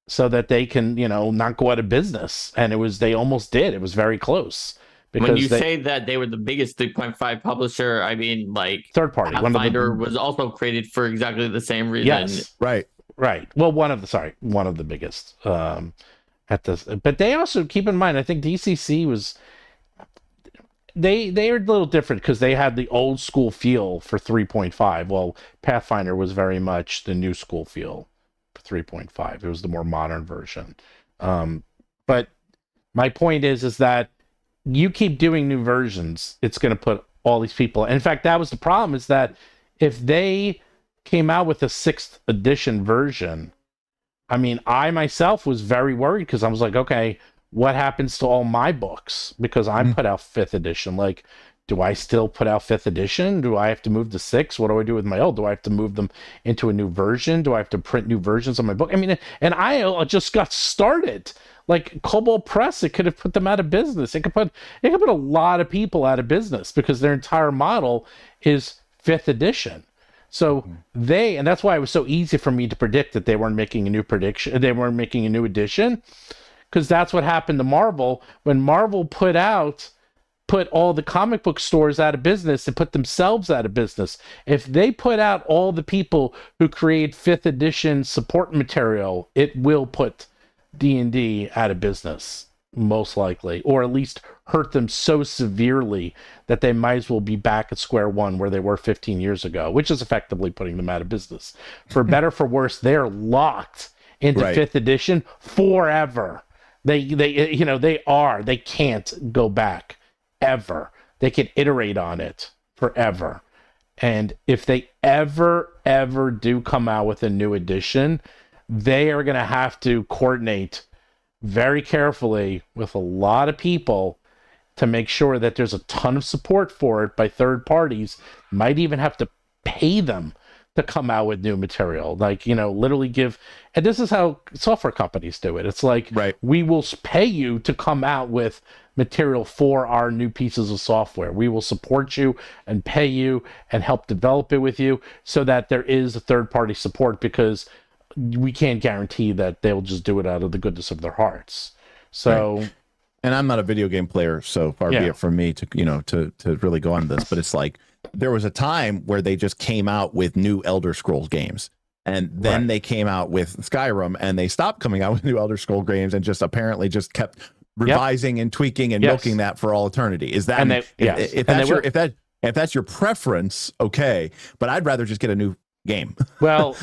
so that they can, not go out of business. And they almost did. It was very close. When you say that they were the biggest 3.5 publisher, I mean, like, third party. Pathfinder was also created for exactly the same reason. Yes, right. Well, one of the biggest at this. But they also, keep in mind, I think DCC was, they are a little different because they had the old school feel for 3.5. Well, Pathfinder was very much the new school feel for 3.5. It was the more modern version. But my point is that you keep doing new versions, it's going to put all these people. In fact, that was the problem, is that if they came out with a 6th edition version, I mean, I myself was very worried because I was like, okay, what happens to all my books? Because I put out 5th edition. Like, do I still put out 5th edition? Do I have to move to 6? What do I do with my old? Do I have to move them into a new version? Do I have to print new versions of my book? I mean, and I just got started. Like Cobalt Press, it could have put them out of business. It could put a lot of people out of business because their entire model is 5th edition. So and that's why it was so easy for me to predict that they weren't making a new edition, because that's what happened to Marvel when Marvel put all the comic book stores out of business and put themselves out of business. If they put out all the people who create 5th edition support material, it will put D&D out of business, most likely, or at least hurt them so severely that they might as well be back at square one where they were 15 years ago, which is effectively putting them out of business. For better, for worse, they're locked into 5th edition forever. They can't go back ever. They can iterate on it forever. And if they ever do come out with a new edition, they are going to have to coordinate very carefully with a lot of people to make sure that there's a ton of support for it by third parties. Might even have to pay them to come out with new material, like, literally give. And this is how software companies do it. It's like, we will pay you to come out with material for our new pieces of software. We will support you and pay you and help develop it with you, so that there is a third party support, because we can't guarantee that they'll just do it out of the goodness of their hearts. So, and I'm not a video game player, so far be it from me to to really go on this, but it's like there was a time where they just came out with new Elder Scrolls games, and then they came out with Skyrim, and they stopped coming out with new Elder Scrolls games and just apparently just kept revising and tweaking and milking that for all eternity. Is that if that's your preference, okay, but I'd rather just get a new game. Well,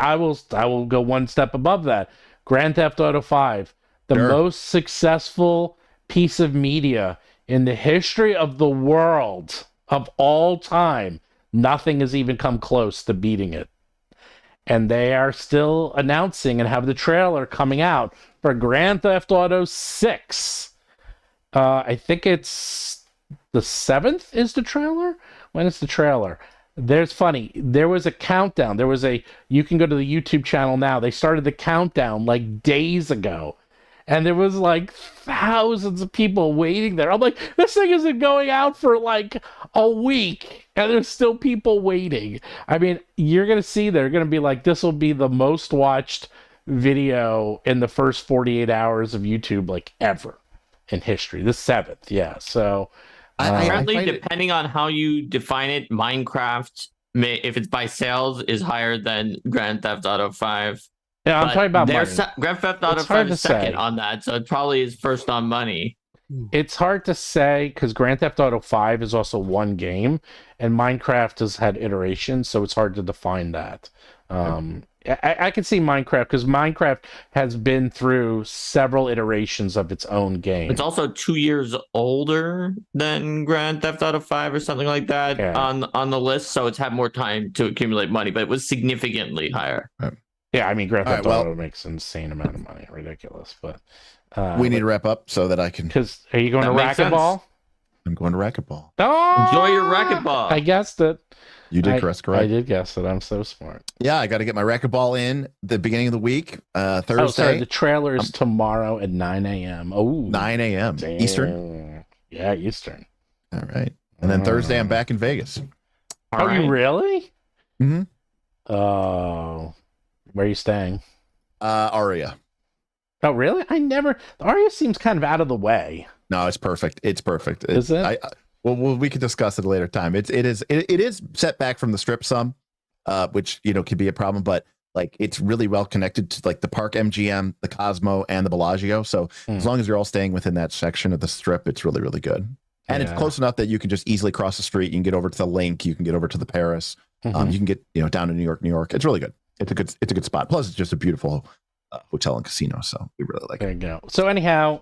I will go one step above that. Grand Theft Auto 5, the most successful piece of media in the history of the world of all time. Nothing has even come close to beating it. And they are still announcing and have the trailer coming out for Grand Theft Auto 6. I think it's the 7th is the trailer? When is the trailer? There was a countdown. You can go to the YouTube channel now. They started the countdown like days ago. And there was like thousands of people waiting there. I'm like, this thing isn't going out for like a week, and there's still people waiting. I mean, you're going to see they're going to be like, this will be the most watched video in the first 48 hours of YouTube like ever in history. The 7th, yeah. So apparently, depending on how you define it, Minecraft, if it's by sales, is higher than Grand Theft Auto 5. Yeah, I'm talking about money. Grand Theft Auto 5 is second on that, so it probably is first on money. It's hard to say, because Grand Theft Auto 5 is also one game, and Minecraft has had iterations, so it's hard to define that. I can see Minecraft, because Minecraft has been through several iterations of its own game. It's also 2 years older than Grand Theft Auto 5 or something like that on the list, so it's had more time to accumulate money, but it was significantly higher. Yeah, I mean, Grand Theft Auto makes an insane amount of money. Ridiculous, but... we need to wrap up so that I can... Because are you going to racquetball? I'm going to racquetball. Oh! Enjoy your racquetball. I guessed it. You did correct. I did guess it. I'm so smart. Yeah, I got to get my racquetball in the beginning of the week, Thursday. Oh, sorry, the trailer is tomorrow at 9 a.m. Oh, 9 a.m. Eastern? Yeah, Eastern. All right. And then Thursday, I'm back in Vegas. All right. You really? Mm-hmm. Oh... Where are you staying? Aria. Oh, really? Aria seems kind of out of the way. No, it's perfect. It's perfect. Is it? Well, we could discuss it a later time. It is set back from the strip some, which could be a problem, but like it's really well connected to like the Park MGM, the Cosmo, and the Bellagio. So as long as you're all staying within that section of the strip, it's really, really good. And it's close enough that you can just easily cross the street. You can get over to the Link. You can get over to the Paris. You can get down to New York. It's really good. It's a good spot. Plus, it's just a beautiful hotel and casino, so we really like it. There you go. So anyhow,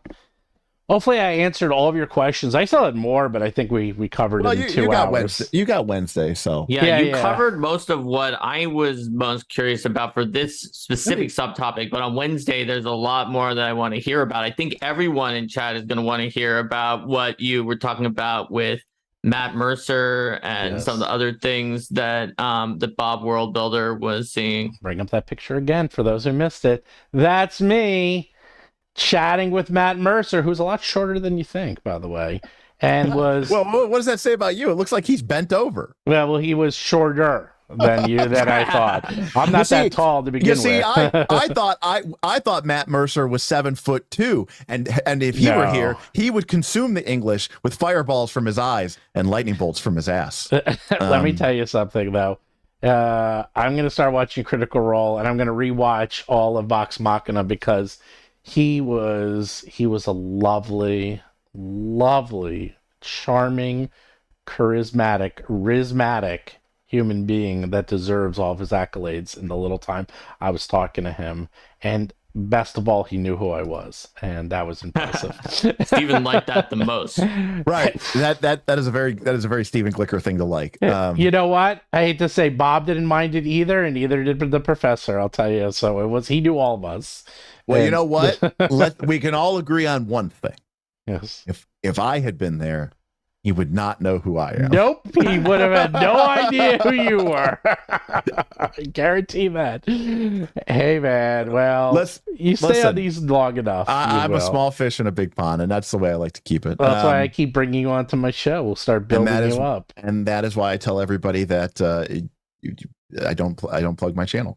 hopefully I answered all of your questions. I still had more, but I think we covered it in 2 hours. You got Wednesday, so you covered most of what I was most curious about for this specific subtopic. But on Wednesday, there's a lot more that I want to hear about. I think everyone in chat is going to want to hear about what you were talking about with Matt Mercer and some of the other things that that Bob World Builder was seeing. Bring up that picture again for those who missed it. That's me chatting with Matt Mercer, who's a lot shorter than you think, by the way, and was... Well, what does that say about you? It looks like he's bent over. Well, he was shorter. than I thought. I'm not that tall to begin with. I thought Matt Mercer was 7'2", and if he were here, he would consume the English with fireballs from his eyes and lightning bolts from his ass. Let me tell you something though. I'm going to start watching Critical Role, and I'm going to rewatch all of Vox Machina because he was a lovely, charming, charismatic human being that deserves all of his accolades in the little time I was talking to him. And best of all, he knew who I was, and that was impressive. Steven liked that the most. Right. That is a very Steven Glicker thing to like. You know what? I hate to say Bob didn't mind it either, and neither did the professor, I'll tell you. So he knew all of us. Well, you know what? We can all agree on one thing. Yes. If I had been there, he would not know who I am. Nope, he would have had no idea who you were. I guarantee that. Hey, man, well, you stay on these long enough. I'm a small fish in a big pond, and that's the way I like to keep it. Well, that's why I keep bringing you onto my show. We'll start building you up. And that is why I tell everybody that I don't plug my channel.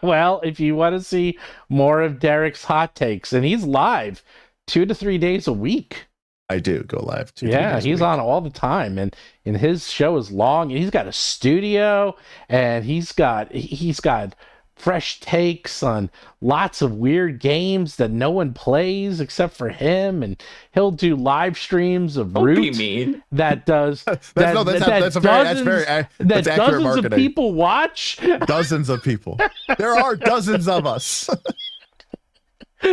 Well, if you want to see more of Derik's hot takes, and he's live 2 to 3 days a week. I do go live too. Yeah, he's on all the time, and his show is long, and he's got a studio, and he's got fresh takes on lots of weird games that no one plays except for him, and he'll do live streams of Root that does dozens of people watch. Dozens of people. There are dozens of us.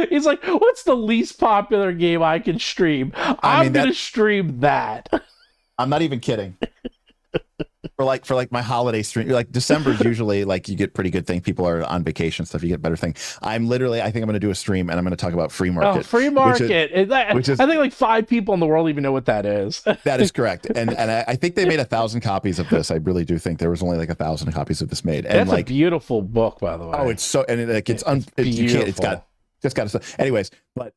He's like, what's the least popular game I can stream? I'm going to stream that. I'm not even kidding. For my holiday stream, like December is usually like you get pretty good things. People are on vacation stuff. You get better things. I think I'm going to do a stream and I'm going to talk about free market. Oh, free market. I think like 5 people in the world even know what that is. That is correct. And I think they made 1,000 copies of this. I really do think there was only like 1,000 copies of this made. And that's a beautiful book, by the way. Oh, it's so, and it's got to. Anyways, but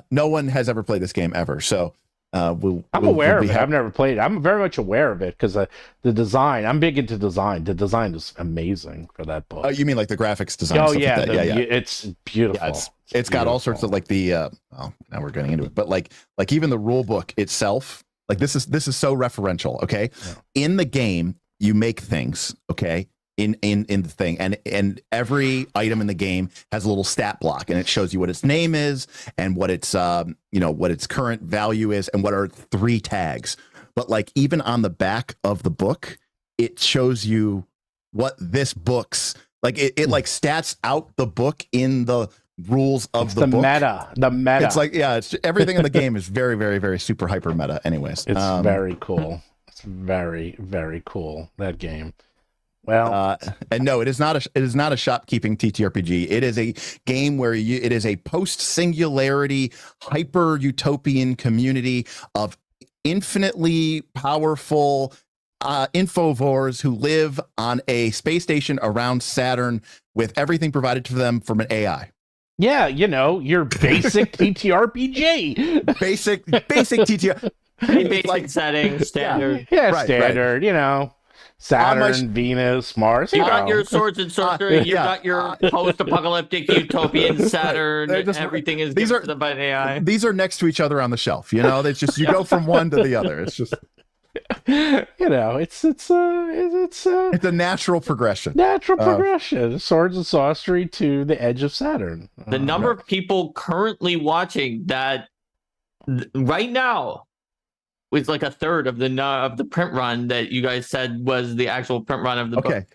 no one has ever played this game ever. So I'm aware of it. I've never played it. I'm very much aware of it because the design. I'm big into design. The design is amazing for that book. Oh, you mean like the graphics design? Oh yeah, it's beautiful. Yeah, it's got all sorts of like the. Now we're getting into it, but like even the rule book itself. Like this is so referential. Okay, in the game you make things. Okay. In the thing, and every item in the game has a little stat block, and it shows you what its name is and what its what its current value is and what are 3 tags. But like even on the back of the book, it shows you what this book's like. It like stats out the book in the rules of the book. The meta. It's like it's everything in the game is very very very super hyper meta. Anyways, it's very cool. It's very very cool, that game. Well, and no, it is not a shopkeeping TTRPG. It is a game where it is a post-singularity, hyper utopian community of infinitely powerful infovores who live on a space station around Saturn with everything provided to them from an AI. Yeah, your basic TTRPG. Basic TTRPG. Basic settings, standard. Yeah, right, standard, right. Saturn, Venus, Mars. You got your swords and sorcery. You got your post-apocalyptic utopian Saturn. Everything is given by an AI. These are next to each other on the shelf. It's just you go from one to the other. It's just it's a natural progression. Progression. Swords and sorcery to the edge of Saturn. The number of people currently watching that right now. It's like a third of the print run that you guys said was the actual print run of the book.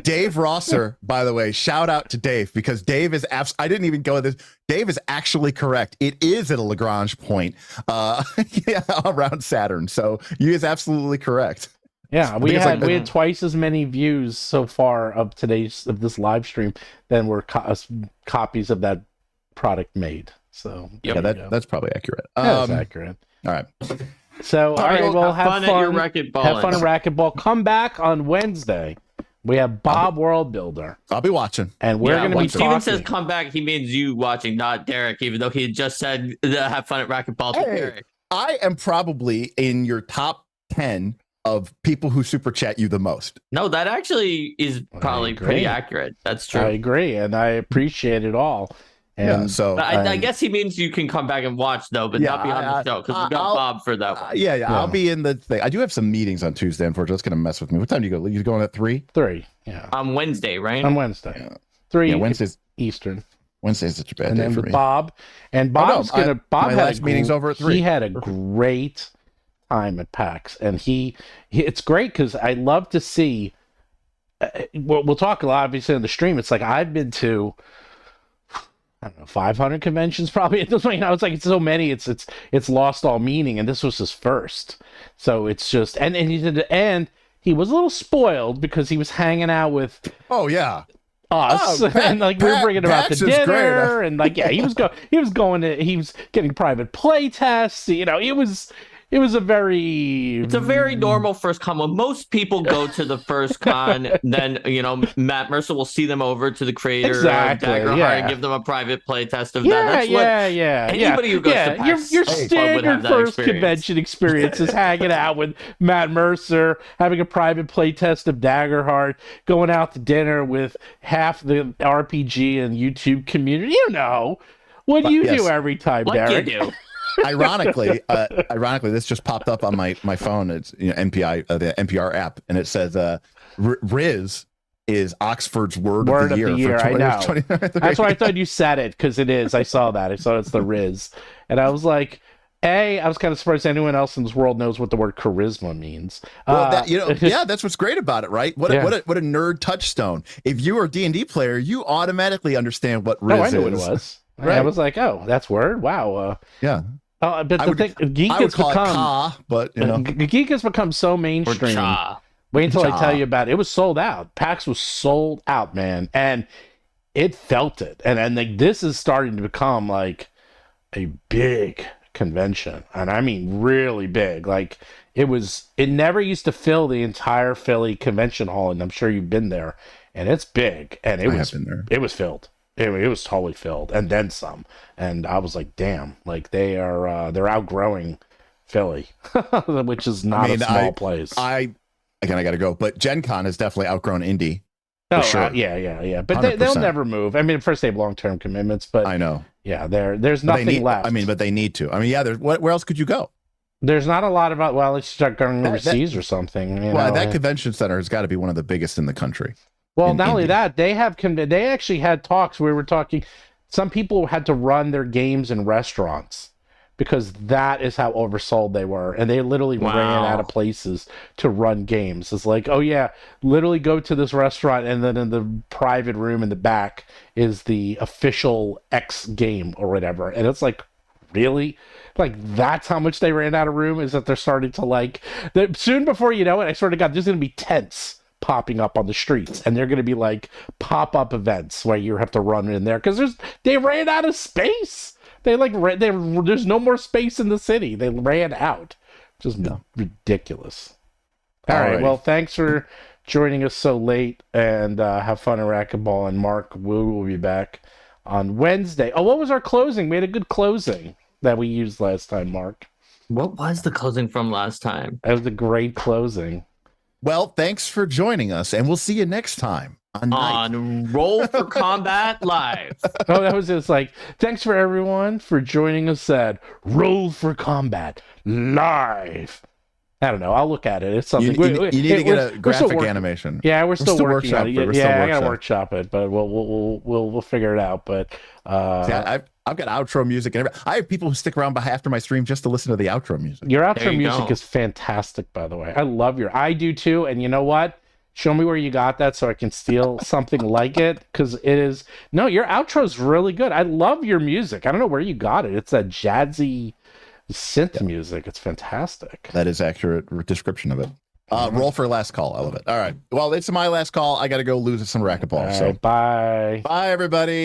Dave Rosser, by the way, shout out to Dave because Dave is I didn't even go with this. Dave is actually correct. It is at a Lagrange point around Saturn. So he is absolutely correct. Yeah, we had twice as many views so far of this live stream than were copies of that product made. So that's probably accurate. That's accurate. All right. So, all right, well, have fun at your racquetball. Have fun at racquetball. Come back on Wednesday. We have Bob Worldbuilder. I'll be watching. And we're going to be talking. Steven says come back, he means you watching, not Derik, even though he just said have fun at racquetball to Derik. I am probably in your top 10 of people who super chat you the most. No, that actually is probably pretty accurate. That's true. I agree, and I appreciate it all. And yeah, so I guess he means you can come back and watch though, but not be on the show because we got Bob for that one. Yeah, I'll be in the thing. I do have some meetings on Tuesday. Unfortunately, it's gonna mess with me. What time do you go? You going at 3? 3. Yeah. On Wednesday, right? On Wednesday. 3. Yeah, Wednesdays Eastern. Wednesday's such a bad and day then for me. Bob Bob's my had last meeting's over at 3. He had a great time at PAX, and it's great because I love to see. We'll talk a lot obviously on the stream. It's like I've been to, I don't know, 500 conventions probably at this point. It's like it's so many, it's lost all meaning, and this was his first. So it's just and he was a little spoiled because he was hanging out with us and like we were bringing him out to dinner and like he was getting private play tests. It's a very normal first con. When most people go to the first con, then Matt Mercer will see them over to the creator of Daggerheart and give them a private play test of that. Anybody who goes to PAX your standard first convention experience is hanging out with Matt Mercer, having a private play test of Daggerheart, going out to dinner with half the RPG and YouTube community. What do you do every time, Derik? You do. Ironically, this just popped up on my phone. It's NPI, the NPR app, and it says Riz is Oxford's word of the year. I know. That's why I thought you said it, because it is. I saw that. I saw it's the Riz, and I was like, I was kind of surprised anyone else in this world knows what the word charisma means. Well, that's what's great about it, right? What a nerd touchstone. If you are a D&D player, you automatically understand what Riz is. I knew what it was. Right. I was like, oh, that's word. Wow. Yeah. But the thing, geek has become, geek has become so mainstream. Wait until I tell you about it. It was sold out. PAX was sold out, man, and it felt it. And like this is starting to become like a big convention, and I mean really big. Like it never used to fill the entire Philly convention hall, and I'm sure you've been there, and it's big, and it was filled. It was totally filled, and then some. And I was like, "Damn!" Like they're outgrowing Philly, which is not a small place. I got to go, but Gen Con has definitely outgrown Indy. Oh, sure. Yeah. But they'll never move. I mean, first they have long-term commitments, but I know. Yeah, there's nothing left. I mean, but they need to. I mean, yeah. Where else could you go? There's not a lot about. Well, let's start going overseas or something. That convention center has got to be one of the biggest in the country. Well, not only that, they actually had talks. We were talking. Some people had to run their games in restaurants because that is how oversold they were, and they literally ran out of places to run games. It's like, oh yeah, literally go to this restaurant, and then in the private room in the back is the official X game or whatever, and it's like, really? Like that's how much they ran out of room? Is that they're starting to soon before you know it, I sort of got there's going to be tents popping up on the streets, and they're going to be like pop-up events where you have to run in there because they ran out of space. There's no more space in the city. They ran out. Just ridiculous. All right. Well, thanks for joining us so late, and have fun at racquetball. And Mark will be back on Wednesday. Oh, what was our closing? We had a good closing that we used last time, Mark. What was the closing from last time? That was a great closing. Well, thanks for joining us, and we'll see you next time on Roll for Combat Live. Oh, that was just like, thanks for everyone for joining us at Roll for Combat Live. I don't know. I'll look at it. It's something. You need to get a graphic animation. Yeah, we're still working on it. Yeah, I gotta workshop it, but we'll figure it out. But I've got outro music and everything. I have people who stick around after my stream just to listen to the outro music. Your outro music is fantastic, by the way. I do too. And you know what? Show me where you got that so I can steal something like it, because it is. No, your outro is really good. I love your music. I don't know where you got it. It's that jazzy synth music. It's fantastic. That is accurate description of it. Roll for last call. I love it. All right. Well, it's my last call. I got to go lose some racquetball. So bye. Bye, everybody.